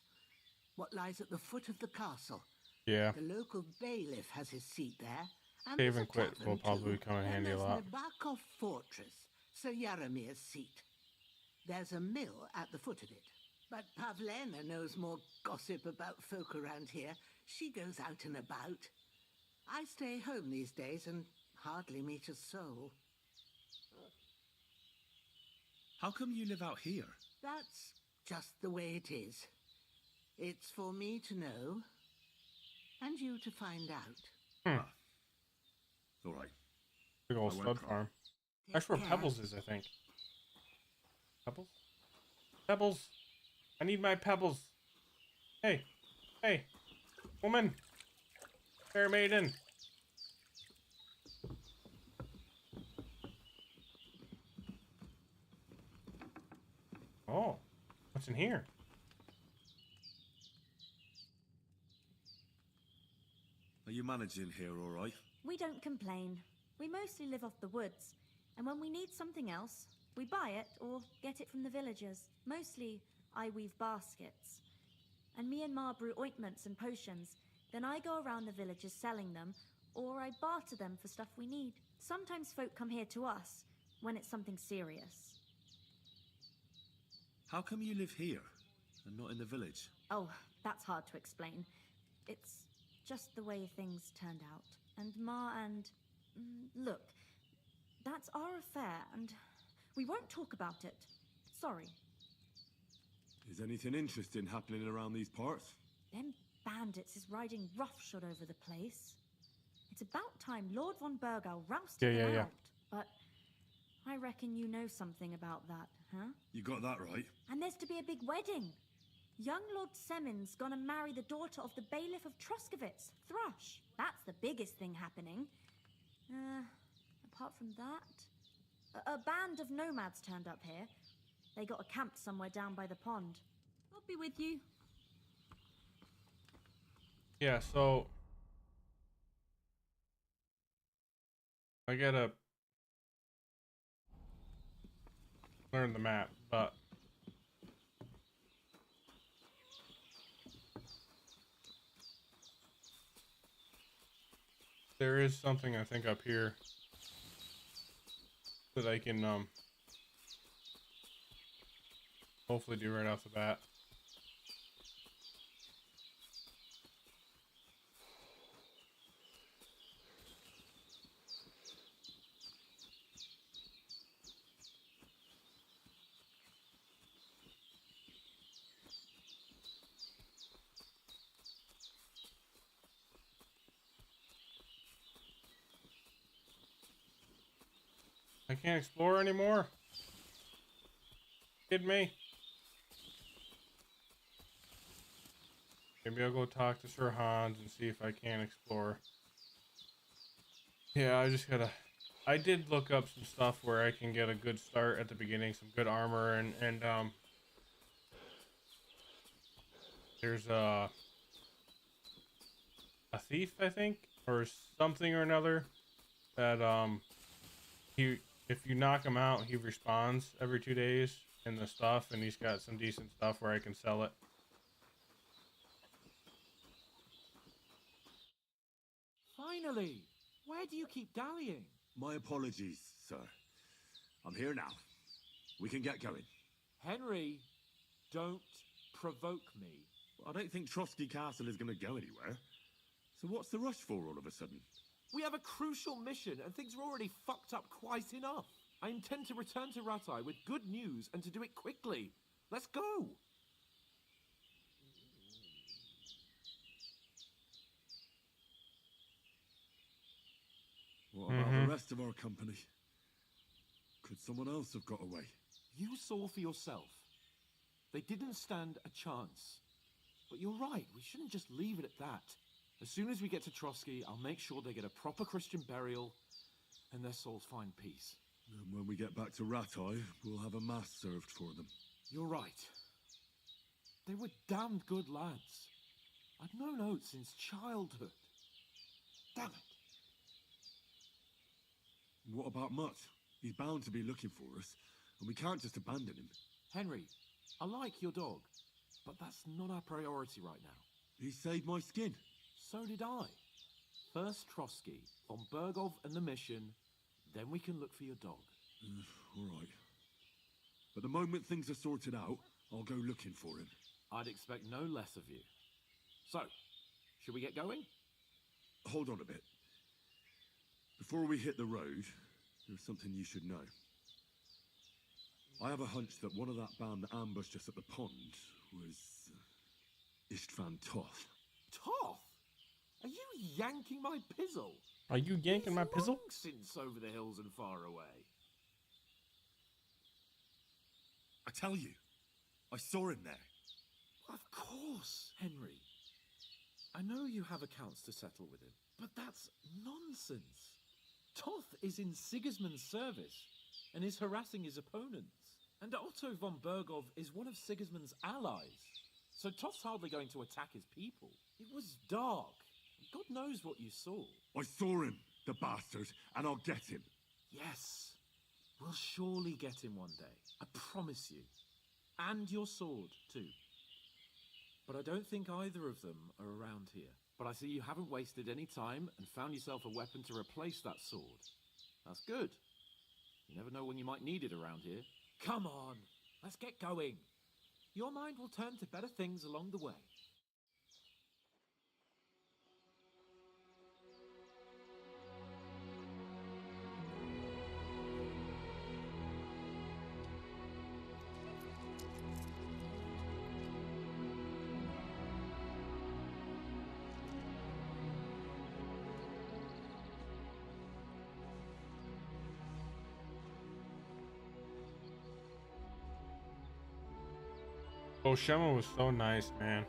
what lies at the foot of the castle. yeah. The local bailiff has his seat there, and Save there's and a quit tavern will probably too. come in Then handy a there's lot. Nebakov Fortress, Sir Yaramir's seat. There's a mill at the foot of it. But Pavlena knows more gossip about folk around here. She goes out and about. I stay home these days and hardly meet a soul. How come you live out here? That's just the way it is. It's for me to know, and you to find out. All right. Big old I won't stud cry. farm. That's where care. Pebbles is, I think. Pebbles? Pebbles! I need my pebbles! Hey! Hey! Woman! Fair maiden! Oh, what's in here? Are you managing here all right? We don't complain. We mostly live off the woods, and when we need something else, we buy it or get it from the villagers. Mostly, I weave baskets. And me and Ma brew ointments and potions. Then I go around the villages selling them, or I barter them for stuff we need. Sometimes folk come here to us, when it's something serious. How come you live here and not in the village? Oh, that's hard to explain. It's just the way things turned out. And Ma and... look, that's our affair, and we won't talk about it. Sorry. Is anything interesting happening around these parts? Them bandits is riding roughshod over the place. It's about time Lord von Burgau rousted them out. But I reckon you know something about that, huh? You got that right. And there's to be a big wedding. Young Lord Semin's gonna marry the daughter of the bailiff of Troskovitz, Thrush. That's the biggest thing happening. Apart from that, a band of nomads turned up here. They got a camp somewhere down by the pond. I'll be with you. Yeah, so I gotta learn the map, but there is something I think up here that I can hopefully do right off the bat. I can't explore anymore. Kidding me? Maybe I'll go talk to Sir Hans and see if I can explore. Yeah, I just gotta... I did look up some stuff where I can get a good start at the beginning, some good armor, and there's a thief, I think, or something or another, that he, if you knock him out, he respawns every 2 days in the stuff, and he's got some decent stuff where I can sell it. Finally! Where do you keep dallying? My apologies, sir. I'm here now. We can get going. Henry, don't provoke me. I don't think Trotsky Castle is going to go anywhere. So what's the rush for all of a sudden? We have a crucial mission, and things are already fucked up quite enough. I intend to return to Rattay with good news, and to do it quickly. Let's go! What about the rest of our company? Could someone else have got away? You saw for yourself. They didn't stand a chance. But you're right, we shouldn't just leave it at that. As soon as we get to Trotsky, I'll make sure they get a proper Christian burial and their souls find peace. And when we get back to Rattay, we'll have a mass served for them. You're right. They were damned good lads. I've known Oates since childhood. Damn it. What about Mutt? He's bound to be looking for us, and we can't just abandon him. Henry, I like your dog, but that's not our priority right now. He saved my skin. So did I. First Trotsky, von Bergov and the mission, then we can look for your dog. All right. But the moment things are sorted out, I'll go looking for him. I'd expect no less of you. So, should we get going? Hold on a bit. Before we hit the road, there's something you should know. I have a hunch that one of that band that ambushed us at the pond was Istvan Toth. Toth? Are you yanking my pizzle? Are you yanking my pizzle? Long since over the hills and far away. I tell you, I saw him there. Of course, Henry. I know you have accounts to settle with him, but that's nonsense. Toth is in Sigismund's service and is harassing his opponents. And Otto von Bergov is one of Sigismund's allies. So Toth's hardly going to attack his people. It was dark. God knows what you saw. I saw him, the bastard, and I'll get him. Yes. We'll surely get him one day. I promise you. And your sword, too. But I don't think either of them are around here. But I see you haven't wasted any time and found yourself a weapon to replace that sword. That's good. You never know when you might need it around here. Come on, let's get going. Your mind will turn to better things along the way. Oh, Shema was so nice, man.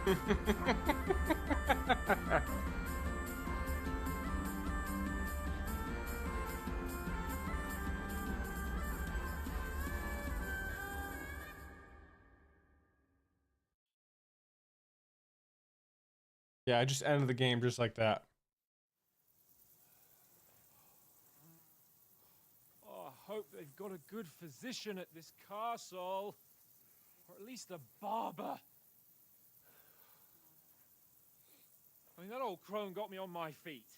Yeah, I just ended the game just like that. Oh, I hope they've got a good physician at this castle. Or at least a barber. I mean, that old crone got me on my feet.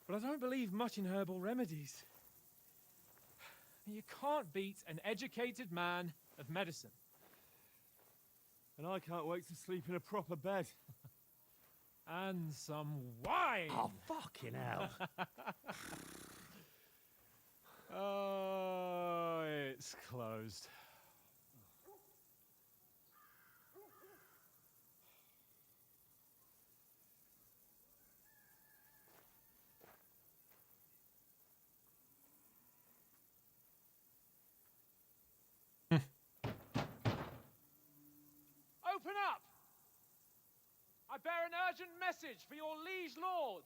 But I don't believe much in herbal remedies. You can't beat an educated man of medicine. And I can't wait to sleep in a proper bed. And some wine! Oh, fucking hell. Oh, it's closed. Open up! I bear an urgent message for your liege lord.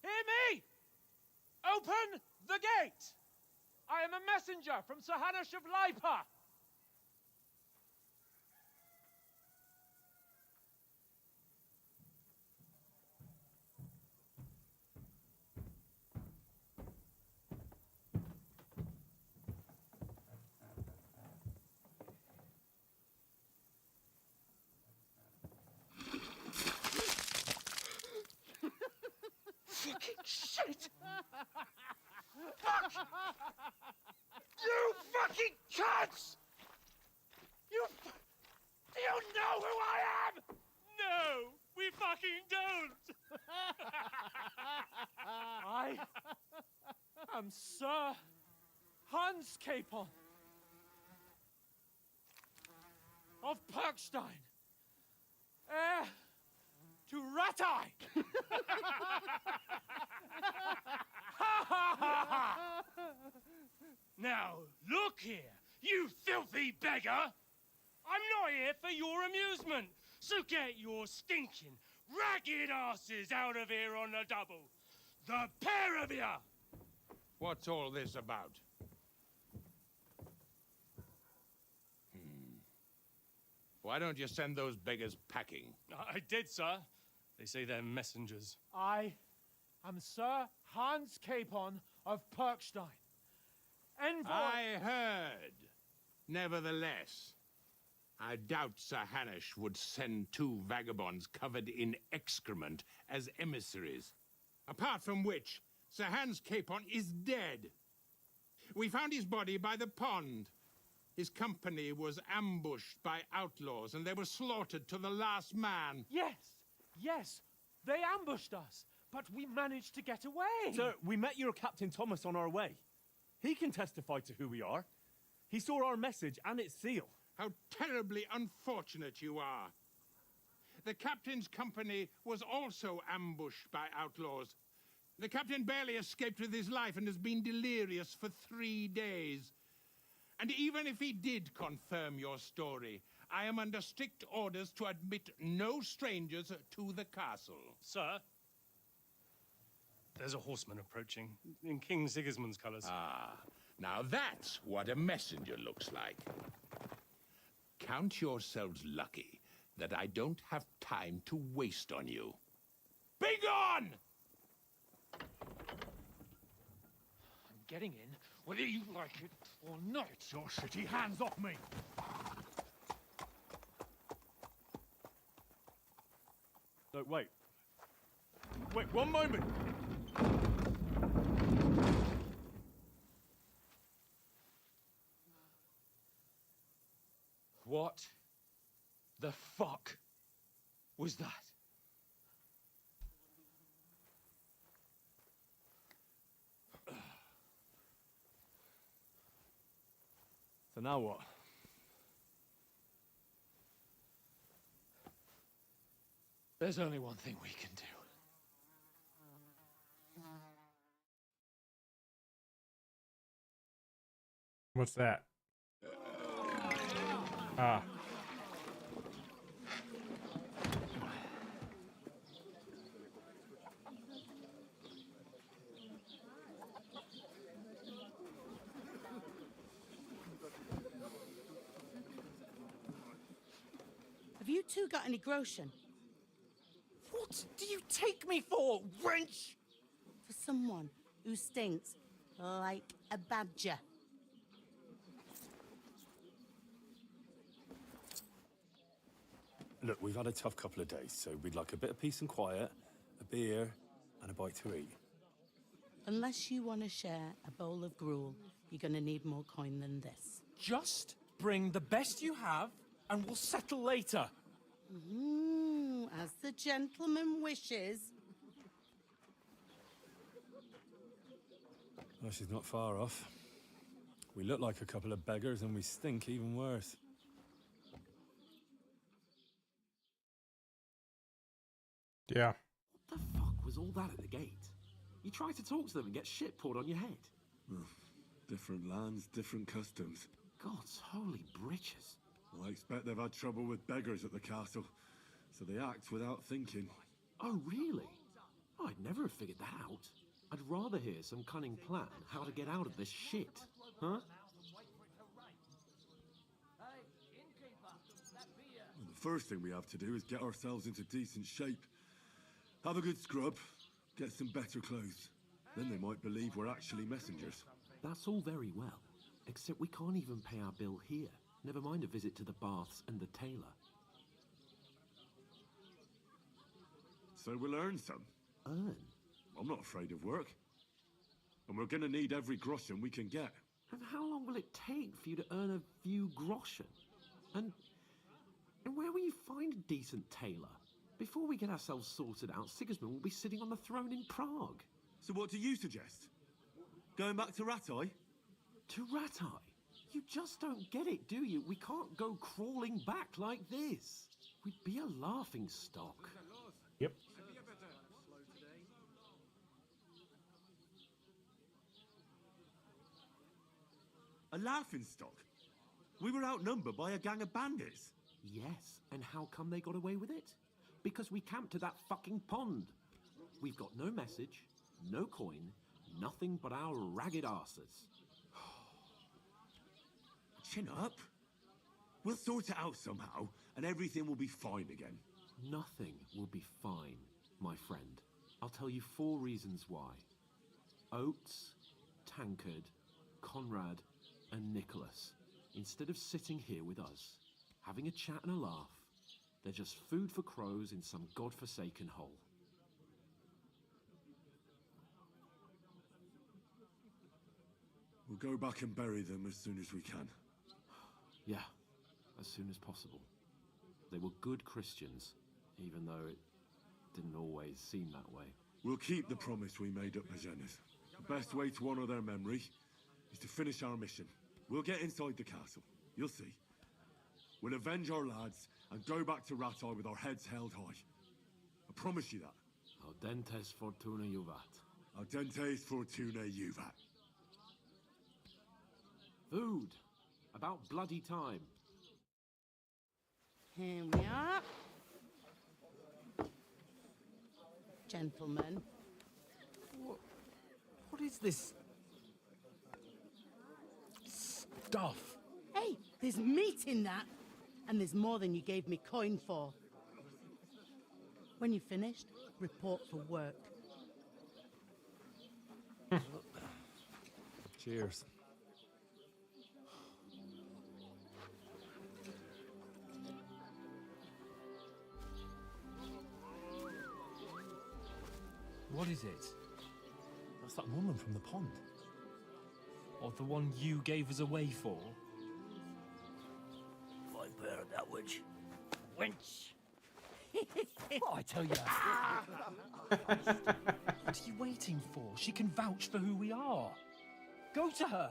Hear me! Open the gate! I am a messenger from Sir Hanush of Lipa. Fucking shit! Fuck! You fucking cunts! Do you know who I am? No, we fucking don't! I am Sir Hans Capon of Perkstein, heir to Ratai! Now, look here, you filthy beggar! I'm not here for your amusement, so get your stinking, ragged asses out of here on the double. The pair of you! What's all this about? Why don't you send those beggars packing? I did, sir. They say they're messengers. I am Sir Hans Capon of Perkstein. Envoy... I heard. Nevertheless, I doubt Sir Hanush would send two vagabonds covered in excrement as emissaries. Apart from which, Sir Hans Capon is dead. We found his body by the pond. His company was ambushed by outlaws, and they were slaughtered to the last man. Yes, they ambushed us, but we managed to get away. Sir, we met your Captain Thomas on our way. He can testify to who we are. He saw our message and its seal. How terribly unfortunate you are. The captain's company was also ambushed by outlaws. The captain barely escaped with his life and has been delirious for 3 days. And even if he did confirm your story, I am under strict orders to admit no strangers to the castle. Sir, there's a horseman approaching in King Sigismund's colours. Ah, now that's what a messenger looks like. Count yourselves lucky that I don't have time to waste on you. Be gone! I'm getting in, whether you like it or not. Your shitty hands off me! No, wait. Wait, one moment! What the fuck was that? So now what? There's only one thing we can do. What's that? Ah. Have you two got any groschen? What do you take me for, wench? For someone who stinks like a badger. Look, we've had a tough couple of days, so we'd like a bit of peace and quiet, a beer, and a bite to eat. Unless you want to share a bowl of gruel, you're going to need more coin than this. Just bring the best you have, and we'll settle later. As the gentleman wishes. Well, she's not far off. We look like a couple of beggars, and we stink even worse. Yeah. What the fuck was all that at the gate? You try to talk to them and get shit poured on your head. Different lands, different customs. God's holy britches. I expect they've had trouble with beggars at the castle, so they act without thinking. Oh, really? I'd never have figured that out. I'd rather hear some cunning plan how to get out of this shit. Huh? Well, the first thing we have to do is get ourselves into decent shape. Have a good scrub, get some better clothes. Then they might believe we're actually messengers. That's all very well, except we can't even pay our bill here. Never mind a visit to the baths and the tailor. So we'll earn some. Earn? I'm not afraid of work. And we're gonna need every groschen we can get. And how long will it take for you to earn a few groschen? And where will you find a decent tailor? Before we get ourselves sorted out, Sigismund will be sitting on the throne in Prague. So what do you suggest? Going back to Ratai? To Ratai? You just don't get it, do you? We can't go crawling back like this. We'd be a laughing stock. Yep. A laughing stock? We were outnumbered by a gang of bandits. Yes, and how come they got away with it? Because we camped at that fucking pond. We've got no message, no coin, nothing but our ragged arses. Chin up. We'll sort it out somehow, and everything will be fine again. Nothing will be fine, my friend. I'll tell you 4 reasons why. Oates, Tankard, Conrad, and Nicholas, instead of sitting here with us, having a chat and a laugh, they're just food for crows in some godforsaken hole. We'll go back and bury them as soon as we can. Yeah, as soon as possible. They were good Christians, even though it didn't always seem that way. We'll keep the promise we made at Pagenes. The best way to honor their memory is to finish our mission. We'll get inside the castle. You'll see. We'll avenge our lads and go back to Ratai with our heads held high. I promise you that. Audentes fortuna juvat. Audentes fortuna juvat. Food. About bloody time. Here we are. Gentlemen. What is this stuff? Hey, there's meat in that. And there's more than you gave me coin for. When you're finished, report for work. Cheers. What is it? That's that woman from the pond. Or the one you gave us away for? I bear that witch. Wench. What I tell you? What are you waiting for? She can vouch for who we are. Go to her.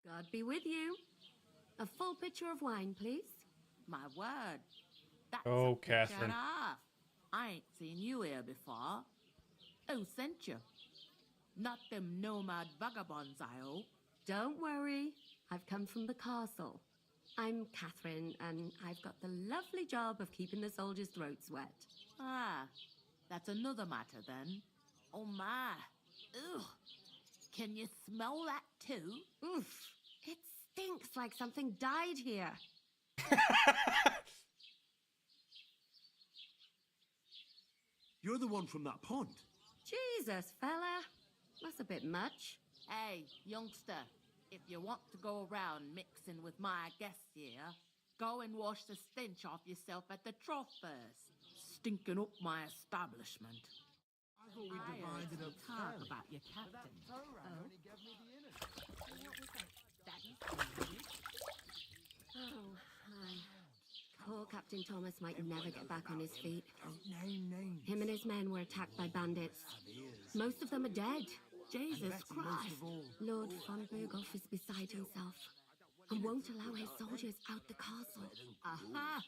God be with you. A full pitcher of wine, please. My word. That's Oh, a picture and Catherine. a half. I ain't seen you here before. Who sent you? Not them nomad vagabonds, I hope. Don't worry. I've come from the castle. I'm Catherine, and I've got the lovely job of keeping the soldiers' throats wet. Ah, that's another matter then. Oh my. Ugh. Can you smell that too? Oof. It stinks like something died here. You're the one from that pond. Jesus, fella. That's a bit much. Hey, youngster, if you want to go around mixing with my guests here, go and wash the stench off yourself at the trough first. Stinking up my establishment. I thought we divided up talk fairly. about your captain. Oh, hi. Poor Captain Thomas might never get back on his feet. Name names. Him and his men were attacked by bandits. Most of them are dead. Jesus Christ. Lord von Berghoff is beside himself and won't allow his soldiers out the castle. Aha!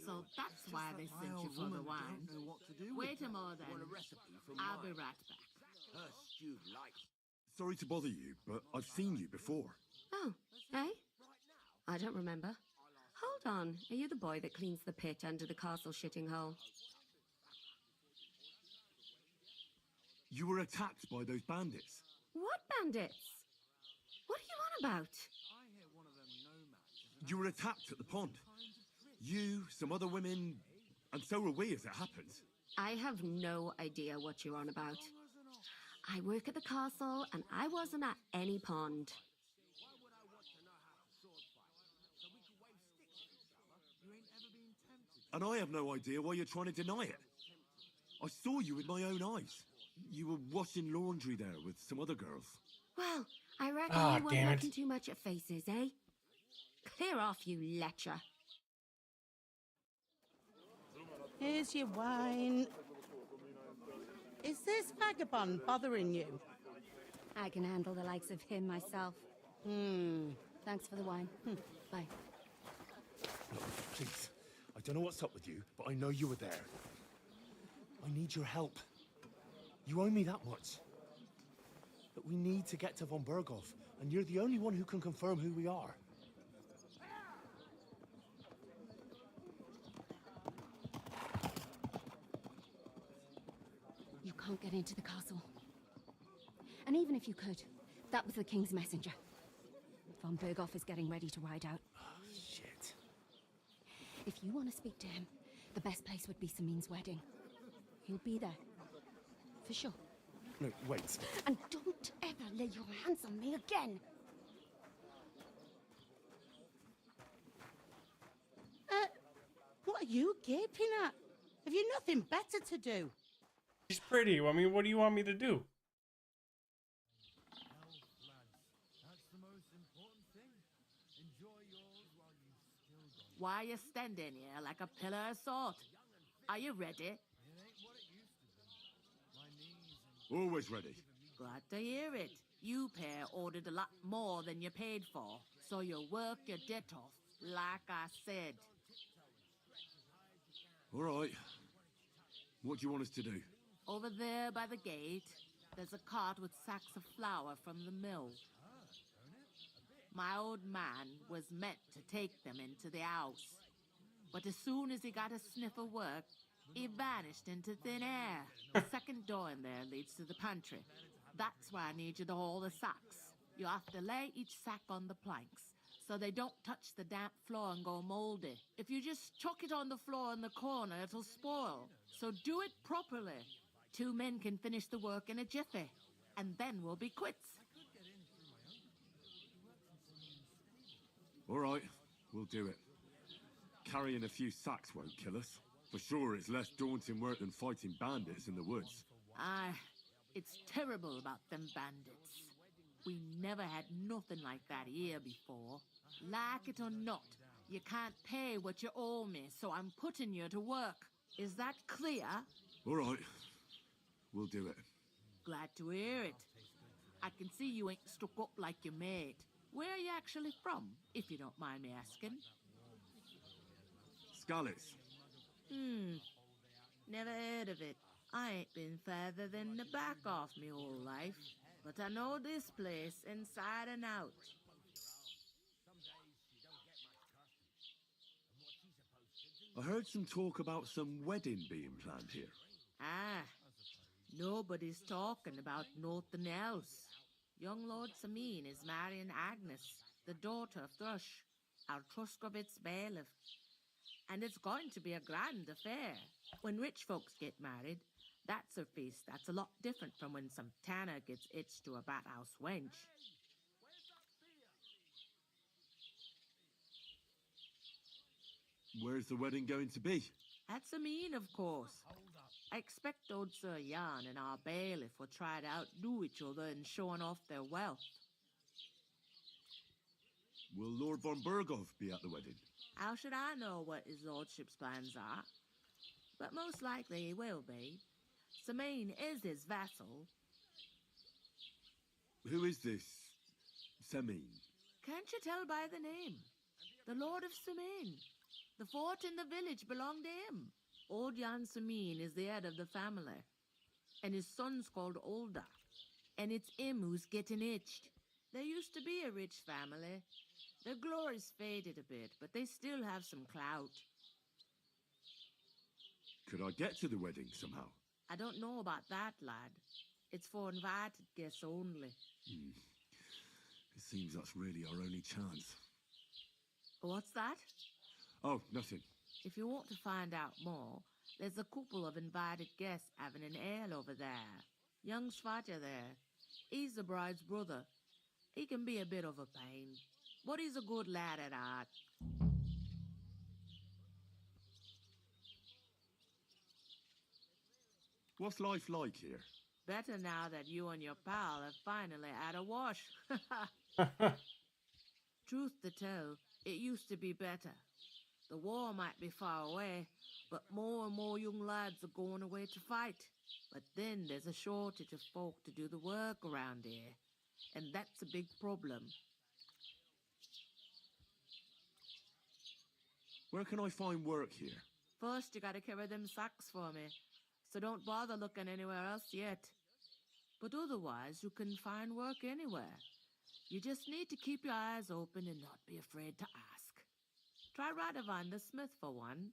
So that's why they sent you for the wine. Wait a moment then. I'll be right back. Sorry to bother you, but I've seen you before. Oh, eh? I don't remember. Hold on. Are you the boy that cleans the pit under the castle shitting hole? You were attacked by those bandits. What bandits? What are you on about? You were attacked at the pond. You, some other women, and so were we as it happens. I have no idea what you're on about. I work at the castle, and I wasn't at any pond. And I have no idea why you're trying to deny it. I saw you with my own eyes. You were washing laundry there with some other girls. Well, I reckon Ah, you damn weren't it. looking too much at faces, eh? Clear off, you lecher. Here's your wine. Is this vagabond bothering you? I can handle the likes of him myself. Thanks for the wine. Bye. Look, please. I don't know what's up with you, but I know you were there. I need your help. You owe me that much. But we need to get to von Berghoff, and you're the only one who can confirm who we are. You can't get into the castle. And even if you could, that was the king's messenger. Von Berghoff is getting ready to ride out. Shit. If you want to speak to him, the best place would be Samin's wedding. He'll be there. For sure. No, wait. And don't ever lay your hands on me again. What are you gaping at? Have you nothing better to do? She's pretty. I mean, what do you want me to do? Why are you standing here like a pillar of salt? Are you ready? Always ready. Glad to hear it. You pair ordered a lot more than you paid for, so you'll work your debt off, like I said. All right. What do you want us to do? Over there by the gate, there's a cart with sacks of flour from the mill. My old man was meant to take them into the house, but as soon as he got a sniff of work, he vanished into thin air. The second door in there leads to the pantry. That's why I need you to haul the sacks. You have to lay each sack on the planks, so they don't touch the damp floor and go moldy. If you just chuck it on the floor in the corner, it'll spoil. So do it properly. 2 men can finish the work in a jiffy, and then we'll be quits. All right, we'll do it. Carrying a few sacks won't kill us. For sure, it's less daunting work than fighting bandits in the woods. Aye, it's terrible about them bandits. We never had nothing like that here before. Like it or not, you can't pay what you owe me, so I'm putting you to work. Is that clear? All right, we'll do it. Glad to hear it. I can see you ain't stuck up like your mate. Where are you actually from, if you don't mind me asking? Skalitz. Never heard of it. I ain't been further than the back off me whole life, but I know this place inside and out. I heard some talk about some wedding being planned here. Ah, nobody's talking about nothing else. Young Lord Samin is marrying Agnes, the daughter of Thrush, our Truscovitz bailiff. And it's going to be a grand affair. When rich folks get married, that's a feast that's a lot different from when some tanner gets hitched to a bathouse wench. Where's the wedding going to be? At Samin, of course. I expect old Sir Jan and our bailiff will try to outdo each other in showing off their wealth. Will Lord von Berghoff be at the wedding? How should I know what his lordship's plans are? But most likely he will be. Samin is his vassal. Who is this Samin? Can't you tell by the name? The Lord of Samin. The fort in the village belonged to him. Old Jan Samin is the head of the family. And his son's called Olda. And it's him who's getting hitched. There used to be a rich family. Their glory's faded a bit, but they still have some clout. Could I get to the wedding somehow? I don't know about that, lad. It's for invited guests only. It seems that's really our only chance. What's that? Oh, nothing. If you want to find out more, there's a couple of invited guests having an ale over there. Young Svaja there. He's the bride's brother. He can be a bit of a pain, but he's a good lad at heart. What's life like here? Better now that you and your pal have finally had a wash. Truth to tell, it used to be better. The war might be far away, but more and more young lads are going away to fight. But then there's a shortage of folk to do the work around here, and that's a big problem. Where can I find work here? First, you gotta carry them sacks for me, so don't bother looking anywhere else yet. But otherwise, you can find work anywhere. You just need to keep your eyes open and not be afraid to ask. Try Radovan the smith for one.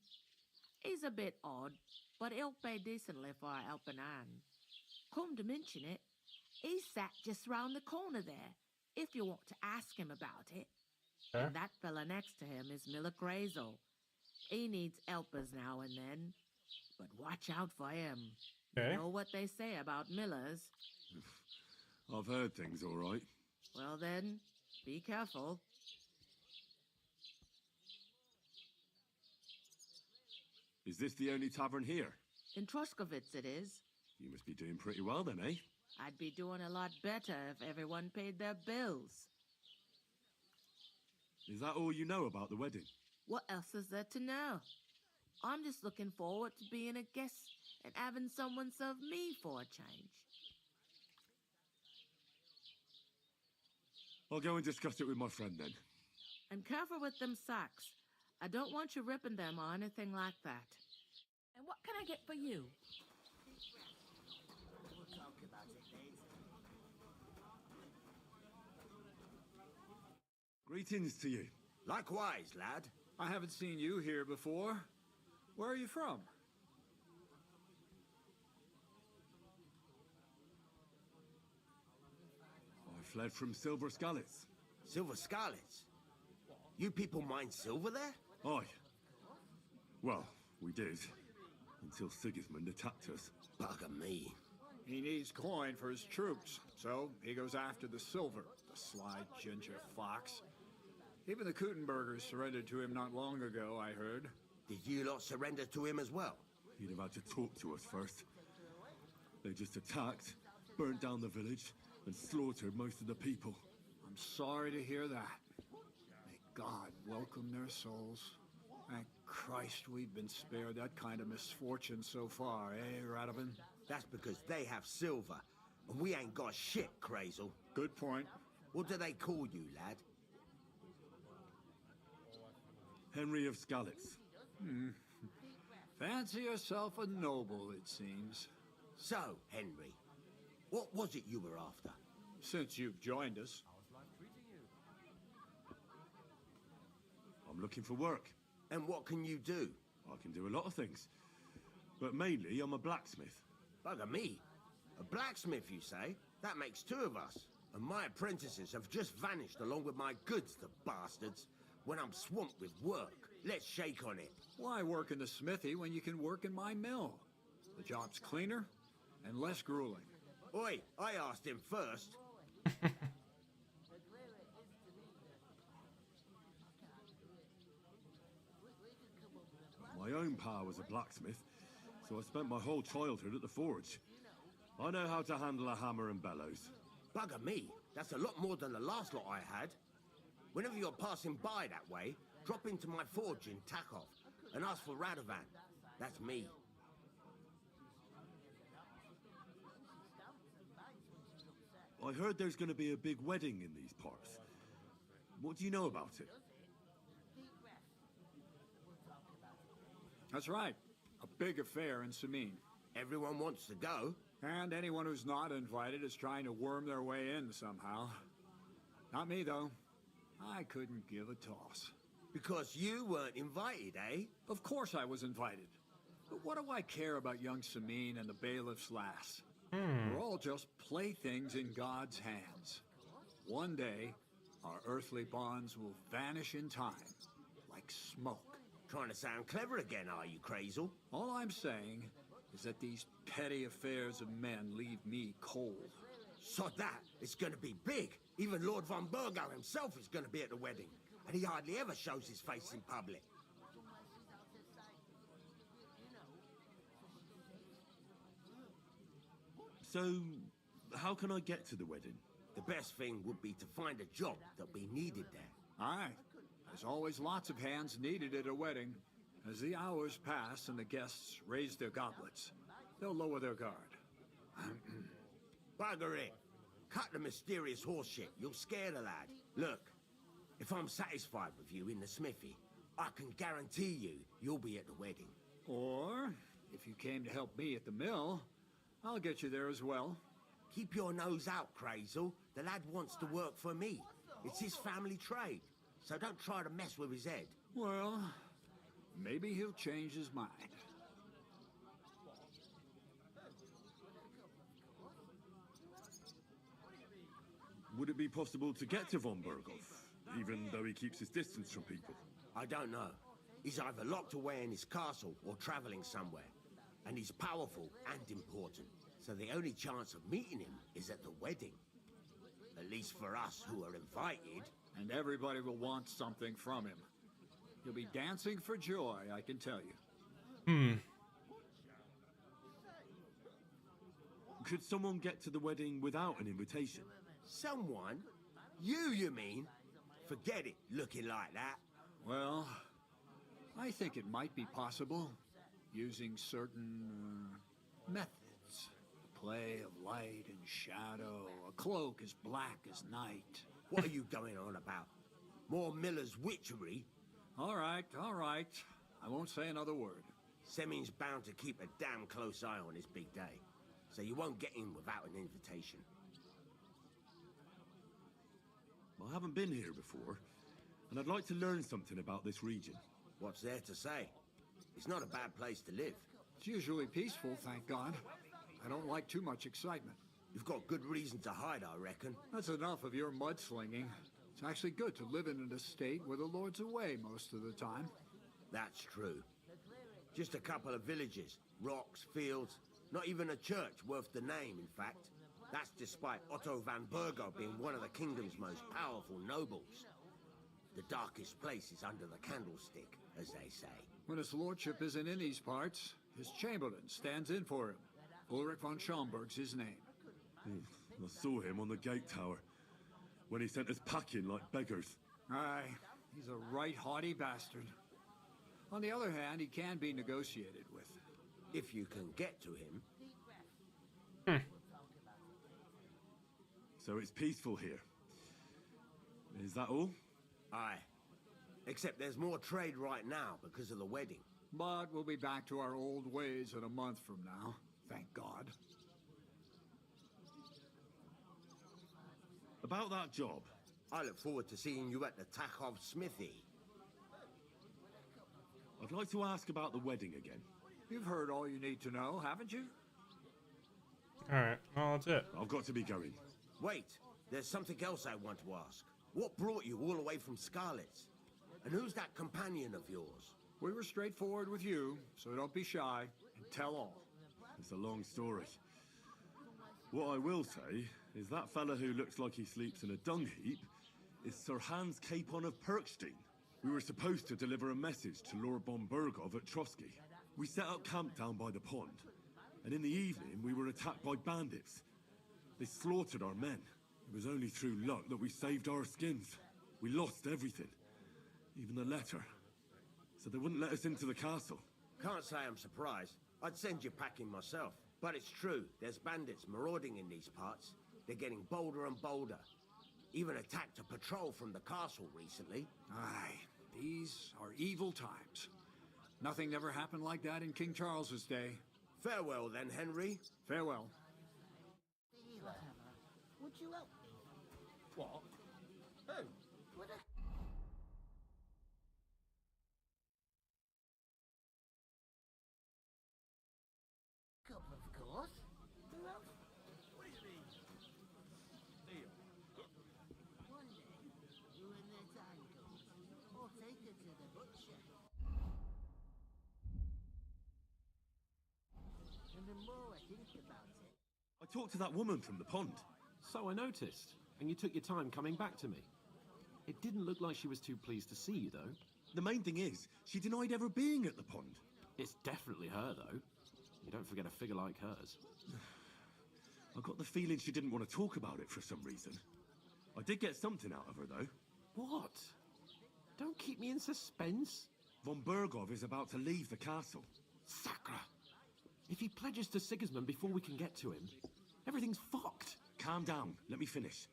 He's a bit odd, but he'll pay decently for a helping hand. Come to mention it, he's sat just round the corner there, if you want to ask him about it. Huh? And that fella next to him is Miller Crazel. He needs helpers now and then, but watch out for him. Okay. You know what they say about Millers? I've heard things all right. Well then, be careful. Is this the only tavern here? In Truscovitz it is. You must be doing pretty well then, eh? I'd be doing a lot better if everyone paid their bills. Is that all you know about the wedding? What else is there to know? I'm just looking forward to being a guest and having someone serve me for a change. I'll go and discuss it with my friend then. And careful with them sacks. I don't want you ripping them or anything like that. And what can I get for you? Greetings to you. Likewise, lad. I haven't seen you here before. Where are you from? I fled from Silver Scalets. Silver Scarlets? You people mine silver there? Aye. Well, we did. Until Sigismund attacked us. Bugger me. He needs coin for his troops, so he goes after the silver, the sly ginger fox. Even the Kuttenbergers surrendered to him not long ago, I heard. Did you lot surrender to him as well? He'd have had to talk to us first. They just attacked, burnt down the village, and slaughtered most of the people. I'm sorry to hear that. May God welcome their souls. Thank Christ we've been spared that kind of misfortune so far, eh, Radovan? That's because they have silver, and we ain't got shit, Crazel. Good point. What do they call you, lad? Henry of Scalets. Fancy yourself a noble, it seems. So, Henry, what was it you were after? Since you've joined us. I'm looking for work. And what can you do? I can do a lot of things. But mainly, I'm a blacksmith. Bugger me. A blacksmith, you say? That makes two of us. And my apprentices have just vanished along with my goods, the bastards. When I'm swamped with work, let's shake on it. Why work in the smithy when you can work in my mill? The job's cleaner and less grueling. Oi, I asked him first. My own pa was a blacksmith, so I spent my whole childhood at the forge. I know how to handle a hammer and bellows. Bugger me, that's a lot more than the last lot I had. Whenever you're passing by that way, drop into my forge in Takov and ask for Radovan. That's me. I heard there's going to be a big wedding in these parts. What do you know about it? That's right. A big affair in Samin. Everyone wants to go. And anyone who's not invited is trying to worm their way in somehow. Not me, though. I couldn't give a toss. Because you weren't invited, eh? Of course I was invited. But what do I care about young Samin and the bailiff's lass? We're all just playthings in God's hands. One day, our earthly bonds will vanish in time, like smoke. Trying to sound clever again, are you, Crazel? All I'm saying is that these petty affairs of men leave me cold. Sod that, it's gonna be big. Even Lord von Burgo himself is gonna be at the wedding. And he hardly ever shows his face in public. So, how can I get to the wedding? The best thing would be to find a job that'll be needed there. Aye. There's always lots of hands needed at a wedding. As the hours pass and the guests raise their goblets, they'll lower their guard. Bugger it. Cut the mysterious horse shit. You'll scare the lad. Look, if I'm satisfied with you in the smithy, I can guarantee you'll be at the wedding. Or, if you came to help me at the mill, I'll get you there as well. Keep your nose out, Crazel. The lad wants to work for me. It's his family trade. So don't try to mess with his head. Well, maybe he'll change his mind. Would it be possible to get to von Berghoff, even though he keeps his distance from people? I don't know. He's either locked away in his castle or traveling somewhere. And he's powerful and important. So the only chance of meeting him is at the wedding. At least for us who are invited. And everybody will want something from him. He'll be dancing for joy, I can tell you. Could someone get to the wedding without an invitation? Someone? You mean? Forget it, looking like that. Well, I think it might be possible, using certain methods. A play of light and shadow, a cloak as black as night. What are you going on about? More Miller's witchery? All right. I won't say another word. Semin's bound to keep a damn close eye on his big day, so you won't get in without an invitation. I haven't been here before, and I'd like to learn something about this region. What's there to say? It's not a bad place to live. It's usually peaceful, thank God. I don't like too much excitement. You've got good reason to hide, I reckon. That's enough of your mudslinging. It's actually good to live in an estate where the Lord's away most of the time. That's true. Just a couple of villages, rocks, fields, not even a church worth the name, in fact. That's despite Otto van Burgo being one of the kingdom's most powerful nobles. The darkest place is under the candlestick, as they say. When his lordship isn't in these parts, his chamberlain stands in for him. Ulrich von Schomberg's his name. I saw him on the gate tower, when he sent us packing like beggars. Aye, he's a right haughty bastard. On the other hand, he can be negotiated with. If you can get to him. So it's peaceful here. Is that all? Aye. Except there's more trade right now because of the wedding. But we'll be back to our old ways in a month from now. thank God. About that job. I look forward to seeing you at the Takhov smithy. I'd like to ask about the wedding again. You've heard all you need to know, haven't you? Alright, well, that's it. I've got to be going. Wait, there's something else I want to ask. What brought you all the way from Scarlet's? And who's that companion of yours? We were straightforward with you, so don't be shy and tell all. It's a long story. What I will say is that fella who looks like he sleeps in a dung heap is Sir Hans Capon of Perkstein. We were supposed to deliver a message to Lord von Burgov at Trotsky. We set up camp down by the pond, and in the evening we were attacked by bandits. They slaughtered our men. It was only through luck that we saved our skins. We lost everything, even the letter. So they wouldn't let us into the castle. Can't say I'm surprised. I'd send you packing myself. But it's true, there's bandits marauding in these parts. They're getting bolder and bolder. Even attacked a patrol from the castle recently. Aye, these are evil times. Nothing ever happened like that in King Charles's day. Farewell then, Henry. Farewell. Would you help me? What? Oh, would I... Cup, of course. Who else? What do you mean? One day, you and the time comes, I'll take her to the butcher. And the more I think about it... I talked to that woman from the pond. So I noticed, and you took your time coming back to me. It didn't look like she was too pleased to see you, though. The main thing is, she denied ever being at the pond. It's definitely her, though. You don't forget a figure like hers. I got the feeling she didn't want to talk about it for some reason. I did get something out of her, though. What? Don't keep me in suspense. Von Burgov is about to leave the castle. Sacra! If he pledges to Sigismund before we can get to him, everything's fucked. Calm down. Let me finish.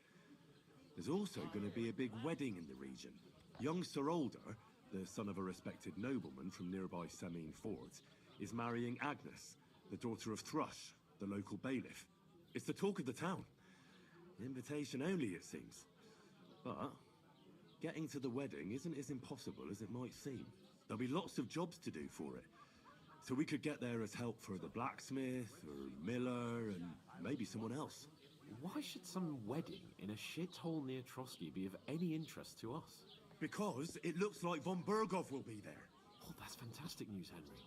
There's also going to be a big wedding in the region. Young Sir Older, the son of a respected nobleman from nearby Semine Fords, is marrying Agnes, the daughter of Thrush, the local bailiff. It's the talk of the town. Invitation only, it seems. But getting to the wedding isn't as impossible as it might seem. There'll be lots of jobs to do for it. So we could get there as help for the blacksmith, or miller, and maybe someone else. Why should some wedding in a shithole near Trotsky be of any interest to us? Because it looks like von Burgov will be there. Oh, that's fantastic news, Henry.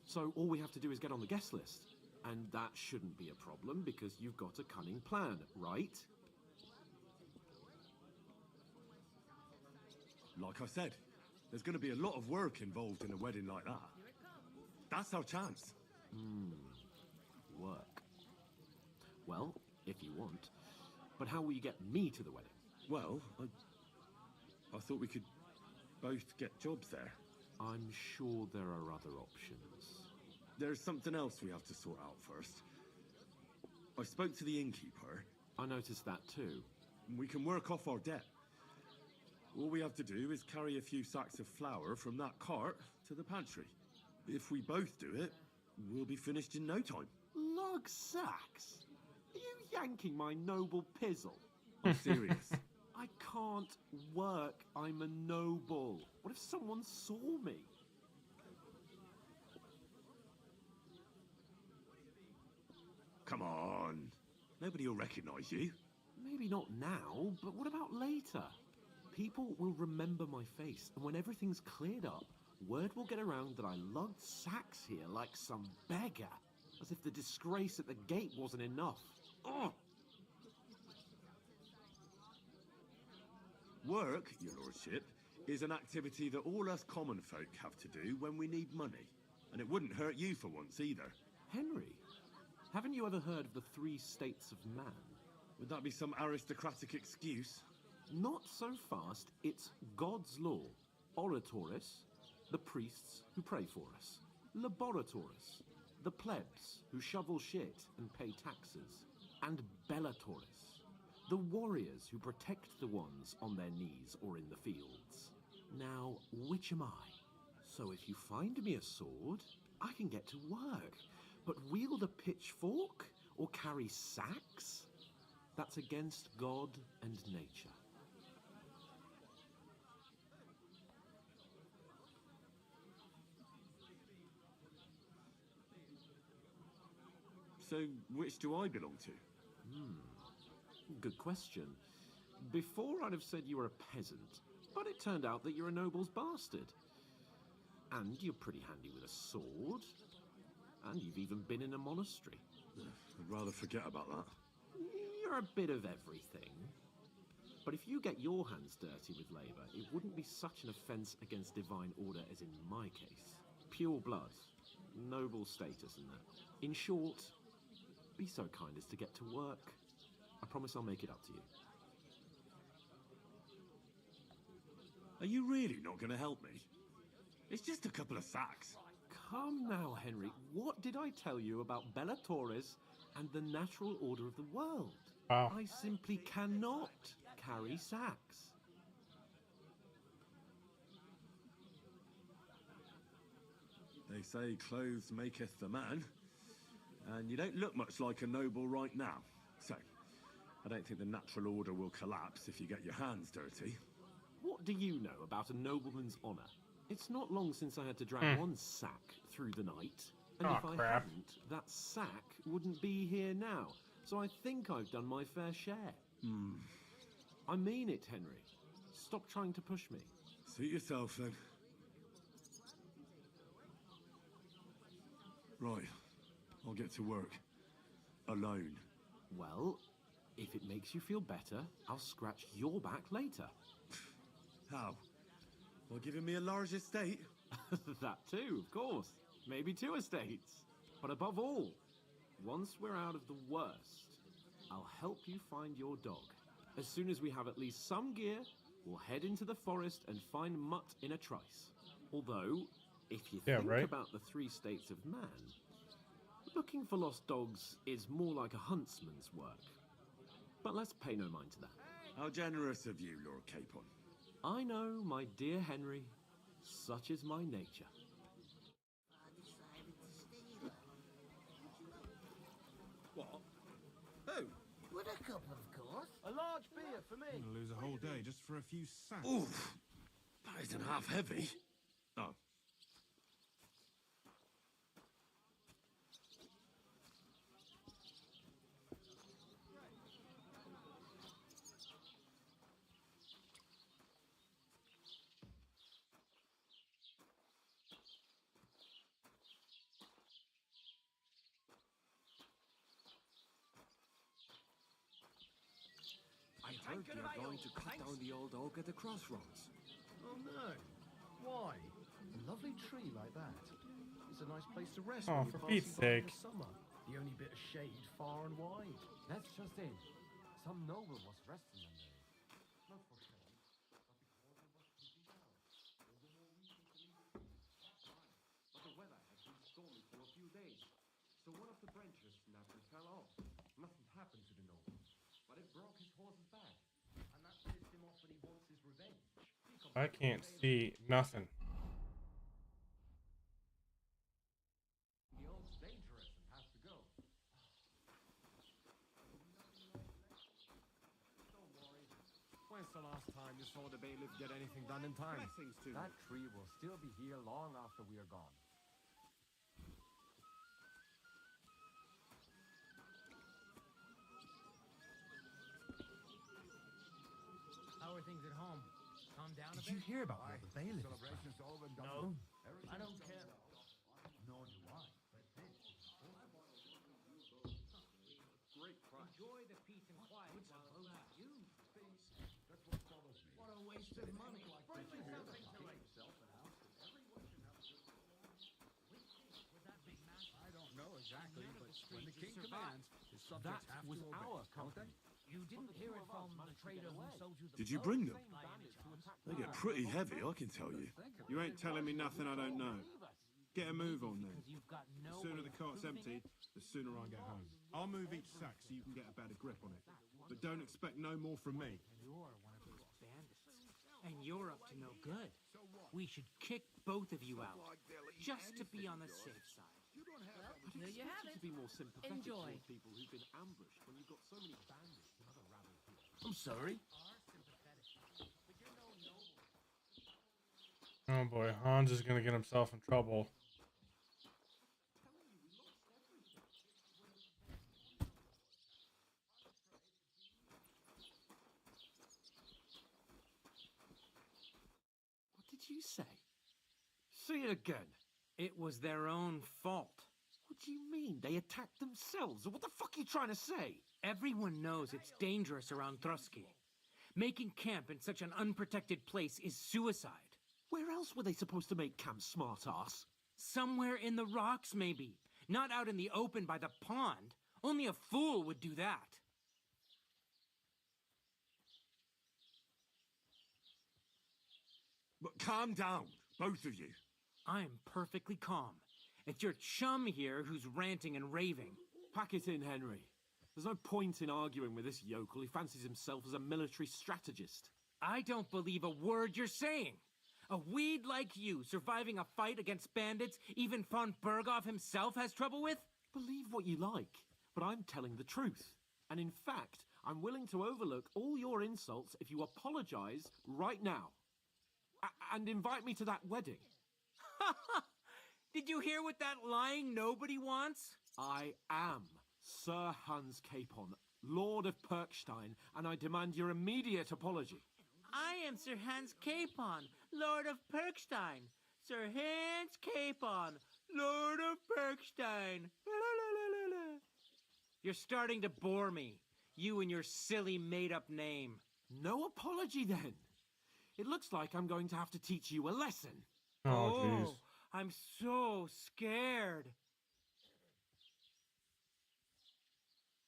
So all we have to do is get on the guest list. And that shouldn't be a problem because you've got a cunning plan, right? Like I said, there's going to be a lot of work involved in a wedding like that. That's our chance. Work. Well, if you want. But how will you get me to the wedding? Well, I thought we could both get jobs there. I'm sure there are other options. There's something else we have to sort out first. I spoke to the innkeeper. I noticed that too. We can work off our debt. All we have to do is carry a few sacks of flour from that cart to the pantry. If we both do it, we'll be finished in no time. Lug sacks? Are you yanking my noble pizzle? I'm serious. I can't work. I'm a noble. What if someone saw me? Come on. Nobody will recognize you. Maybe not now, but what about later? People will remember my face, and when everything's cleared up, word will get around that I lugged sacks here like some beggar. As if the disgrace at the gate wasn't enough. Ugh! Work, your lordship, is an activity that all us common folk have to do when we need money. And it wouldn't hurt you for once either. Henry, haven't you ever heard of the 3 states of man? Would that be some aristocratic excuse? Not so fast. It's God's law. Oratoris, the priests who pray for us. Laboratoris, the plebs who shovel shit and pay taxes. And Bellatoris, the warriors who protect the ones on their knees or in the fields. Now, which am I? So if you find me a sword, I can get to work. But wield a pitchfork or carry sacks? That's against God and nature. So, which do I belong to? Good question. Before I'd have said you were a peasant, but it turned out that you're a noble's bastard. And you're pretty handy with a sword. And you've even been in a monastery. I'd rather forget about that. You're a bit of everything. But if you get your hands dirty with labour, it wouldn't be such an offence against divine order as in my case. Pure blood, noble status and that. In short, be so kind as to get to work. I promise I'll make it up to you. Are you really not going to help me? It's just a couple of sacks. Come now, Henry. What did I tell you about Bella Torres and the natural order of the world? Wow. I simply cannot carry sacks. They say clothes maketh the man, and you don't look much like a noble right now. So, I don't think the natural order will collapse if you get your hands dirty. What do you know about a nobleman's honour? It's not long since I had to drag one sack through the night. And if I hadn't, that sack wouldn't be here now. So I think I've done my fair share. I mean it, Henry. Stop trying to push me. Suit yourself, then. Right. I'll get to work. Alone. Well, if it makes you feel better, I'll scratch your back later. How? By giving me a large estate? That too, of course. Maybe 2 estates. But above all, once we're out of the worst, I'll help you find your dog. As soon as we have at least some gear, we'll head into the forest and find Mutt in a trice. Although, if you think about the 3 states of man, looking for lost dogs is more like a huntsman's work. But let's pay no mind to that. How generous of you, Lord Capon. I know, my dear Henry. Such is my nature. What? Who? With a couple, of course. A large beer for me. I'm gonna lose a whole day just for a few sacks. Oof! That isn't half heavy. Oh. I heard you're going to cut down the old oak at the crossroads. Oh no. Why? A lovely tree like that. It's a nice place to rest Oh, when for you're Pete's passing by in sake. the summer. The only bit of shade far and wide. That's just in. Some noble was resting on there. Not for sure. But the weather has been stormy for a few days, so one of the branches snapped and fell off. Nothing happened to the noble, but it broke his horse's back, and that pissed him off and he wants his revenge. I can't see nothing. The oak's dangerous and has to go. Don't worry. When's the last time you saw the bailiff get anything done in time? That tree will still be here long after we are gone. How are things at home? Calm down a bit? Did you hear about what the bailiff is Celebration's about? over and done No. with. I don't care. Nor do I. But this is Great price. Enjoy the peace and quiet while it lasts. You That's what bothers me. What a waste of money. Bring me something to eat. I don't know exactly, but when the king commands, his subjects That have was to obey, our don't they? You didn't hear it from the trader who sold you the Did you boat bring them? by any chance? They get pretty heavy, I can tell you. You ain't telling me nothing I don't know. Get a move on then. You've got The no sooner way the of cart's proving empty, the sooner I get home. I'll move each sack so you can get a better grip on it. But don't expect no more from me. You're one of those bandits. And you're up to no good. We should kick both of you out, just to be on the safe side. Here you have You it. to be more sympathetic Enjoy. towards people who've been ambushed when you've got so many bandits and other rabble here. I'm sorry. Oh boy, Hans is gonna get himself in trouble. What did you say? See it again. It was their own fault. What do you mean? They attacked themselves? What the fuck are you trying to say? Everyone knows it's dangerous around Trusky. Making camp in such an unprotected place is suicide. Where else were they supposed to make camp, smart-ass? Somewhere in the rocks, maybe. Not out in the open by the pond. Only a fool would do that. But calm down, both of you. I'm perfectly calm. It's your chum here who's ranting and raving. Pack it in, Henry. There's no point in arguing with this yokel. He fancies himself as a military strategist. I don't believe a word you're saying. A weed like you surviving a fight against bandits even von Berghoff himself has trouble with? Believe what you like, but I'm telling the truth. And in fact, I'm willing to overlook all your insults if you apologize right now. And invite me to that wedding. Did you hear what that lying nobody wants? I am Sir Hans Capon, Lord of Perkstein, and I demand your immediate apology. I am Sir Hans Capon, Lord of Perkstein. Sir Hans Capon, Lord of Perkstein. You're starting to bore me. You and your silly made-up name. No apology, then. It looks like I'm going to have to teach you a lesson. Oh, jeez. I'm so scared.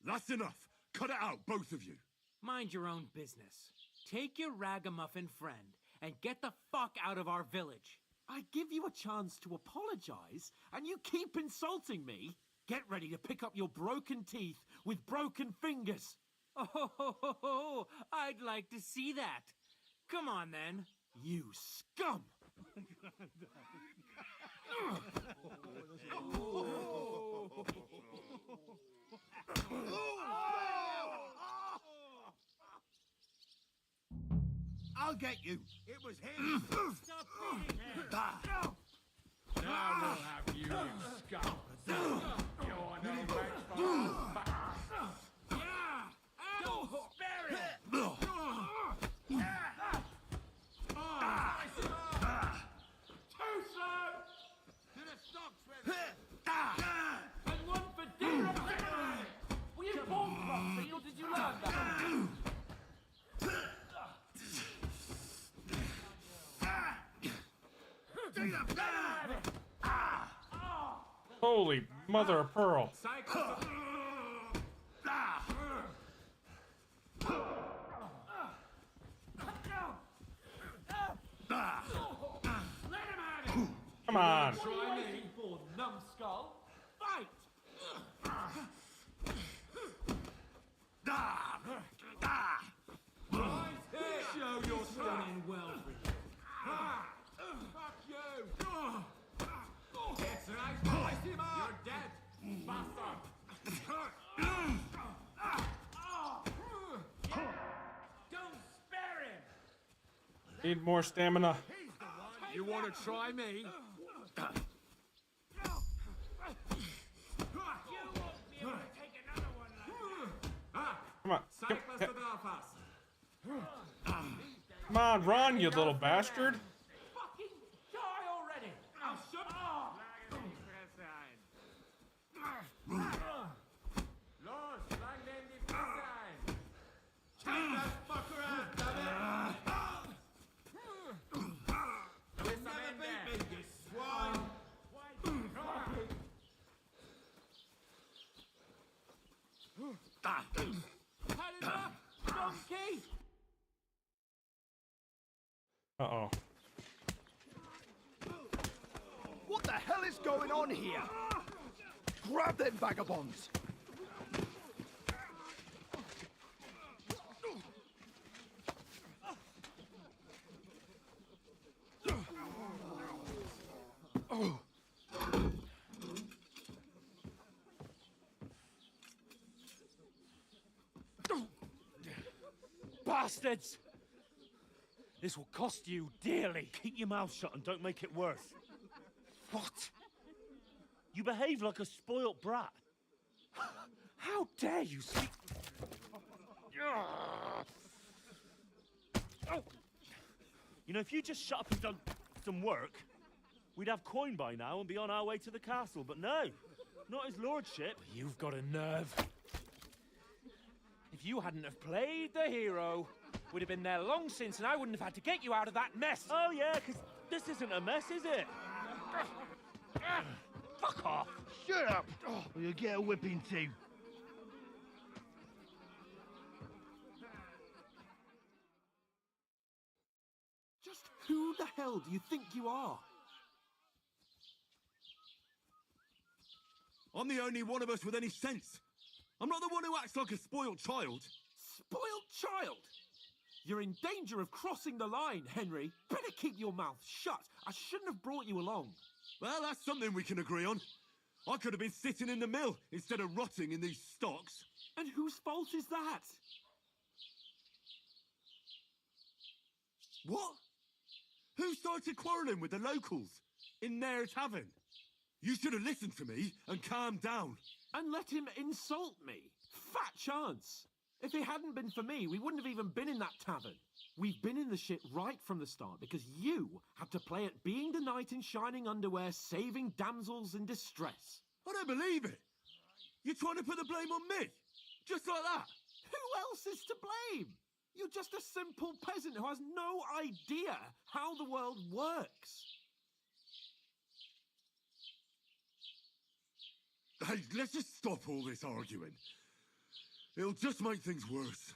That's enough. Cut it out, both of you. Mind your own business. Take your ragamuffin friend and get the fuck out of our village. I give you a chance to apologize, and you keep insulting me. Get ready to pick up your broken teeth with broken fingers. Oh, I'd like to see that. Come on, then. You scum! I'll get you. It was him. Stop beating him. Now we'll have you, you scum. You're no match for us. Yeah! Don't spare it! Too slow! To the stocks, Red. And one for dinner! Were you born properly, or did you learn that? Holy mother of pearl. Come on. Try me for numbskull. Fight! Show you're done in well for you. Fuck you! Yes, right? You're dead, bastard! Don't spare him! Need more stamina. You want to try me? Come on. Come on, run, you little bastard. Fucking die already! I'll shoot. Los, lang den die Fresse! Take that fucker out, damn it! You'll never beat me, you swine! Head it up, donkey! Uh-oh. What the hell is going on here? Grab them vagabonds! bastards! This will cost you dearly. Keep your mouth shut and don't make it worse. What? You behave like a spoilt brat. How dare you speak... You know, if you just shut up and done some work, we'd have coin by now and be on our way to the castle. But no, not his lordship. You've got a nerve. If you hadn't have played the hero, we'd have been there long since and I wouldn't have had to get you out of that mess. Oh yeah, because this isn't a mess, is it? Fuck off. Shut up, or you'll get a whipping too. Just who the hell do you think you are? I'm the only one of us with any sense. I'm not the one who acts like a spoiled child. Spoiled child? You're in danger of crossing the line, Henry. Better keep your mouth shut. I shouldn't have brought you along. Well, that's something we can agree on. I could have been sitting in the mill instead of rotting in these stocks. And whose fault is that? What? Who started quarrelling with the locals in their tavern? You should have listened to me and calmed down. And let him insult me. Fat chance. If it hadn't been for me, we wouldn't have even been in that tavern. We've been in the shit right from the start because you had to play at being the knight in shining underwear, saving damsels in distress. I don't believe it. You're trying to put the blame on me? Just like that? Who else is to blame? You're just a simple peasant who has no idea how the world works. Hey, let's just stop all this arguing. It'll just make things worse.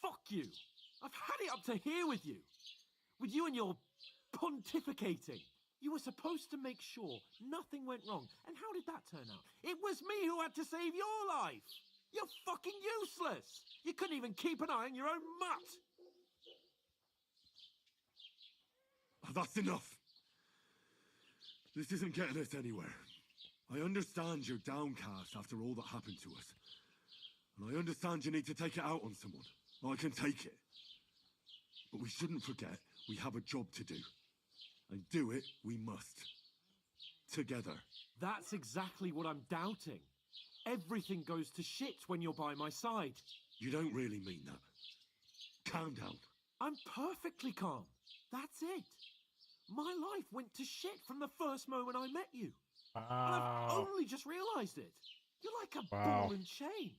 Fuck you. I've had it up to here with you. With you and your pontificating. You were supposed to make sure nothing went wrong. And how did that turn out? It was me who had to save your life. You're fucking useless. You couldn't even keep an eye on your own mutt. Oh, that's enough. This isn't getting us anywhere. I understand you're downcast after all that happened to us. And I understand you need to take it out on someone. I can take it. But we shouldn't forget we have a job to do. And do it we must. Together. That's exactly what I'm doubting. Everything goes to shit when you're by my side. You don't really mean that. Calm down. I'm perfectly calm. That's it. My life went to shit from the first moment I met you. And I've only just realised it. You're like a ball and chain.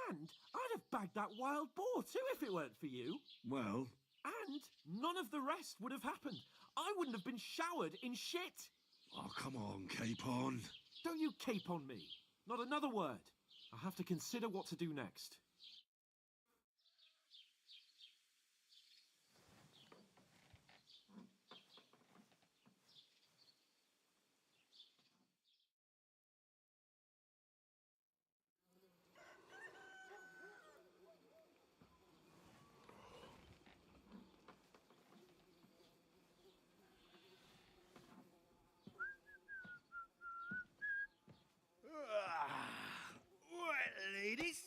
And I'd have bagged that wild boar too if it weren't for you. Well... And none of the rest would have happened. I wouldn't have been showered in shit. Oh, come on, Capon. Don't you cape on me. Not another word. I have to consider what to do next. Right, ladies.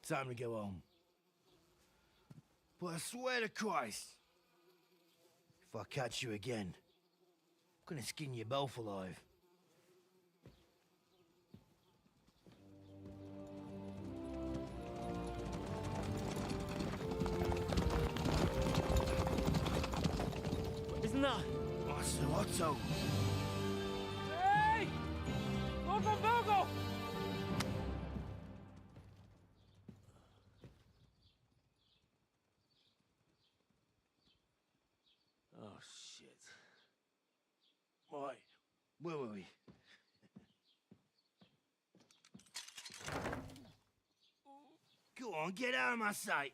Time to go home. But I swear to Christ, if I catch you again, I'm gonna skin you both alive. Isn't that... Master Otto? Hey! Lord von Virgo! Oh, shit. Right, where were we? Go on, get out of my sight.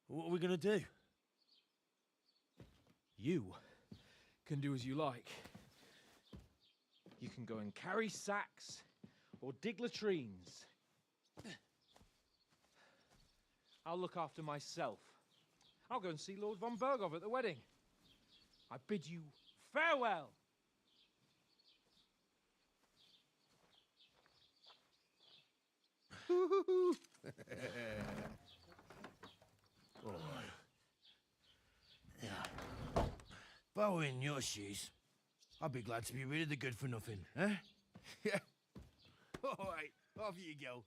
What are we gonna do? You can do as you like. You can go and carry sacks or dig latrines. I'll look after myself. I'll go and see Lord von Bergov at the wedding. I bid you farewell. If I were in your shoes, I'd be glad to be rid of the good for nothing, eh? Yeah. All right, off you go.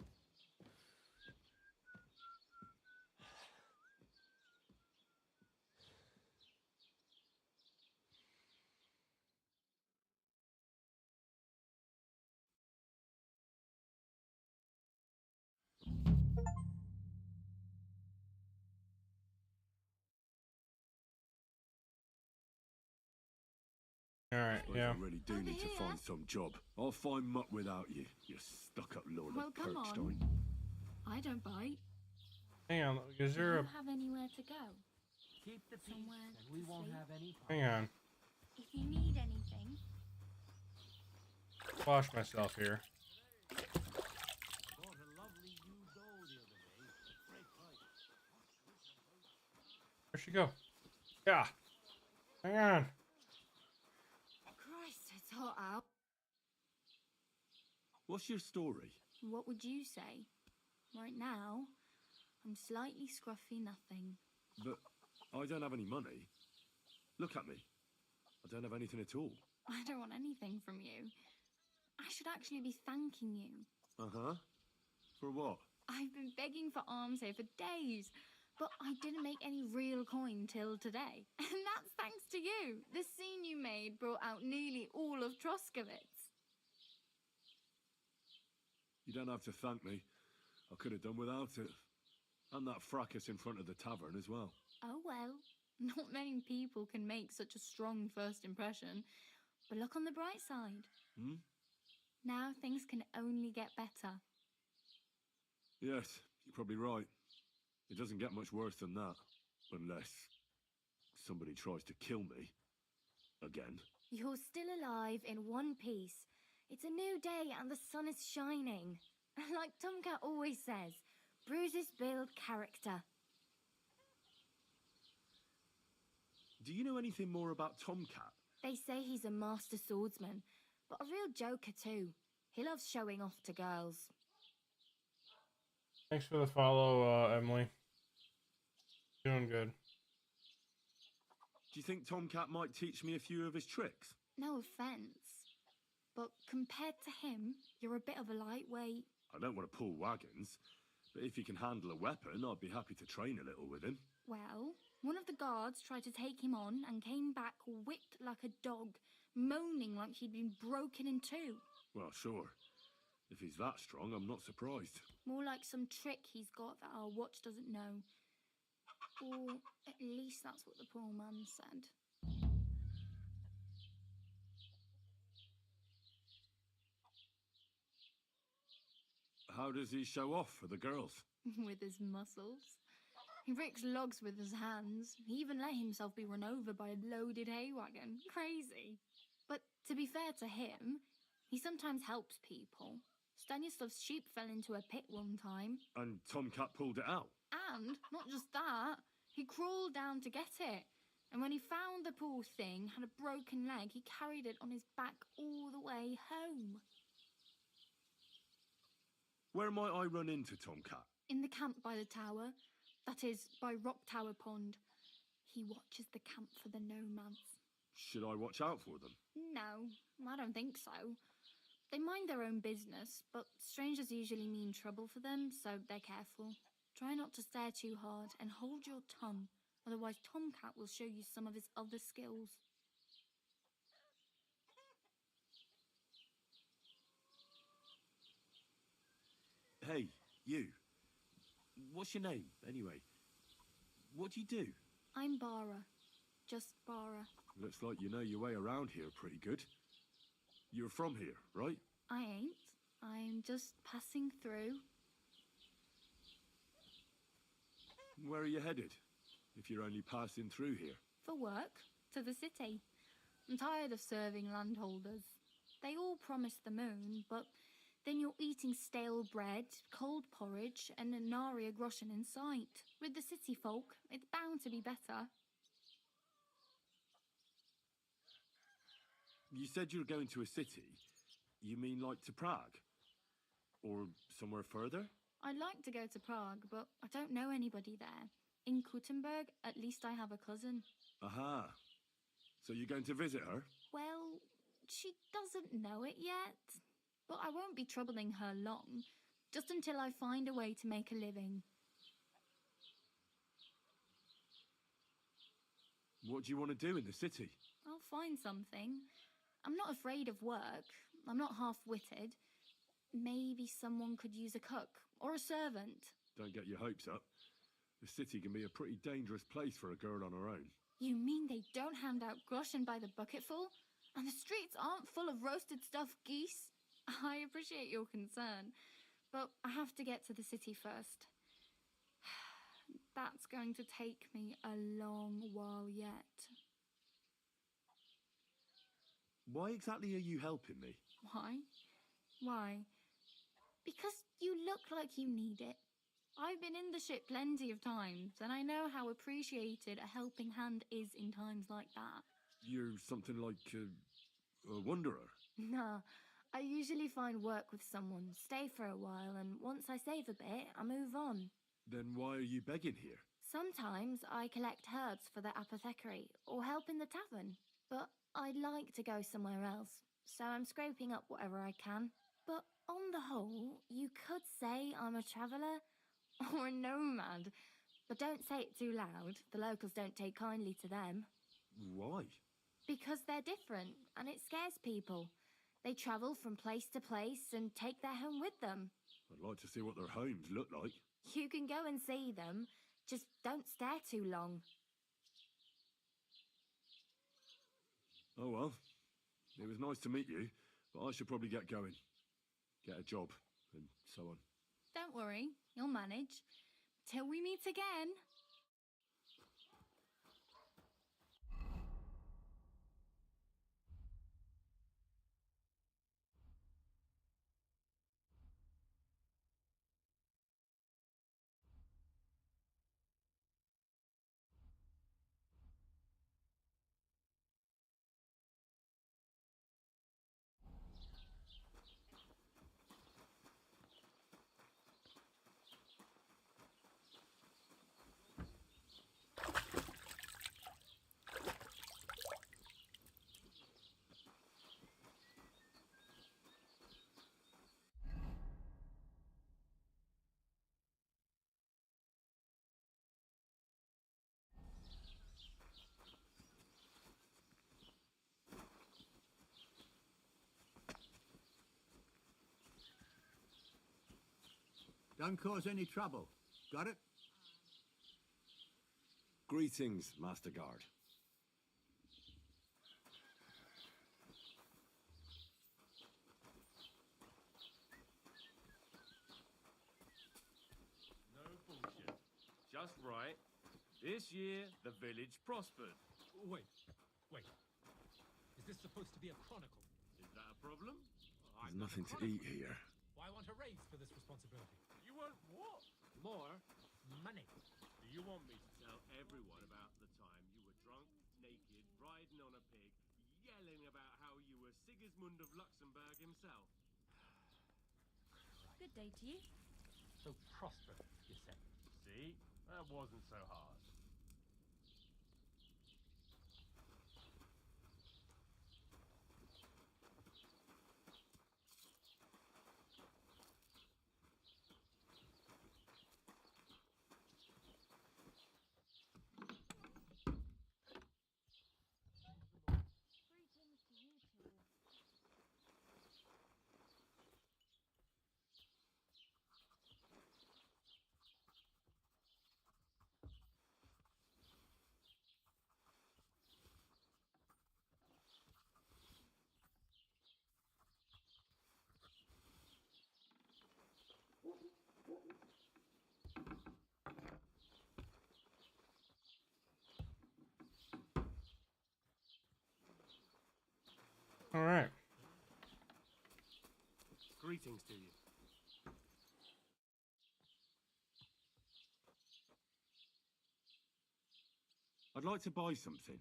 All right, Suppose yeah. I really do need to find some job. I'll find muck without you, you stuck-up lord Well, of come Kirkstein. I don't bite. Hang on, is Do there you a... have anywhere to go? Keep the peace, Somewhere and we to won't sleep? have any Hang on. If you need anything, Wash myself here. Bought a lovely new doll the other day. Great price. Where'd she go? Yeah. Hang on. Christ, it's hot out. What's your story? What would you say? Right now, I'm slightly scruffy nothing. But I don't have any money. Look at me. I don't have anything at all. I don't want anything from you. I should actually be thanking you. Uh-huh. For what? I've been begging for alms here for days, but I didn't make any real coin till today. And that's thanks to you. The scene you made brought out nearly all of Troskowitz. You don't have to thank me. I could have done without it. And that fracas in front of the tavern as well. Oh well, not many people can make such a strong first impression. But look on the bright side. Hmm? Now things can only get better. Yes, you're probably right. It doesn't get much worse than that. Unless somebody tries to kill me. Again. You're still alive in one piece. It's a new day and the sun is shining. Like Tomcat always says, bruises build character. Do you know anything more about Tomcat? They say he's a master swordsman, but a real joker too. He loves showing off to girls. Thanks for the follow, Emily. Doing good. Do you think Tomcat might teach me a few of his tricks? No offence, but compared to him, you're a bit of a lightweight. I don't want to pull wagons, but if he can handle a weapon, I'd be happy to train a little with him. Well, one of the guards tried to take him on and came back whipped like a dog, moaning like he'd been broken in two. Well, sure. If he's that strong, I'm not surprised. More like some trick he's got that our watch doesn't know. Or at least that's what the poor man said. How does he show off for the girls? With his muscles. He ricks logs with his hands. He even let himself be run over by a loaded hay wagon. Crazy. But to be fair to him, he sometimes helps people. Stanislav's sheep fell into a pit one time. And Tomcat pulled it out. And not just that, he crawled down to get it. And when he found the poor thing had a broken leg, he carried it on his back all the way home. Where might I run into Tomcat? In the camp by the tower, that is, by Rock Tower Pond. He watches the camp for the nomads. Should I watch out for them? No, I don't think so. They mind their own business, but strangers usually mean trouble for them, so they're careful. Try not to stare too hard and hold your tongue, otherwise Tomcat will show you some of his other skills. Hey, you. What's your name, anyway? What do you do? I'm Bara. Just Bara. Looks like you know your way around here pretty good. You're from here, right? I ain't. I'm just passing through. Where are you headed? If you're only passing through here. For work. To the city. I'm tired of serving landholders. They all promise the moon, but then you're eating stale bread, cold porridge, and a nary a groschen in sight. With the city folk, it's bound to be better. You said you were going to a city. You mean like to Prague? Or somewhere further? I'd like to go to Prague, but I don't know anybody there. In Kuttenberg, at least I have a cousin. Aha. So you're going to visit her? Well, she doesn't know it yet. But I won't be troubling her long, just until I find a way to make a living. What do you want to do in the city? I'll find something. I'm not afraid of work. I'm not half-witted. Maybe someone could use a cook or a servant. Don't get your hopes up. The city can be a pretty dangerous place for a girl on her own. You mean they don't hand out groschen by the bucketful? And the streets aren't full of roasted stuffed geese? I appreciate your concern, but I have to get to the city first. That's going to take me a long while yet. Why exactly are you helping me? Why? Why? Because you look like you need it. I've been in the ship plenty of times, and I know how appreciated a helping hand is in times like that. You're something like a wanderer. Nah, I usually find work with someone, stay for a while, and once I save a bit, I move on. Then why are you begging here? Sometimes I collect herbs for the apothecary, or help in the tavern. But I'd like to go somewhere else, so I'm scraping up whatever I can. But on the whole, you could say I'm a traveller, or a nomad. But don't say it too loud, the locals don't take kindly to them. Why? Because they're different, and it scares people. They travel from place to place and take their home with them. I'd like to see what their homes look like. You can go and see them, just don't stare too long. Oh well, it was nice to meet you, but I should probably get going. Get a job, and so on. Don't worry, you'll manage. Till we meet again. Don't cause any trouble. Got it? Greetings, Master Guard. No bullshit. Just right. This year, the village prospered. Wait. Is this supposed to be a chronicle? Is that a problem? There's nothing to eat here. Well, I want a raise for this responsibility. You want what? More? Money. Do you want me to tell everyone about the time you were drunk, naked, riding on a pig, yelling about how you were Sigismund of Luxembourg himself? Good day to you. So prosper, you say? See? That wasn't so hard. All right. Greetings to you. I'd like to buy something.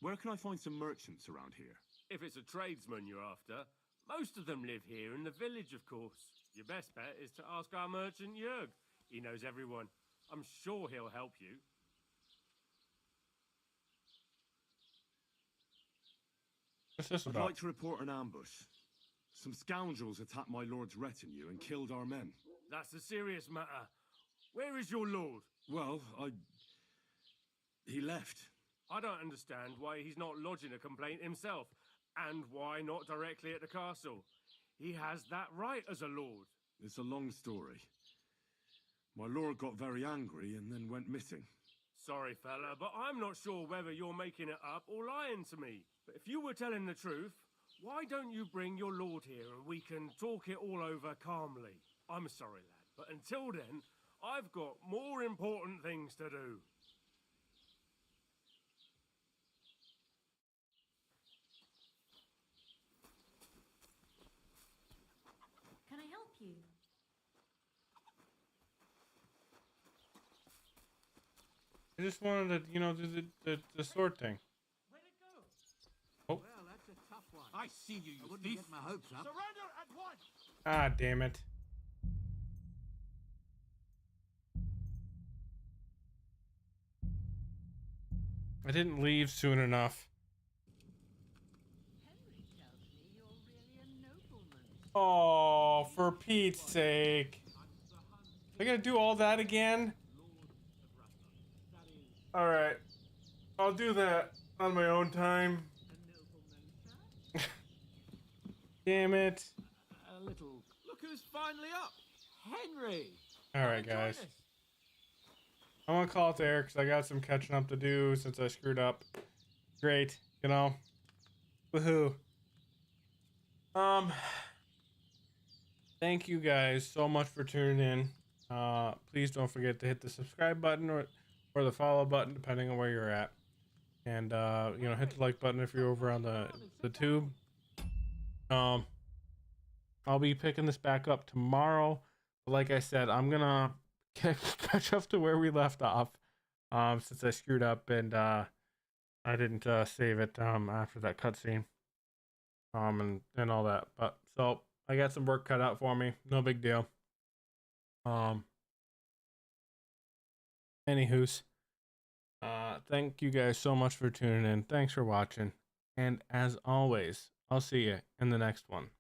Where can I find some merchants around here? If it's a tradesman you're after, most of them live here in the village, of course. Your best bet is to ask our merchant Jörg. He knows everyone. I'm sure he'll help you. What's this I'd about? like to report an ambush. Some scoundrels attacked my lord's retinue and killed our men. That's a serious matter. Where is your lord? Well, he left. I don't understand why he's not lodging a complaint himself, and why not directly at the castle. He has that right as a lord. It's a long story. My lord got very angry and then went missing. Sorry, fella, but I'm not sure whether you're making it up or lying to me. But if you were telling the truth, why don't you bring your lord here and we can talk it all over calmly? I'm sorry, lad, but until then, I've got more important things to do. Can I help you? I just wanted to, you know, do the sword thing. Oh. Well, that's a tough one. I see you, you wouldn't thief. get my hopes up. Surrender at once! Ah, damn it. I didn't leave soon enough. Oh, for Pete's sake. I gotta do all that again? Alright. I'll do that on my own time. Damn it. A little. Look who's finally up. Henry. Alright, guys. I want to call it there because I got some catching up to do since I screwed up. Great, you know. Woohoo. Thank you guys so much for tuning in. Please don't forget to hit the subscribe button or the follow button depending on where you're at. And you know, hit the like button if you're over on the tube. I'll be picking this back up tomorrow. But like I said, I'm gonna catch up to where we left off. Since I screwed up and I didn't save it after that cutscene. And all that. But so I got some work cut out for me. No big deal. Anywho's. Thank you guys so much for tuning in. Thanks for watching. And as always, I'll see you in the next one.